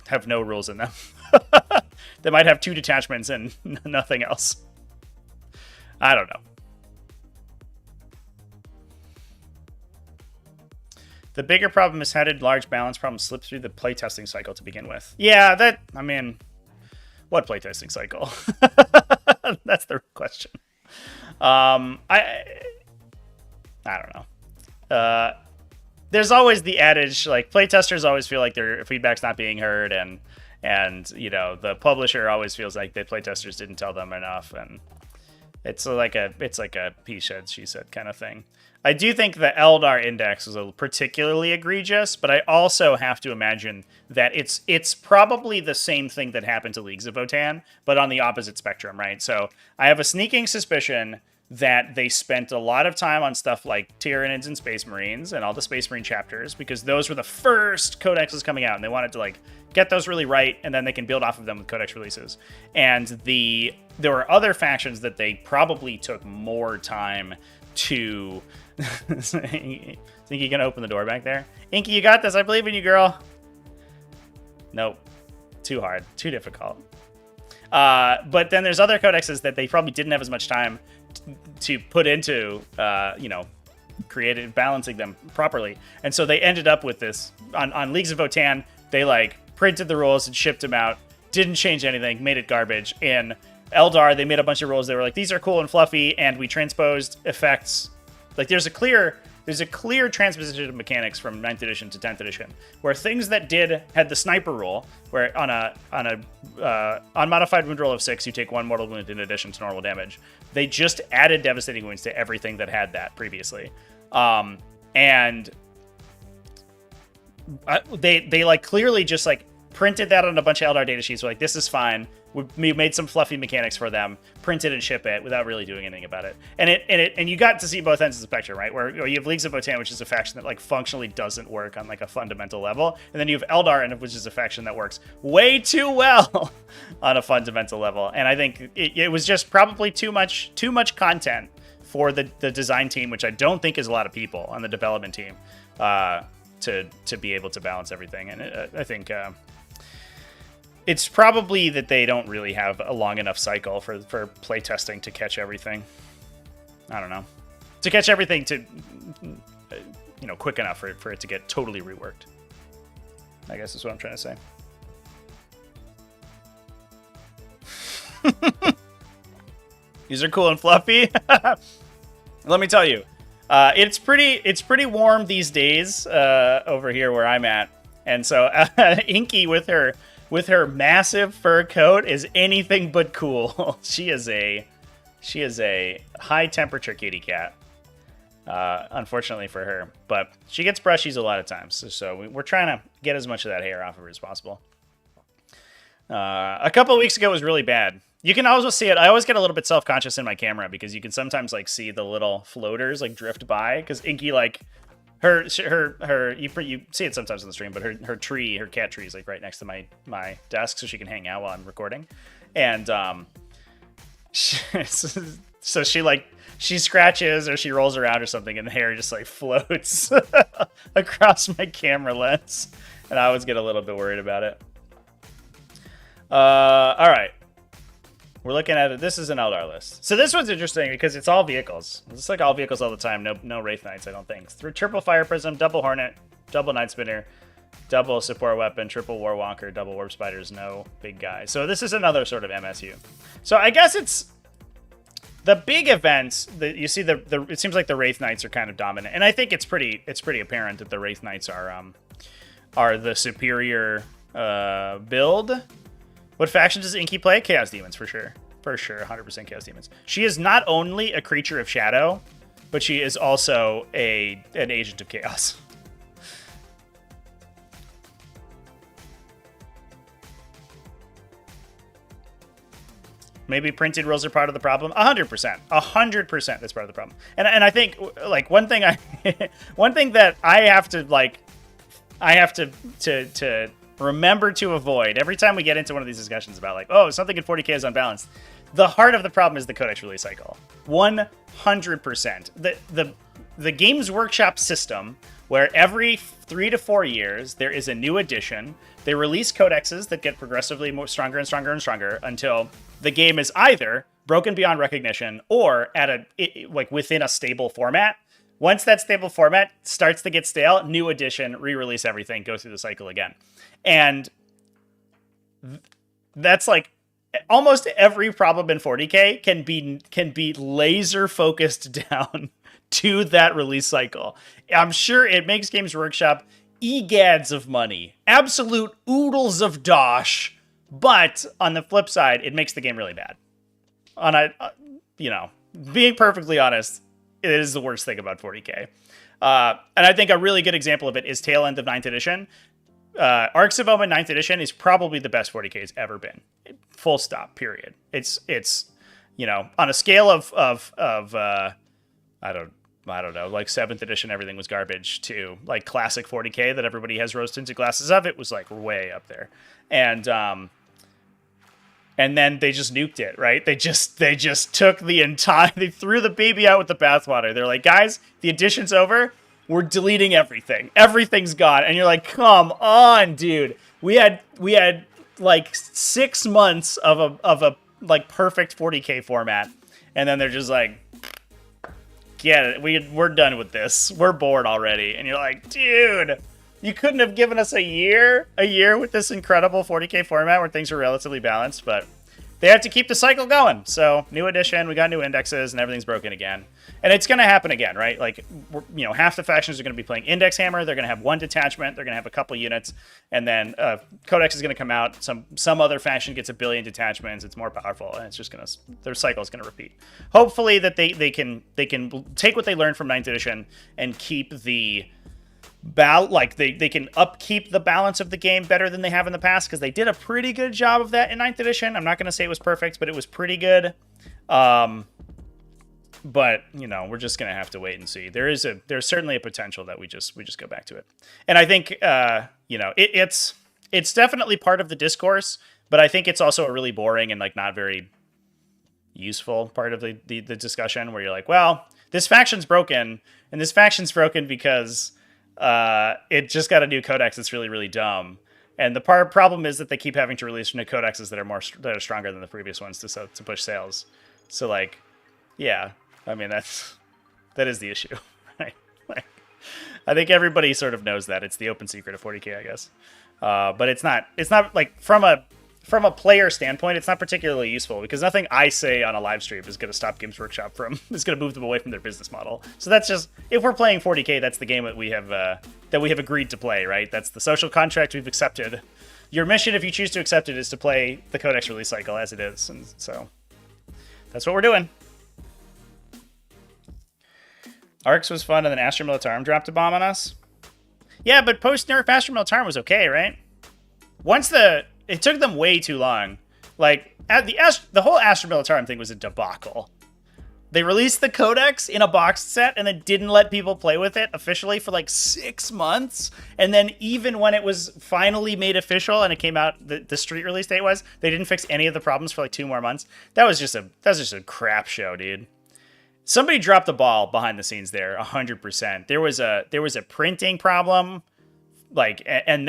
have no rules in them. They might have 2 detachments and nothing else. I don't know. The bigger problem is how did large balance problems slip through the playtesting cycle to begin with? Yeah, what playtesting cycle? That's the question. I don't know. There's always the adage, like, playtesters always feel like their feedback's not being heard, and the publisher always feels like the playtesters didn't tell them enough, and it's like a he said, she said kind of thing. I do think the Eldar index is particularly egregious, but I also have to imagine that it's probably the same thing that happened to Leagues of Votan, but on the opposite spectrum, right? So I have a sneaking suspicion that they spent a lot of time on stuff like Tyranids and Space Marines and all the Space Marine chapters, because those were the first codexes coming out, and they wanted to like get those really right, and then they can build off of them with codex releases. And there were other factions that they probably took more time to... Think you can open the door back there? Inky, you got this. I believe in you, girl. Nope. Too hard. Too difficult. But then there's other codexes that they probably didn't have as much time to put into, creating, balancing them properly. And so they ended up with this. On Leagues of Votan, they like printed the rules and shipped them out, didn't change anything, made it garbage. In Eldar, they made a bunch of rules that were like, these are cool and fluffy, and we transposed effects. Like there's a clear transposition of mechanics from 9th edition to 10th edition, where things that had the sniper rule, where on a unmodified wound roll of 6, you take 1 mortal wound in addition to normal damage. They just added devastating wounds to everything that had that previously, and they like clearly just like printed that on a bunch of Eldar data sheets. We're like, this is fine. We made some fluffy mechanics for them, print it and ship it without really doing anything about it. And you got to see both ends of the spectrum, right? Where you have Leagues of Votan, which is a faction that like functionally doesn't work on like a fundamental level, and then you have Eldar, which is a faction that works way too well on a fundamental level. And I think it was just probably too much content for the design team, which I don't think is a lot of people on the development team, to be able to balance everything. And I think. It's probably that they don't really have a long enough cycle for playtesting to catch everything. I don't know. To catch everything to, quick enough for it to get totally reworked. I guess is what I'm trying to say. These are cool and fluffy. Let me tell you, it's pretty warm these days over here where I'm at. And so Inky with her massive fur coat is anything but cool. She is a high temperature kitty cat. Unfortunately for her, but she gets brushies a lot of times. So we're trying to get as much of that hair off of her as possible. A couple of weeks ago was really bad. You can also see it. I always get a little bit self-conscious in my camera because you can sometimes like see the little floaters like drift by because Inky like. Her you see it sometimes on the stream, but her cat tree is like right next to my desk, so she can hang out while I'm recording. And so she scratches or she rolls around or something, and the hair just like floats across my camera lens, and I always get a little bit worried about it. All right. We're looking at it. This is an Eldar list. So this one's interesting because it's all vehicles. It's like all vehicles all the time. No Wraith Knights, I don't think. Through triple Fire Prism, double Hornet, double Night Spinner, double Support Weapon, triple War Wonker, double Warp Spiders, no big guy. So this is another sort of MSU. So I guess it's the big events that you see. It seems like the Wraith Knights are kind of dominant, and I think it's pretty apparent that the Wraith Knights are the superior build. What faction does Inky play? Chaos Demons, for sure. For sure, 100% Chaos Demons. She is not only a creature of shadow, but she is also an agent of chaos. Maybe printed rules are part of the problem. 100%. 100% that's part of the problem. And I think, like, one thing that I have to remember to avoid every time we get into one of these discussions about like, oh, something in 40k is unbalanced. The heart of the problem is the codex release cycle. 100%. The Games Workshop system, where every 3 to 4 years there is a new edition. They release codexes that get progressively stronger and stronger and stronger until the game is either broken beyond recognition or within a stable format. Once that stable format starts to get stale, new edition, re-release everything, go through the cycle again. And that's like almost every problem in 40k can be laser focused down to that release cycle. I'm sure it makes Games Workshop egads of money, absolute oodles of dosh, but on the flip side, it makes the game really bad. Being perfectly honest, it is the worst thing about 40k. And I think a really good example of it is tail end of 9th edition. Arcs of Omen 9th edition is probably the best 40k has ever been. Full stop, period. It's on a scale of I don't know, like 7th edition, everything was garbage, to like classic 40k that everybody has rose-tinted glasses of. It was like way up there. And then they just nuked it, right? They just took they threw the baby out with the bathwater. They're like, guys, the edition's over. We're deleting everything. Everything's gone. And you're like, come on, dude. We had like 6 months of a like perfect 40k format, and then they're just like, get it, we're done with this, we're bored already. And you're like, dude, you couldn't have given us a year with this incredible 40k format where things are relatively balanced. But they have to keep the cycle going. So new edition, we got new indexes, and everything's broken again. And it's going to happen again, right? Like, you know, half the factions are going to be playing Index Hammer. They're going to have one detachment. They're going to have a couple units. And then Codex is going to come out. Some other faction gets 1 billion detachments. It's more powerful. And it's just going to, their cycle is going to repeat. Hopefully that they can take what they learned from 9th edition and keep the they can upkeep the balance of the game better than they have in the past, because they did a pretty good job of that in 9th edition. I'm not going to say it was perfect, but it was pretty good. But, you know, we're just going to have to wait and see. There's certainly a potential that we just go back to it. And I think, you know, it's definitely part of the discourse, but I think it's also a really boring and like not very useful part of the discussion, where you're like, well, this faction's broken, and this faction's broken because it just got a new codex that's really, really dumb. And the problem is that they keep having to release new codexes that are stronger than the previous ones to push sales. So like, yeah, I mean, that is the issue, right? Like, I think everybody sort of knows that. It's the open secret of 40k, I guess. But it's not like from a player standpoint, it's not particularly useful, because nothing I say on a live stream is going to stop Games Workshop is going to move them away from their business model. So that's just, if we're playing 40k, that's the game that we have agreed to play, right? That's the social contract we've accepted. Your mission, if you choose to accept it, is to play the Codex release cycle as it is, and so that's what we're doing. Arcs was fun, and then Astra Militarum dropped a bomb on us. Yeah, but post-nerf Astra Militarum was okay, right? It took them way too long. Like, the whole Astra Militarum thing was a debacle. They released the Codex in a boxed set and then didn't let people play with it officially for like 6 months. And then even when it was finally made official and it came out, the street release date was, they didn't fix any of the problems for like 2 more months. That was just a crap show, dude. Somebody dropped the ball behind the scenes there, 100%. There was a printing problem, like, and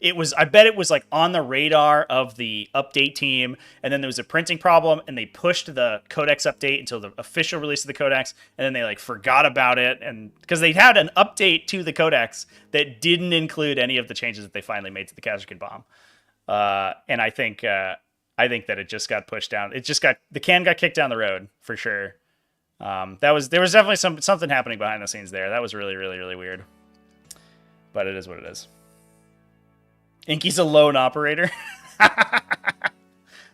it was, I bet it was like on the radar of the update team, and then there was a printing problem, and they pushed the Codex update until the official release of the Codex, and then they like forgot about it, and because they had an update to the Codex that didn't include any of the changes that they finally made to the Kazakh bomb, and I think that it just got pushed down. The can got kicked down the road for sure. There was definitely something happening behind the scenes there. That was really, really, really weird. But it is what it is. Inky's a lone operator.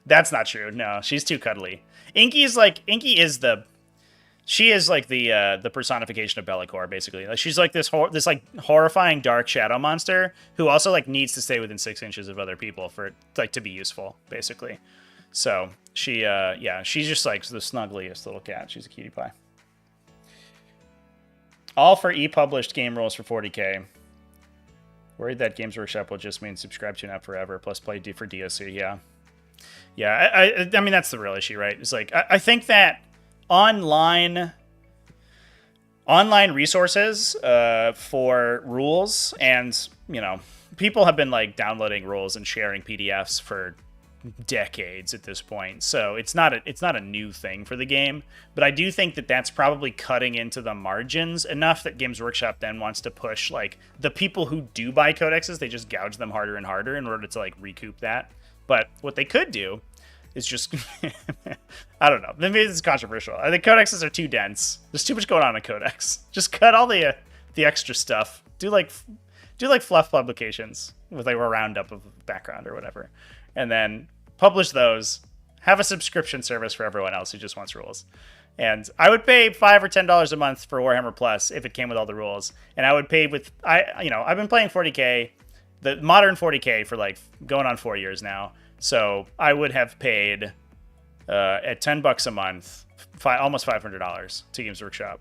That's not true. No, she's too cuddly. Inky is like the personification of Be'lakor, basically. Like, she's like this like horrifying dark shadow monster who also like needs to stay within 6 inches of other people for like to be useful, basically. So she's just like the snuggliest little cat. She's a cutie pie. All for e-published game rules for 40k. Worried that Games Workshop will just mean subscribe to Now Forever plus play for DOC. Yeah. I mean, that's the real issue, right? It's like, I think that online resources for rules, and, you know, people have been like downloading rules and sharing PDFs for decades at this point, so it's not a new thing for the game, but I do think that that's probably cutting into the margins enough that Games Workshop then wants to push like the people who do buy codexes, they just gouge them harder and harder in order to like recoup that. But what they could do is just I don't know, maybe it's controversial. I think codexes are too dense. There's too much going on in Codex. Just cut all the extra stuff. Do like fluff publications with like a roundup of background or whatever, and then publish those, have a subscription service for everyone else who just wants rules. And I would pay $5 or $10 a month for Warhammer Plus if it came with all the rules. And I would pay I've been playing 40k, the modern 40k, for like going on 4 years now. So I would have paid at $10 a month, almost $500 to Games Workshop.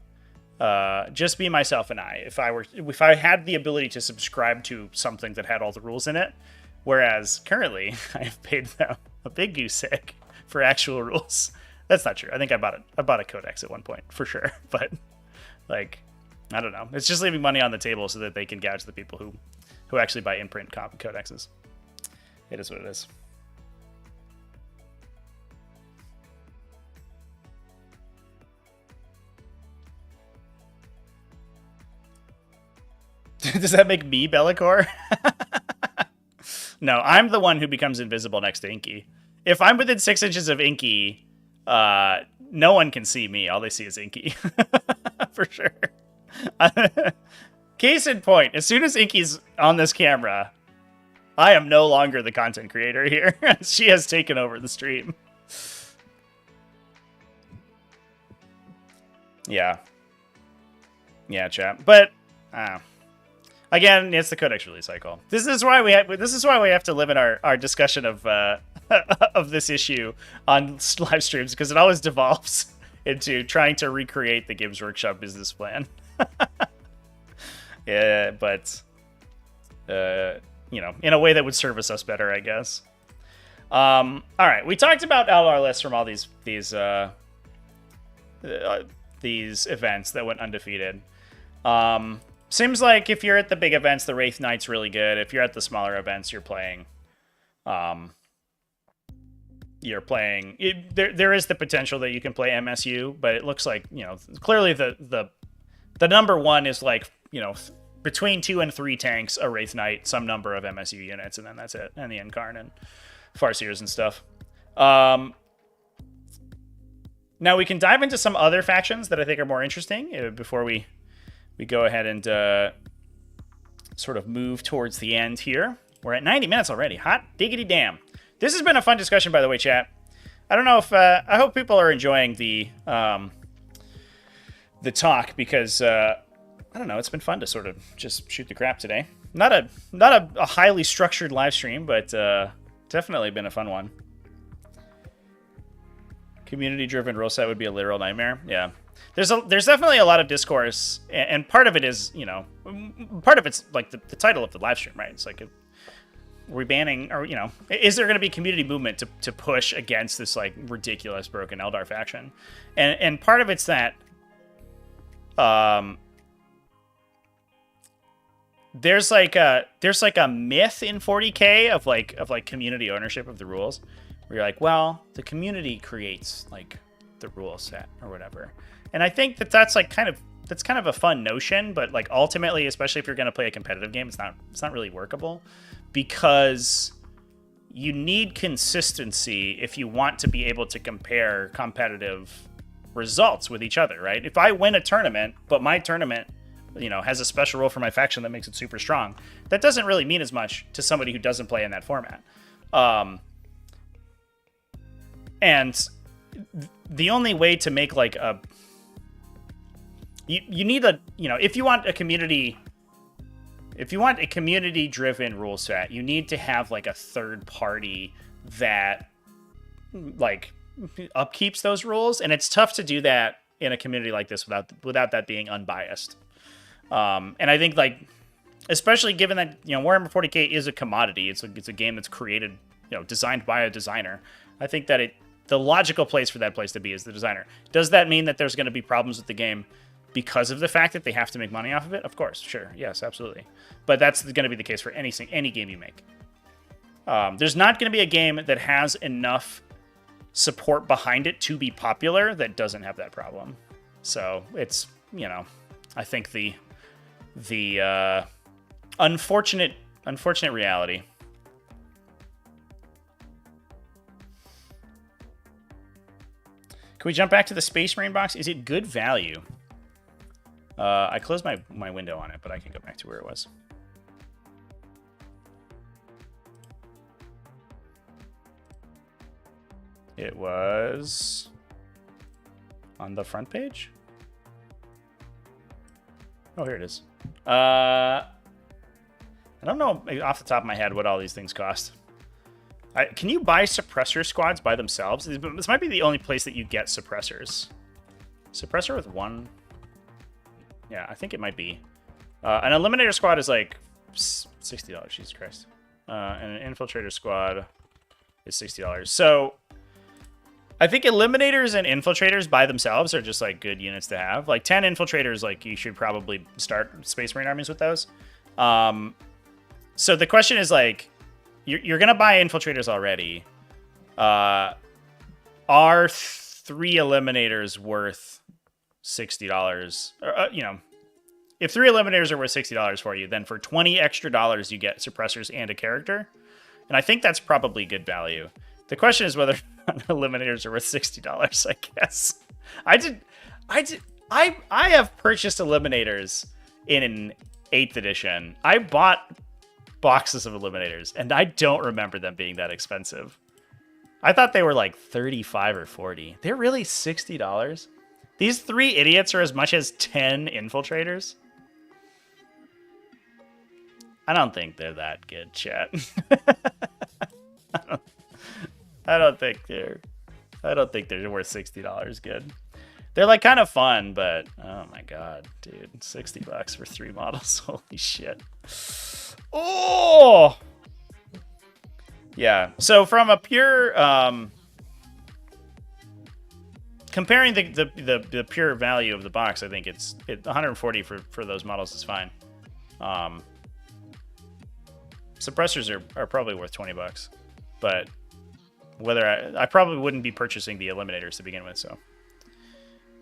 Just be myself and I. If I had the ability to subscribe to something that had all the rules in it. Whereas currently, I have paid them a big goose egg for actual rules. That's not true. I think I bought a codex at one point for sure, but like, I don't know. It's just leaving money on the table so that they can gouge the people who actually buy in-print codexes. It is what it is. Does that make me Bellicor? No, I'm the one who becomes invisible next to Inky. If I'm within 6 inches of Inky, no one can see me. All they see is Inky. For sure. Case in point, as soon as Inky's on this camera, I am no longer the content creator here. She has taken over the stream. Yeah. Yeah, chat. But again, it's the codex release cycle. This is why we have to limit our discussion of of this issue on live streams, because it always devolves into trying to recreate the Games Workshop business plan. Yeah, but you know, in a way that would service us better, I guess. All right, we talked about Eldar lists from all these events that went undefeated. Seems like if you're at the big events, the Wraith Knight's really good. If you're at the smaller events, you're playing. There is the potential that you can play MSU, but it looks like, you know, clearly the number one is like, you know, between 2 and 3 tanks, a Wraith Knight, some number of MSU units, and then that's it, and the Incarn and Farseers and stuff. Now we can dive into some other factions that I think are more interesting before we go ahead and sort of move towards the end here. We're at 90 minutes already. Hot diggity damn. This has been a fun discussion, by the way, chat. I don't know if I hope people are enjoying the talk, because I don't know, it's been fun to sort of just shoot the crap today. Not a highly structured live stream, but definitely been a fun one. Community-driven rule set would be a literal nightmare. Yeah. There's definitely a lot of discourse, and part of it is, you know, part of it's like the title of the live stream, right? It's like, are we banning, or, you know, is there going to be community movement to push against this like ridiculous broken Eldar faction? And part of it's that there's like a myth in 40k of like community ownership of the rules, where you're like, well, the community creates like the rule set or whatever. And I think that's kind of a fun notion, but like ultimately, especially if you're going to play a competitive game, it's not really workable, because you need consistency if you want to be able to compare competitive results with each other, right? If I win a tournament, but my tournament, you know, has a special rule for my faction that makes it super strong, that doesn't really mean as much to somebody who doesn't play in that format. And the only way to make like a you need a, you know, if you want a community driven rule set, you need to have like a third party that like upkeeps those rules, and it's tough to do that in a community like this without that being unbiased. And I think, like, especially given that, you know, Warhammer 40k is a commodity, it's a game that's created, you know, designed by a designer. I think that the logical place for that place to be is the designer. Does that mean that there's going to be problems with the game because of the fact that they have to make money off of it? Of course, sure, yes, absolutely. But that's going to be the case for any game you make. There's not going to be a game that has enough support behind it to be popular that doesn't have that problem. So it's, you know, I think the unfortunate reality. Can we jump back to the Space Marine box? Is it good value? I closed my window on it, but I can go back to where it was. It was on the front page. Oh, here it is. I don't know off the top of my head what all these things cost. Can you buy suppressor squads by themselves? This might be the only place that you get suppressors. Suppressor with one. Yeah, I think it might be. An eliminator squad is like $60. Jesus Christ. And an infiltrator squad is $60. So I think eliminators and infiltrators by themselves are just like good units to have. Like 10 infiltrators, like you should probably start Space Marine armies with those. So the question is like, you're gonna buy infiltrators already. Are 3 eliminators worth $60? You know, if 3 eliminators are worth $60 for you, then for $20 extra you get suppressors and a character. And I think that's probably good value. The question is whether eliminators are worth $60, I guess. I have purchased eliminators in 8th edition. I bought boxes of eliminators, and I don't remember them being that expensive. I thought they were like 35 or 40. They're really $60. These 3 idiots are as much as 10 infiltrators. I don't think they're that good, chat. I don't think they're worth $60 good. They're like kind of fun, but oh my god, dude, $60 for 3 models. Holy shit. Oh! Yeah. So from a pure comparing the pure value of the box, I think it's 140 for those models is fine. Suppressors are probably worth $20, but whether I probably wouldn't be purchasing the eliminators to begin with, so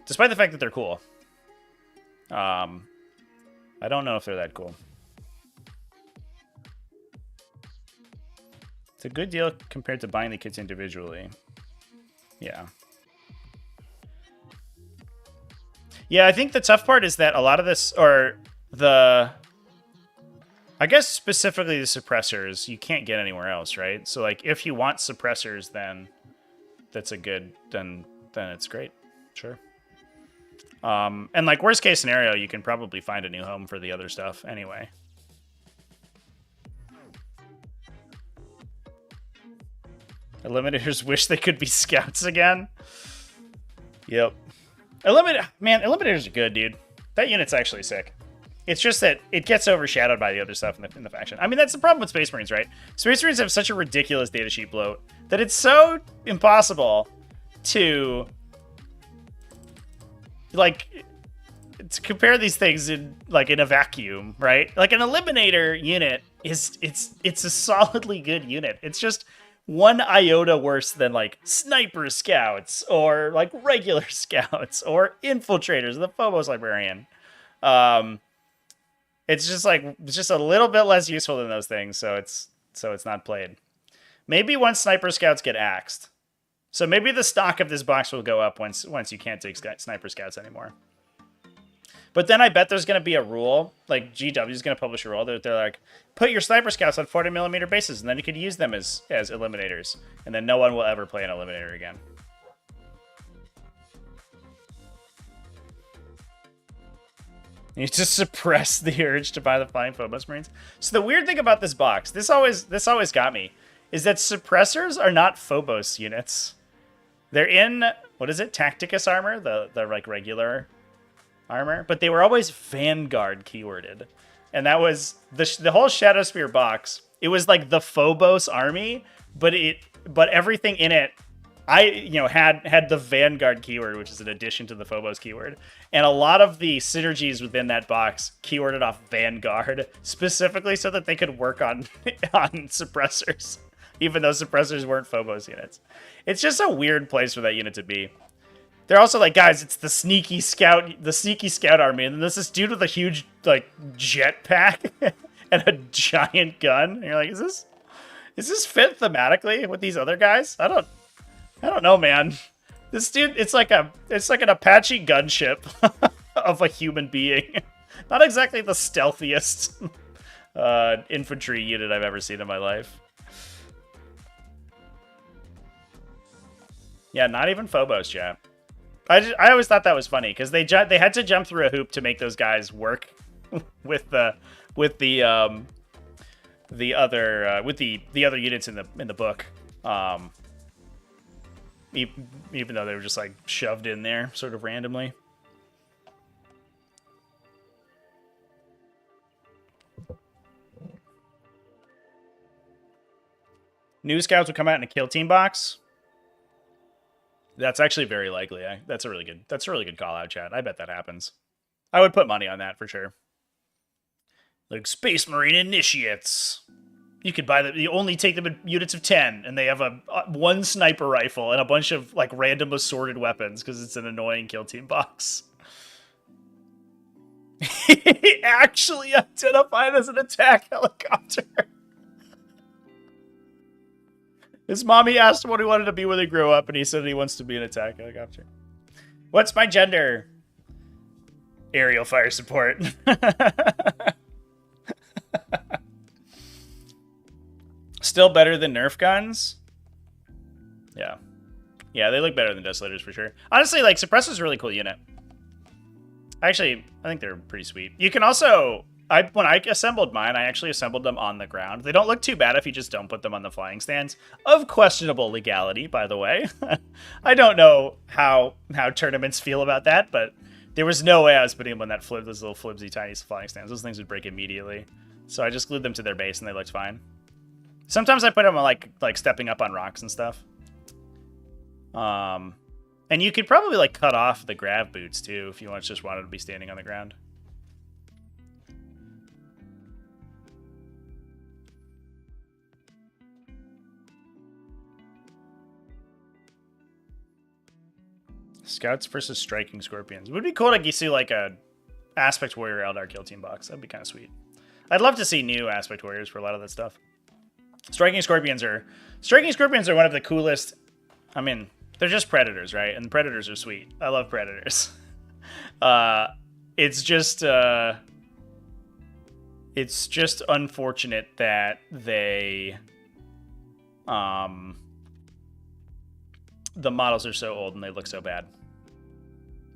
despite the fact that they're cool. I don't know if they're that cool. It's a good deal compared to buying the kits individually. Yeah. Yeah, I think the tough part is that a lot of this, or I guess specifically the suppressors, you can't get anywhere else, right? So like if you want suppressors, then that's a good, then it's great. Sure. And like worst case scenario, you can probably find a new home for the other stuff anyway. Eliminators wish they could be scouts again. Yep. Eliminators are good, dude. That unit's actually sick. It's just that it gets overshadowed by the other stuff in the faction. I mean, that's the problem with Space Marines, right? Space Marines have such a ridiculous datasheet bloat that it's so impossible to compare these things in a vacuum, right? Like an Eliminator unit it's a solidly good unit. It's just one iota worse than like sniper scouts or like regular scouts or infiltrators, the Phobos Librarian. It's just a little bit less useful than those things, so it's not played. Maybe once sniper scouts get axed. So maybe the stock of this box will go up once you can't take sniper scouts anymore. But then I bet there's going to be a rule, like GW is going to publish a rule. They're like, put your sniper scouts on 40mm bases, and then you could use them as eliminators. And then no one will ever play an eliminator again. You need to suppress the urge to buy the Flying Phobos Marines. So the weird thing about this box, this always got me, is that suppressors are not Phobos units. They're in, what is it, Tacticus armor, the like regular armor, but they were always Vanguard keyworded. And that was the whole Shadowspear box. It was like the Phobos army, but everything in it had the Vanguard keyword, which is an addition to the Phobos keyword. And a lot of the synergies within that box keyworded off Vanguard specifically so that they could work on suppressors, even though suppressors weren't Phobos units. It's just a weird place for that unit to be. They're also like, guys, it's the sneaky scout army, and then there's this dude with a huge like jetpack and a giant gun. And you're like, is this fit thematically with these other guys? I don't know, man. This dude, it's like an Apache gunship of a human being. Not exactly the stealthiest infantry unit I've ever seen in my life. Yeah, not even Phobos, chat. I always thought that was funny because they had to jump through a hoop to make those guys work with the other units in the book. Even though they were just like shoved in there sort of randomly. New scouts will come out in a kill team box. That's actually very likely. That's a really good call out, chat. I bet that happens. I would put money on that for sure. Like Space Marine Initiates. You could buy them. You only take them in units of 10, and they have one sniper rifle and a bunch of like random assorted weapons because it's an annoying kill team box. Actually identified as an attack helicopter. His mommy asked him what he wanted to be when he grew up, and he said he wants to be an attack helicopter. What's my gender? Aerial fire support. Still better than Nerf guns? Yeah. Yeah, they look better than Desolators for sure. Honestly, like, Suppressor's a really cool unit. Actually, I think they're pretty sweet. You can also... when I assembled mine, I actually assembled them on the ground. They don't look too bad if you just don't put them on the flying stands. Of questionable legality, by the way. I don't know how tournaments feel about that, but there was no way I was putting them on that those little flibsy tiny flying stands. Those things would break immediately. So I just glued them to their base and they looked fine. Sometimes I put them on like stepping up on rocks and stuff. And you could probably like cut off the grav boots too if you just wanted to be standing on the ground. Scouts versus striking scorpions. It would be cool to see like a Aspect Warrior Eldar kill team box. That'd be kind of sweet. I'd love to see new Aspect Warriors for a lot of that stuff. Striking scorpions are one of the coolest. I mean, they're just predators, right? And predators are sweet. I love predators. It's just unfortunate that they the models are so old and they look so bad.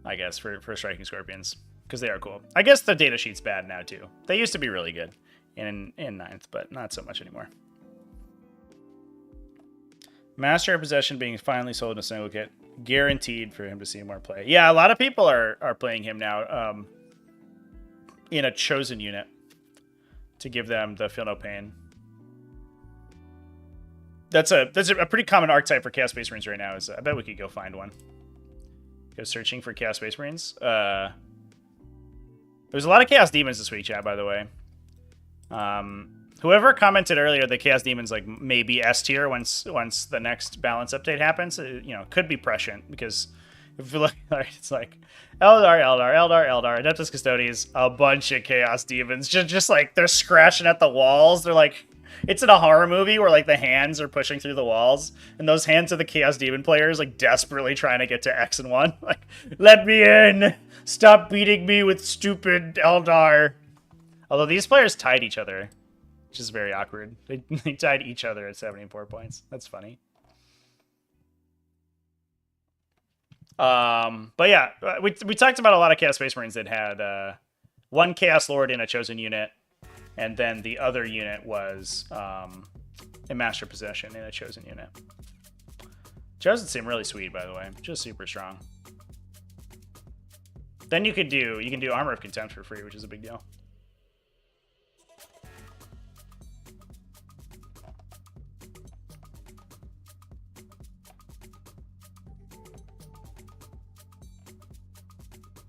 I guess for striking scorpions, because they are cool. I guess the data sheet's bad now too. They used to be really good in 9th, but not so much anymore. Master of Possession being finally sold in a single kit. Guaranteed for him to see more play. Yeah, a lot of people are playing him now in a chosen unit to give them the Feel No Pain. That's a pretty common archetype for Chaos Space Marines right now. I bet we could go find one. Go searching for Chaos Space Marines. There's a lot of Chaos Demons this week, chat, by the way. Whoever commented earlier that Chaos Demons like maybe S tier once the next balance update happens, could be prescient, because if you look, it's like Eldar, Adeptus Custodes, a bunch of Chaos Demons, just like they're scratching at the walls. They're like, it's in a horror movie where like the hands are pushing through the walls, and those hands are the Chaos Demon players like desperately trying to get to X and 1. Like, let me in! Stop beating me with stupid Eldar. Although these players tied each other, which is very awkward. They tied each other at 74 points. That's funny. But yeah, we talked about a lot of Chaos Space Marines that had one Chaos Lord in a chosen unit, and then the other unit was a Master Possession in a chosen unit. Chosen seem really sweet, by the way. Just super strong. Then you can do Armor of Contempt for free, which is a big deal.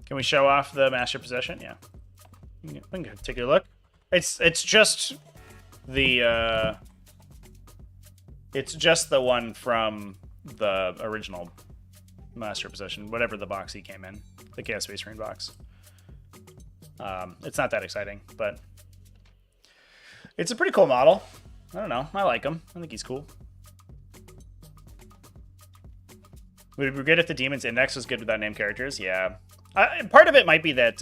Can we show off the Master Possession? Yeah. We can take a look. It's just the one from the original Master Possession, whatever the box he came in, the Chaos Space Marine box. It's not that exciting, but it's a pretty cool model. I don't know. I like him. I think he's cool. Would it be good if the Demon's Index was good without named characters? Yeah. Part of it might be that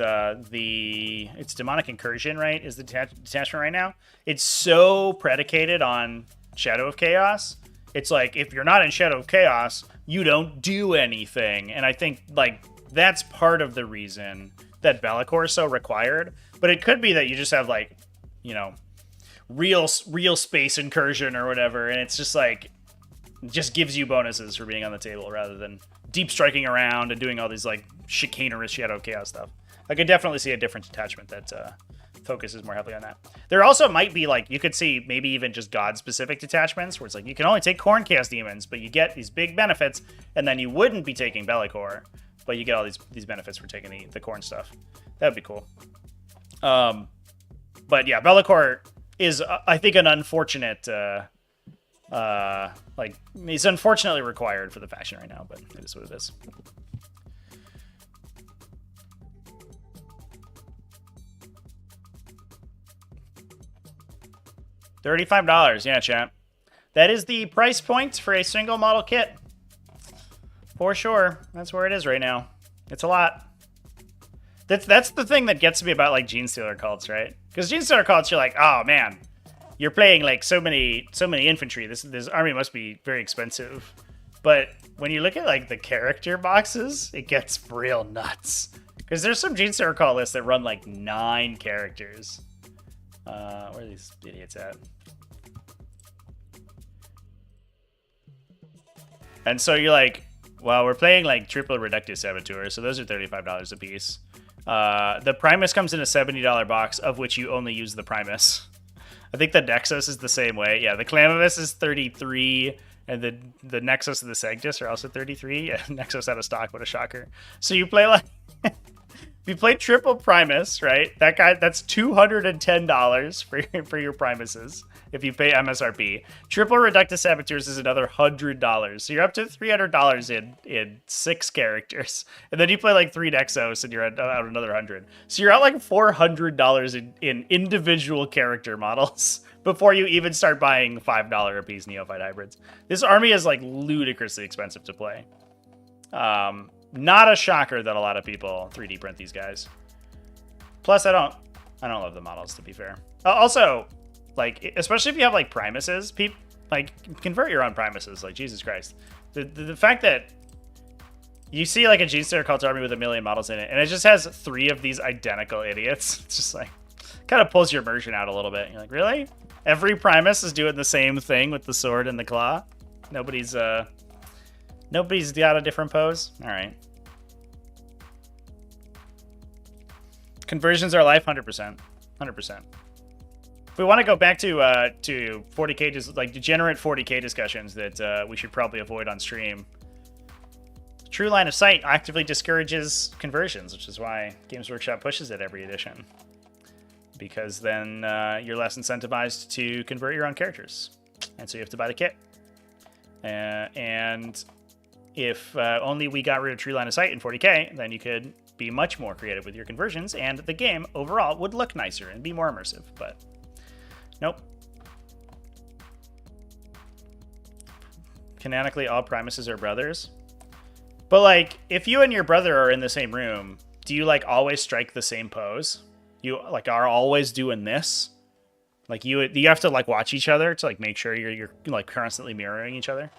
it's Demonic Incursion, right, is the detachment right now. It's so predicated on Shadow of Chaos. It's like, if you're not in Shadow of Chaos, you don't do anything. And I think like that's part of the reason that Be'lakor is so required. But it could be that you just have like, real space incursion or whatever, and it's just like, just gives you bonuses for being on the table rather than deep striking around and doing all these like chicanerous Shadow of Chaos stuff. I could definitely see a different detachment that focuses more heavily on that. There also might be like, you could see maybe even just god-specific detachments where it's like you can only take Khorne Chaos Demons, but you get these big benefits, and then you wouldn't be taking Be'lakor, but you get all these benefits for taking the Khorne stuff. That would be cool. But yeah, Be'lakor is I think an unfortunate like he's unfortunately required for the faction right now, but it is what it is. $35, yeah, chat. That is the price point for a single model kit. For sure. That's where it is right now. It's a lot. That's the thing that gets me about like Genestealer cults, right? Because Genestealer cults, you're like, oh man, you're playing like so many infantry. This army must be very expensive. But when you look at like the character boxes, it gets real nuts. Because there's some Genestealer cult lists that run like 9 characters. Where are these idiots at? And so you're like, well, we're playing like triple reductive saboteurs, so those are $35 a piece. The Primus comes in a $70 box, of which you only use the Primus. I think the Nexus is the same way. Yeah, the Clamavus is 33, and the Nexus and the Sanctus are also 33. Yeah, Nexus out of stock, what a shocker. So you play like... If you play triple Primus, right? That's $210 for your Primuses if you pay MSRP. Triple Reductus Saboteurs is another $100. So you're up to $300 in 6 characters. And then you play like 3 Nexos and you're out another 100. So you're out like $400 in individual character models before you even start buying $5 a piece Neophyte hybrids. This army is like ludicrously expensive to play. Not a shocker that a lot of people 3D print these guys. Plus, I don't love the models, to be fair. Also, like, especially if you have like Primuses, like convert your own Primuses. Like, Jesus Christ, the fact that you see like a Genestealer cult army with 1 million models in it, and it just has 3 of these identical idiots. It's just like kind of pulls your immersion out a little bit. You're like, really? Every Primus is doing the same thing with the sword and the claw. Nobody's got a different pose. All right. Conversions are life, 100%. 100%. If we want to go back to 40k, just like degenerate 40k discussions that we should probably avoid on stream. True line of sight actively discourages conversions, which is why Games Workshop pushes it every edition. Because then you're less incentivized to convert your own characters, and so you have to buy the kit. And if only we got rid of true line of sight in 40k, then you could be much more creative with your conversions, and the game overall would look nicer and be more immersive, but nope. Canonically, all Primuses are brothers. But, like, if you and your brother are in the same room, do you, like, always strike the same pose? You, like, are always doing this? Like, you have to, like, watch each other to, like, make sure you're like, constantly mirroring each other?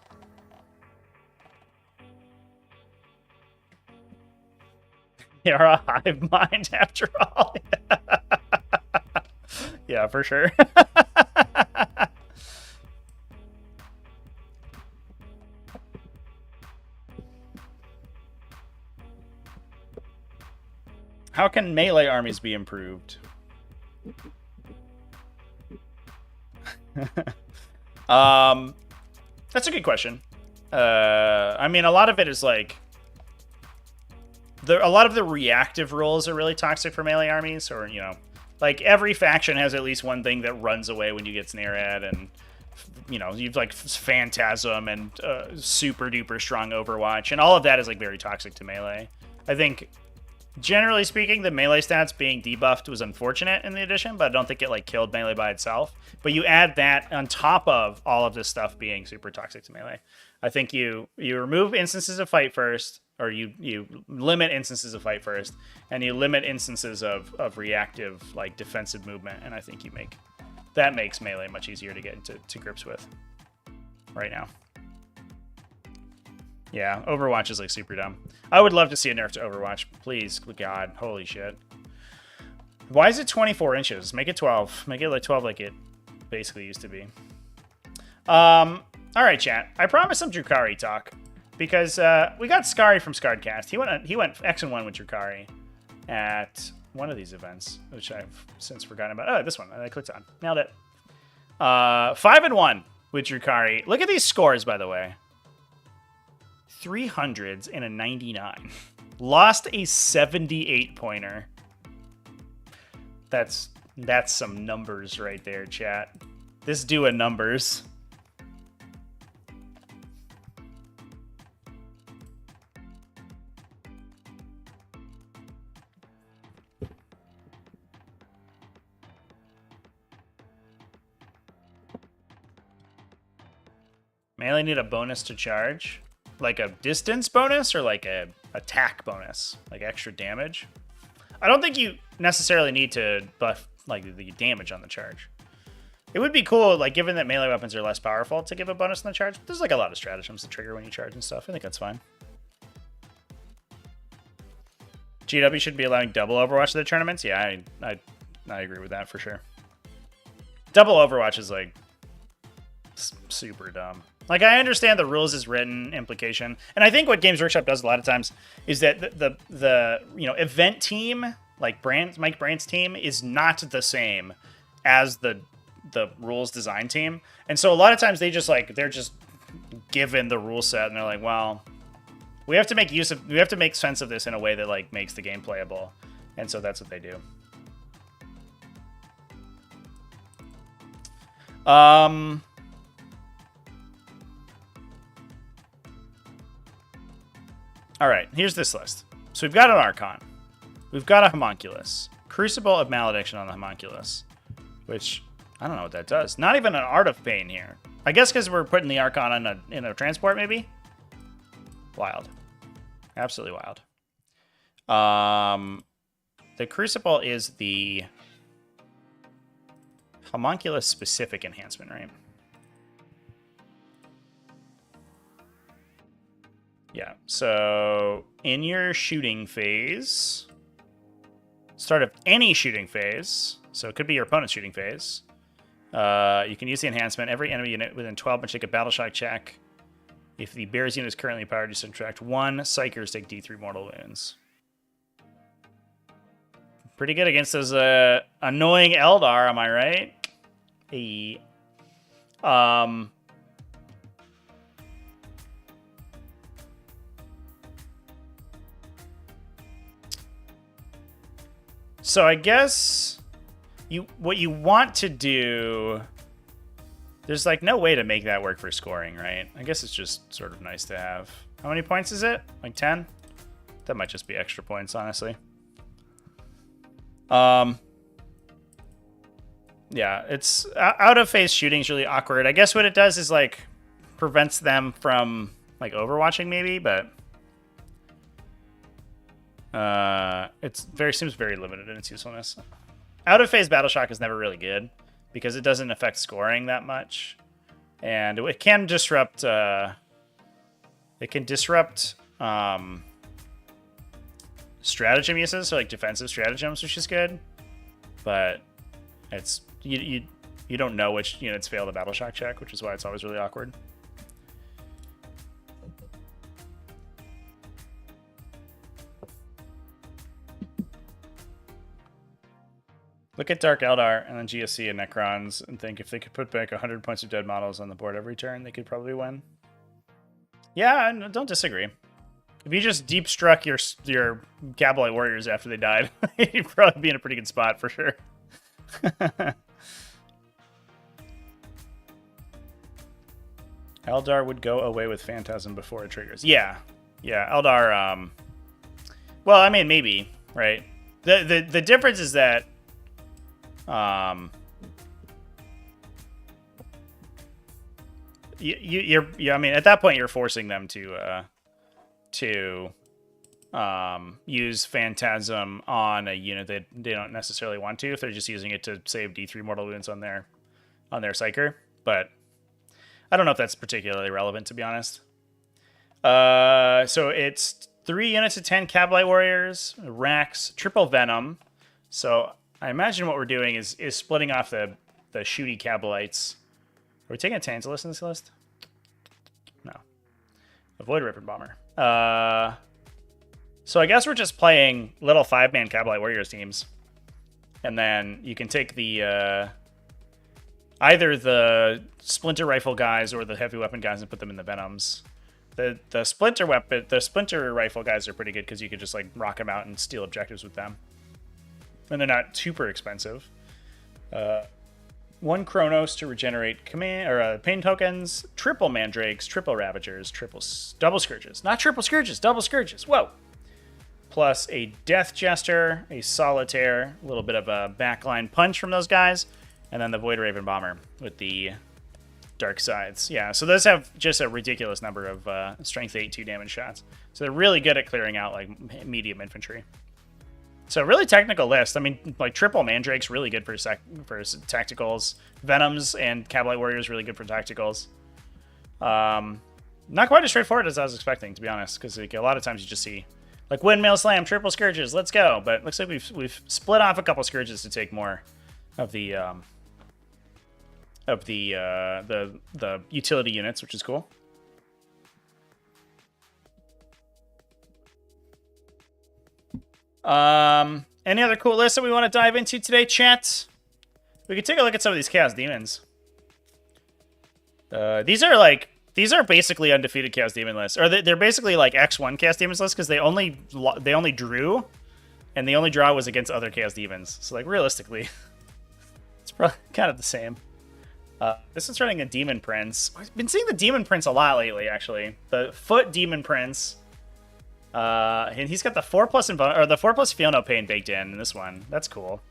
You're a hive mind after all. Yeah, for sure. How can melee armies be improved? That's a good question. I mean, a lot of it is like a lot of the reactive rules are really toxic for melee armies, or, you know, like every faction has at least one thing that runs away when you get snare at, and, you know, you've like Phantasm and super duper strong Overwatch, and all of that is like very toxic to melee. I think, generally speaking, the melee stats being debuffed was unfortunate in the edition, but I don't think it like killed melee by itself. But you add that on top of all of this stuff being super toxic to melee. I think you remove instances of fight first, or you limit instances of fight first, and you limit instances of reactive, like, defensive movement, and I think that makes melee much easier to get into grips with right now. Yeah, Overwatch is, like, super dumb. I would love to see a nerf to Overwatch. Please, God, holy shit. Why is it 24 inches? Make it 12. Make it, like, 12 like it basically used to be. Alright, chat. I promised some Drukhari talk, because we got Skari from Scarredcast. He went X&1 with Drukhari at one of these events, which I've since forgotten about. Oh, this one. I clicked on. Nailed it. 5-1 with Drukhari. Look at these scores, by the way. 300s and a 99. Lost a 78 pointer. That's That's some numbers right there, chat. This doing numbers. Melee need a bonus to charge? Like a distance bonus or like a attack bonus? Like extra damage? I don't think you necessarily need to buff like the damage on the charge. It would be cool, like given that melee weapons are less powerful, to give a bonus on the charge. There's like a lot of stratagems to trigger when you charge and stuff. I think that's fine. GW should be allowing double Overwatch to the tournaments. Yeah, I agree with that for sure. Double Overwatch is like super dumb. Like, I understand the rules is written implication, and I think what Games Workshop does a lot of times is that the event team, like Mike Brandt's team, is not the same as the rules design team, and so a lot of times they're just given the rule set, and they're like, well, we have to make sense of this in a way that like makes the game playable, and so that's what they do. All right, here's this list. So we've got an Archon. We've got a Homunculus. Crucible of Malediction on the Homunculus, which I don't know what that does. Not even an Art of Pain here. I guess because we're putting the Archon in a transport, maybe? Wild. Absolutely wild. The Crucible is the Homunculus-specific enhancement, right? Yeah, so in your shooting phase, start of any shooting phase, so it could be your opponent's shooting phase, you can use the enhancement. Every enemy unit within 12 must take a battle shock check. If the Bears unit is currently powered, you subtract 1. Psychers take D3 mortal wounds. Pretty good against those annoying Eldar, am I right? Hey. So I guess what you want to do, there's like no way to make that work for scoring, right? I guess it's just sort of nice to have. How many points is it? Like 10? That might just be extra points, honestly. Yeah, it's out of phase shooting is really awkward. I guess what it does is like prevents them from like overwatching maybe, but seems very limited in its usefulness. Out of phase battle shock is never really good because it doesn't affect scoring that much, and it can disrupt. Stratagem uses, so like defensive stratagems, which is good, but it's you don't know which units fail the battle shock check, which is why it's always really awkward. Look at Dark Eldar and then GSC and Necrons and think if they could put back 100 points of dead models on the board every turn, they could probably win. Yeah, I don't disagree. If you just deep struck your Gabolite warriors after they died, you'd probably be in a pretty good spot for sure. Eldar would go away with Phantasm before it triggers. Yeah, Eldar. Well, I mean, maybe, right? The difference is that I mean, at that point, you're forcing them to use Phantasm on a unit that they don't necessarily want to if they're just using it to save D3 mortal wounds on their Psyker. But I don't know if that's particularly relevant, to be honest. So it's 3 units of 10 Cabalite Warriors, Rax, triple Venom. So I imagine what we're doing is splitting off the shooty Cabalites. Are we taking a Tantalus in this list? No. Avoid Ripper Bomber. So I guess we're just playing little 5-man Cabalite Warriors teams. And then you can take the either the Splinter Rifle guys or the Heavy Weapon guys and put them in the Venoms. The Splinter Rifle guys are pretty good because you could just like rock them out and steal objectives with them. And they're not super expensive. 1 Chronos to regenerate command or pain tokens, triple Mandrakes, triple Ravagers, double Scourges. Not triple Scourges, double Scourges. Whoa! Plus a Death Jester, a Solitaire, a little bit of a backline punch from those guys, and then the Void Raven Bomber with the Dark Sides. Yeah, so those have just a ridiculous number of Strength 8 2 damage shots. So they're really good at clearing out like medium infantry. So really technical list. I mean, like triple Mandrake's really good for tacticals. Venoms and Cavalry Warriors really good for tacticals. Not quite as straightforward as I was expecting, to be honest, because like, a lot of times you just see like Windmill Slam, triple Scourges, let's go. But it looks like we've split off a couple Scourges to take more of the utility units, which is cool. Any other cool lists that we want to dive into today, chat? We could take a look at some of these Chaos Demons. These are basically undefeated Chaos Demon lists, or they're basically like X1 Chaos Demons lists because they only drew, and the only draw was against other Chaos Demons. So like realistically, it's probably kind of the same. This is running a Demon Prince. I've been seeing the Demon Prince a lot lately, actually. The Foot Demon Prince. And he's got the 4+ Feel Pain baked in this one. That's cool.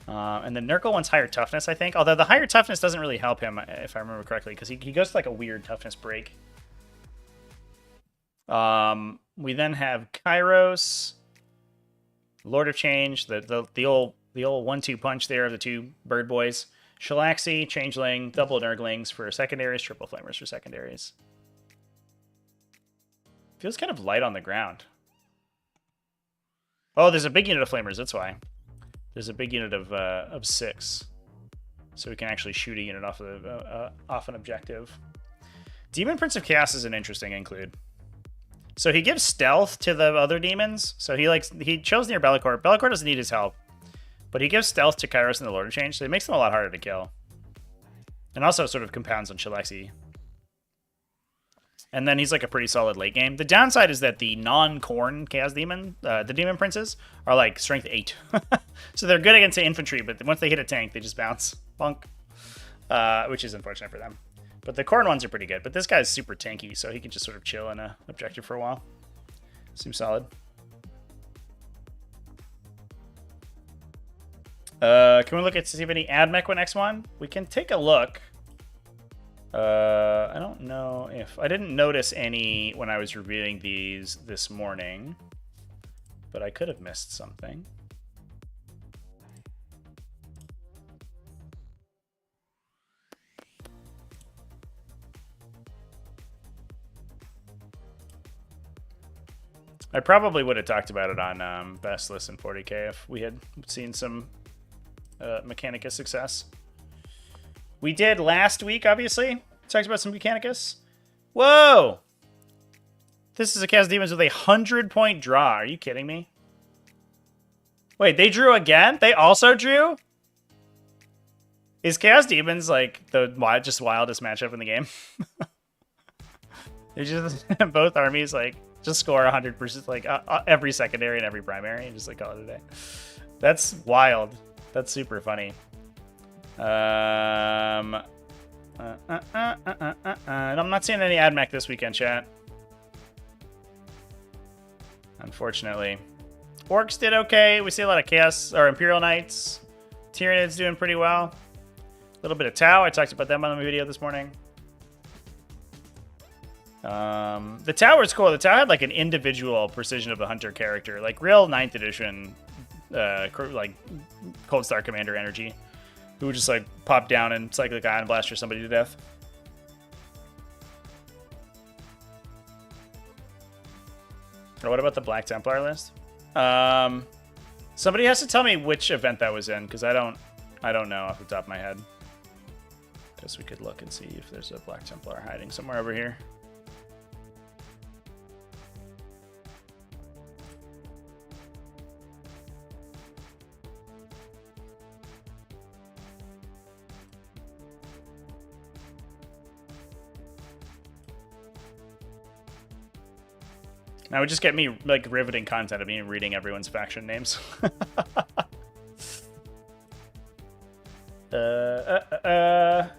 And the Nurgle one's higher toughness, I think. Although the higher toughness doesn't really help him, if I remember correctly, because he goes to like a weird toughness break. We then have Kairos, Lord of Change, the old 1-2 punch there of the two bird boys. Shalaxi, Changeling, double Nurglings for secondaries, triple Flamers for secondaries. Feels kind of light on the ground. Oh, there's a big unit of Flamers, that's why. There's a big unit of 6. So we can actually shoot a unit off an objective. Demon Prince of Chaos is an interesting include. So he gives stealth to the other demons. So he chose near Be'lakor. Be'lakor doesn't need his help. But he gives stealth to Kairos and the Lord of Change, so it makes them a lot harder to kill. And also sort of compounds on Shalaxi. And then he's like a pretty solid late game. The downside is that the non-Khorne Chaos Demon, the Demon Princes, are like strength 8. So they're good against the infantry, but once they hit a tank, they just bounce. Bunk. Which is unfortunate for them. But the Khorne ones are pretty good. But this guy's super tanky, so he can just sort of chill in an objective for a while. Seems solid. Can we look at to see if any Admac went X1? We can take a look. I don't know if... I didn't notice any when I was reviewing these this morning. But I could have missed something. I probably would have talked about it on Best List in 40k if we had seen some Mechanicus success. We did last week, obviously. Talked about some Mechanicus. Whoa! This is a Chaos Demons with a 100-point draw. Are you kidding me? Wait, they drew again? They also drew? Is Chaos Demons like the just wildest matchup in the game? They're just both armies like just score 100% like every secondary and every primary and just like call it a day. That's wild. That's super funny. And I'm not seeing any Admac this weekend, chat. Unfortunately. Orcs did okay. We see a lot of Chaos or Imperial Knights. Tyranids doing pretty well. A little bit of Tau. I talked about them on the video this morning. The Tower is cool. The Tower had like an individual Precision of the Hunter character, like real 9th edition, like Cold Star Commander energy, who would just like pop down and Cyclic Ion Blaster somebody to death. Or what about the Black Templar list? Somebody has to tell me which event that was in, because I don't know off the top of my head. Guess we could look and see if there's a Black Templar hiding somewhere over here. Now it would just get me like riveting content of me reading everyone's faction names. I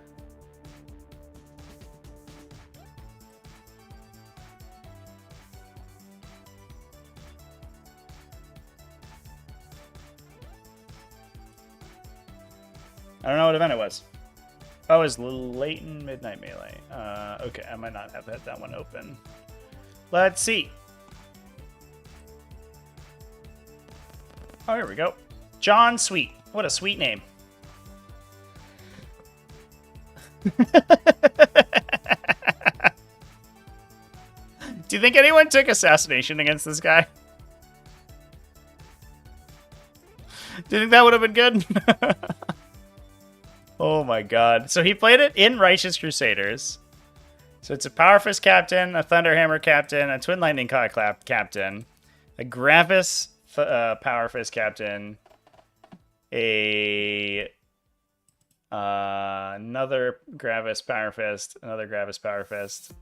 don't know what event it was. Oh, it was Leighton Midnight Melee. Okay, I might not have had that one open. Let's see. Oh, here we go. John Sweet. What a sweet name. Do you think anyone took assassination against this guy? Do you think that would have been good? Oh my god. So he played it in Righteous Crusaders. So it's a Power Fist captain, a Thunderhammer captain, a Twin Lightning captain, a Gravis Power Fist captain, another Gravis Power Fist, another Gravis Power Fist,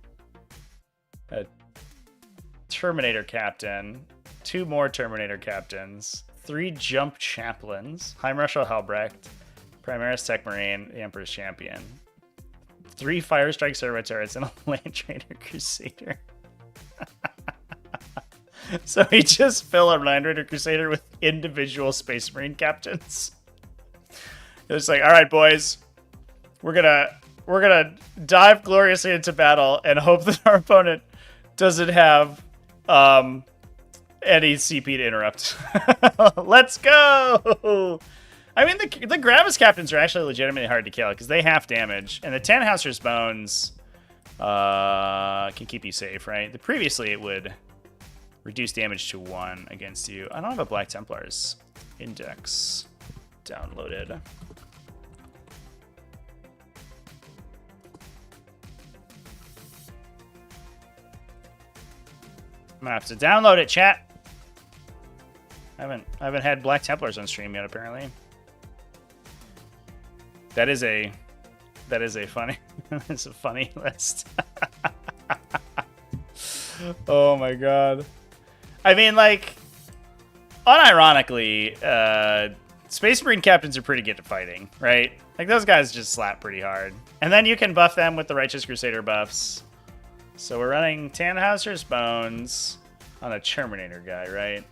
a Terminator captain, 2 more Terminator captains, 3 Jump Chaplains, High Marshal Helbrecht, Primaris Tech Marine, the Emperor's Champion, 3 Fire Strike Servo Turrets, and a Land Trader Crusader. So he just filled a Land Raider Crusader with individual Space Marine captains. It was like, all right, boys, we're gonna dive gloriously into battle and hope that our opponent doesn't have any CP to interrupt. Let's go! I mean, the Gravis captains are actually legitimately hard to kill because they half damage, and the Tannhauser's Bones can keep you safe, right? Previously, it would reduce damage to 1 against you. I don't have a Black Templar's index downloaded. I'm gonna have to download it, chat. I haven't had Black Templars on stream yet, apparently. That is a funny it's a funny list. Oh my god. I mean, like, unironically, Space Marine captains are pretty good at fighting, right? Like, those guys just slap pretty hard. And then you can buff them with the Righteous Crusader buffs. So we're running Tannhauser's Bones on a Terminator guy, right?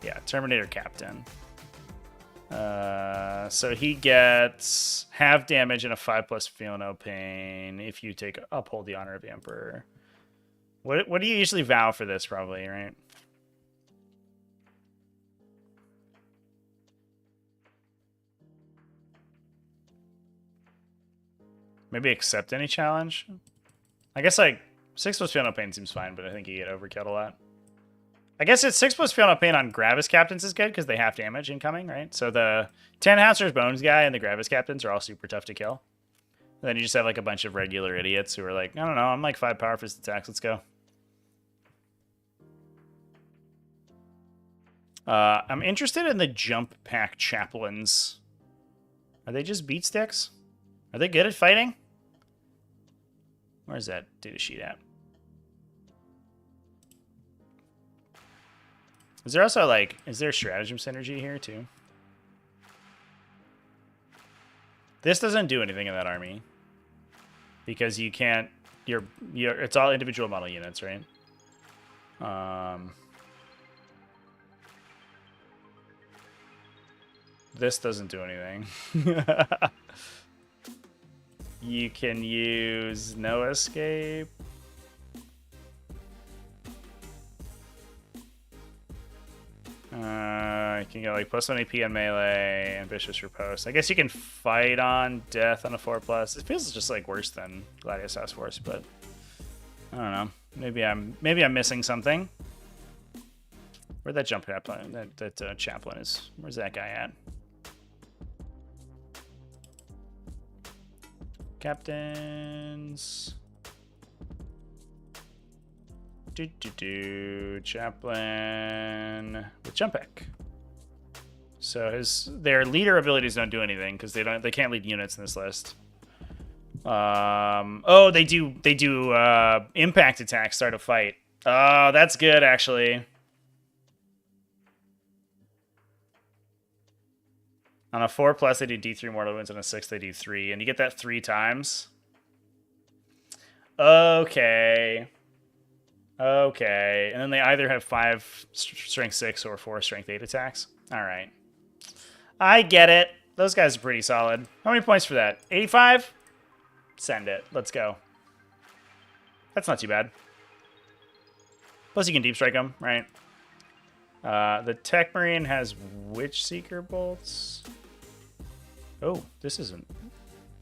Yeah, Terminator captain. So he gets half damage and a 5+ feel no pain if you uphold the honor of the Emperor. What do you usually vow for this, probably, right? Maybe accept any challenge? I guess, like, 6+ feel no pain seems fine, but I think you get overkilled a lot. I guess it's 6+ feel no pain on Gravis captains is good because they half damage incoming, right? So the Tannhauser's Bones guy and the Gravis captains are all super tough to kill. And then you just have like a bunch of regular idiots who are like, I don't know, I'm like 5 Power Fist attacks, let's go. I'm interested in the Jump Pack Chaplains. Are they just beat sticks? Are they good at fighting? Where's that data sheet at? Is there also, like, is there stratagem synergy here, too? This doesn't do anything in that army. Because you can't, it's all individual model units, right? This doesn't do anything. You can use no escape. You can get like +1 AP on melee, ambitious riposte. I guess you can fight on death on a 4+. It feels just like worse than Gladius Task Force, but I don't know. Maybe I'm missing something. Where'd that jump chaplain? That chaplain is. Where's that guy at? Captains. Chaplain with jump pack. So their leader abilities don't do anything because they can't lead units in this list. Oh, they do impact attacks start a fight. Oh, that's good, actually. On a 4+, they do D3 mortal wounds. On a 6, they do 3. And you get that 3 times. Okay. Okay. And then they either have 5 strength 6 or 4 strength 8 attacks. All right. I get it. Those guys are pretty solid. How many points for that? 85? Send it. Let's go. That's not too bad. Plus you can deep strike them, right? The Tech Marine has Witch Seeker bolts. Oh, this isn't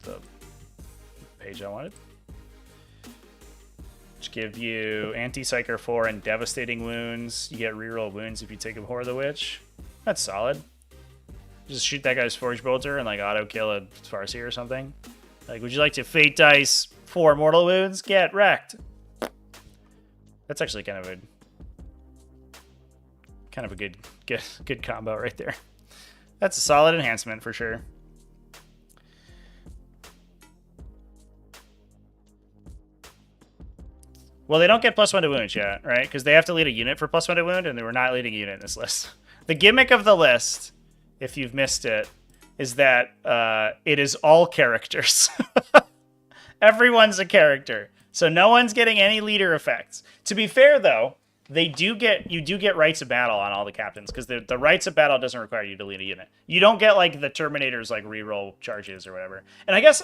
the page I wanted. Which give you Anti-Psyker 4 and Devastating Wounds. You get reroll wounds if you take a Horror of the Witch. That's solid. Just shoot that guy's Forge Bolter and like auto kill a Farseer or something. Like, would you like to Fate Dice 4 mortal wounds? Get wrecked. That's actually kind of a good combo right there. That's a solid enhancement for sure. Well, they don't get +1 to wound yet, right? Because they have to lead a unit for +1 to wound, and they were not leading a unit in this list. The gimmick of the list, if you've missed it, is that it is all characters. Everyone's a character. So no one's getting any leader effects. To be fair, though, you do get Rites of Battle on all the captains, because the Rites of Battle doesn't require you to lead a unit. You don't get, like, the Terminator's, like, reroll charges or whatever. And I guess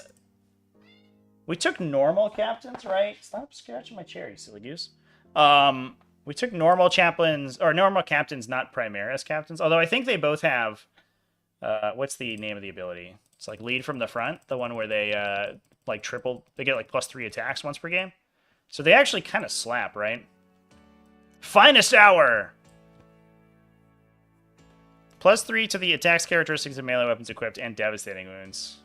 we took normal captains, right? Stop scratching my chair, you silly goose. We took normal chaplains, or normal captains, not Primaris captains. Although I think they both have, what's the name of the ability? It's like lead from the front, the one where they, like they get like +3 attacks once per game. So they actually kind of slap, right? Finest Hour! +3 to the attacks characteristics of melee weapons equipped and devastating wounds.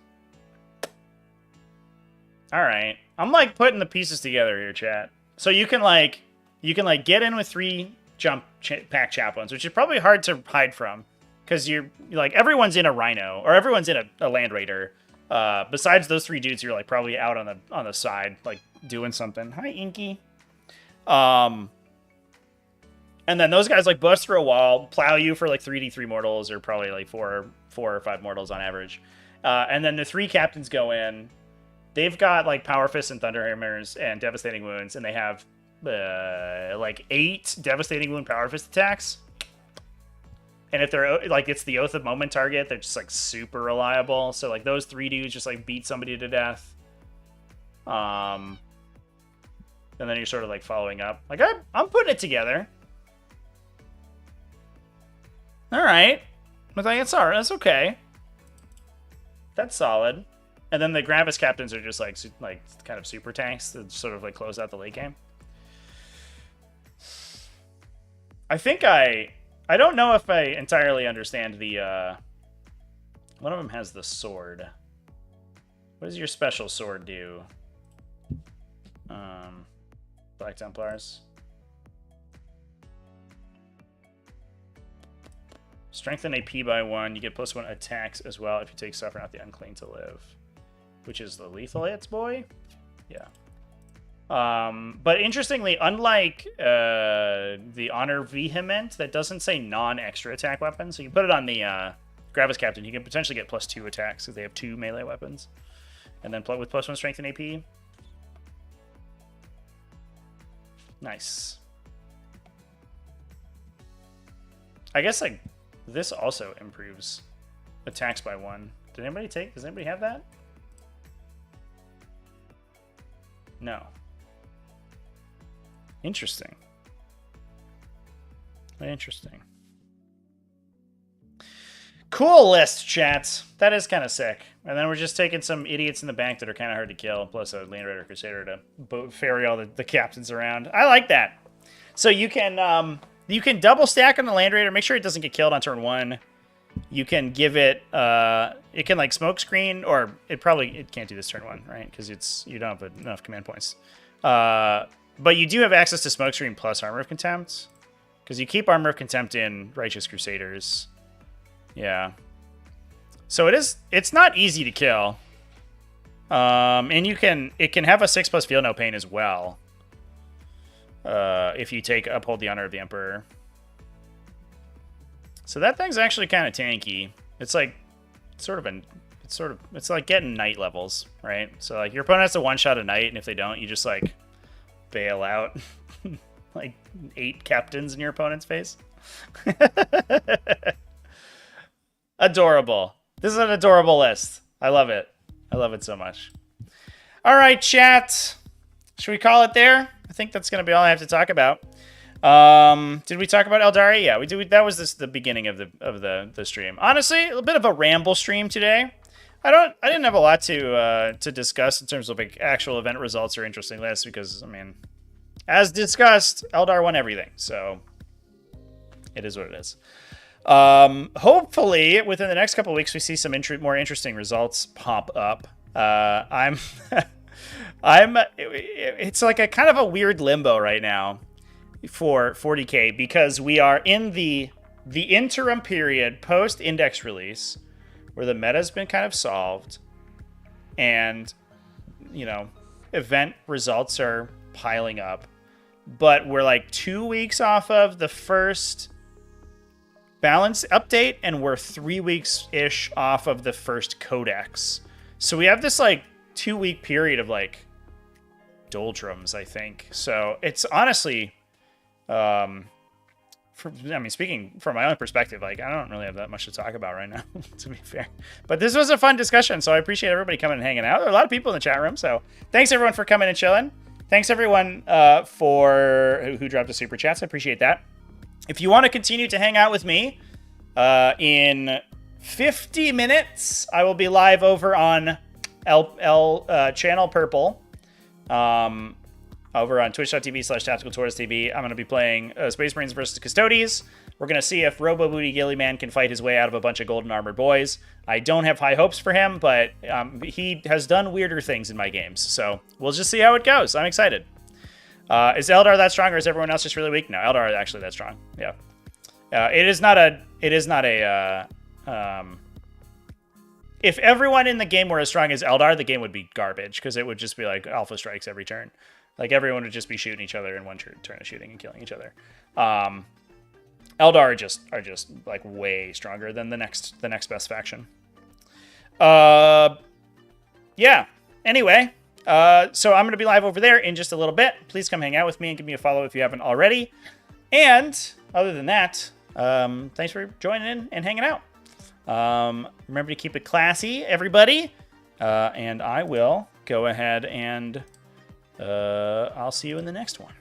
All right, I'm like putting the pieces together here, chat. So you can get in with 3 jump pack chaplains, which is probably hard to hide from, because you're like everyone's in a Rhino or everyone's in a Land Raider. Besides those 3 dudes, you're like probably out on the side, like doing something. Hi, Inky. And then those guys like bust through a wall, plow you for like 3d3 mortals, or probably like 4 or 5 mortals on average. And then the 3 captains go in. They've got like Power Fists and Thunderhammers and Devastating Wounds, and they have like 8 Devastating Wound Power Fist attacks. And if they're like, it's the Oath of Moment target, they're just like super reliable. So like those 3 dudes just like beat somebody to death. And then you're sort of like following up. Like I'm putting it together. All right, I think it's all right. That's okay. That's solid. And then the Gravis captains are just like kind of super tanks that sort of like close out the late game. I think I don't know if I entirely understand the one of them has the sword. What does your special sword do? Black Templars. Strengthen AP by 1. You get +1 attacks as well if you take Suffer Not the Unclean to live. Which is the lethal hits, boy? Yeah. But interestingly, unlike the Honor Vehement, that doesn't say non-extra attack weapon, so you put it on the Gravis Captain, you can potentially get +2 attacks if they have 2 melee weapons. And then with +1 strength and AP. Nice. I guess like this also improves attacks by 1. Does anybody have that? No. Interesting. Interesting. Cool list, chats. That is kind of sick. And then we're just taking some idiots in the bank that are kind of hard to kill, plus a Land Raider Crusader to ferry all the captains around. I like that. So you can double stack on the Land Raider. Make sure it doesn't get killed on turn 1. You can give it, it can like smoke screen, or it can't do this turn 1, right? Because you don't have enough command points. But you do have access to smoke screen plus Armor of Contempt, because you keep Armor of Contempt in Righteous Crusaders. Yeah. So it's not easy to kill. And it can have a 6+ Feel No Pain as well. If you take Uphold the Honor of the Emperor. So that thing's actually kind of tanky. It's like it's like getting knight levels, right? So like your opponent has to one-shot a knight, and if they don't, you just like bail out like 8 captains in your opponent's face. Adorable. This is an adorable list. I love it. I love it so much. All right, chat. Should we call it there? I think that's going to be all I have to talk about. Did we talk about Eldar? Yeah, we did. That was the beginning of the stream. Honestly, a bit of a ramble stream today. I didn't have a lot to discuss in terms of like actual event results or interesting lists because I mean, as discussed, Eldar won everything, so it is what it is. Hopefully, within the next couple of weeks, we see some more interesting results pop up. It's like a kind of a weird limbo right now for 40k because we are in the interim period post index release where the meta's been kind of solved and you know event results are piling up, but we're like 2 weeks off of the first balance update and we're 3 weeks ish off of the first codex, so we have this like 2-week period of like doldrums, I think. So it's honestly speaking from my own perspective, like I don't really have that much to talk about right now, to be fair. But this was a fun discussion, so I appreciate everybody coming and hanging out. There are a lot of people in the chat room, so thanks everyone for coming and chilling. Thanks everyone for who dropped the super chats. I appreciate that. If you want to continue to hang out with me, in 50 minutes, I will be live over on Channel Purple. Over on twitch.tv/TacticalTortoise. I'm going to be playing Space Marines versus Custodes. We're going to see if Robo Booty Gillyman can fight his way out of a bunch of golden armored boys. I don't have high hopes for him, but he has done weirder things in my games. So we'll just see how it goes. I'm excited. Is Eldar that strong, or is everyone else just really weak? No, Eldar is actually that strong. Yeah. It is not a... if everyone in the game were as strong as Eldar, the game would be garbage, because it would just be like alpha strikes every turn. Like, everyone would just be shooting each other in one turn of shooting and killing each other. Eldar are just like way stronger than the next best faction. Yeah. Anyway, so I'm going to be live over there in just a little bit. Please come hang out with me and give me a follow if you haven't already. And other than that, thanks for joining in and hanging out. Remember to keep it classy, everybody. And I will go ahead and I'll see you in the next one.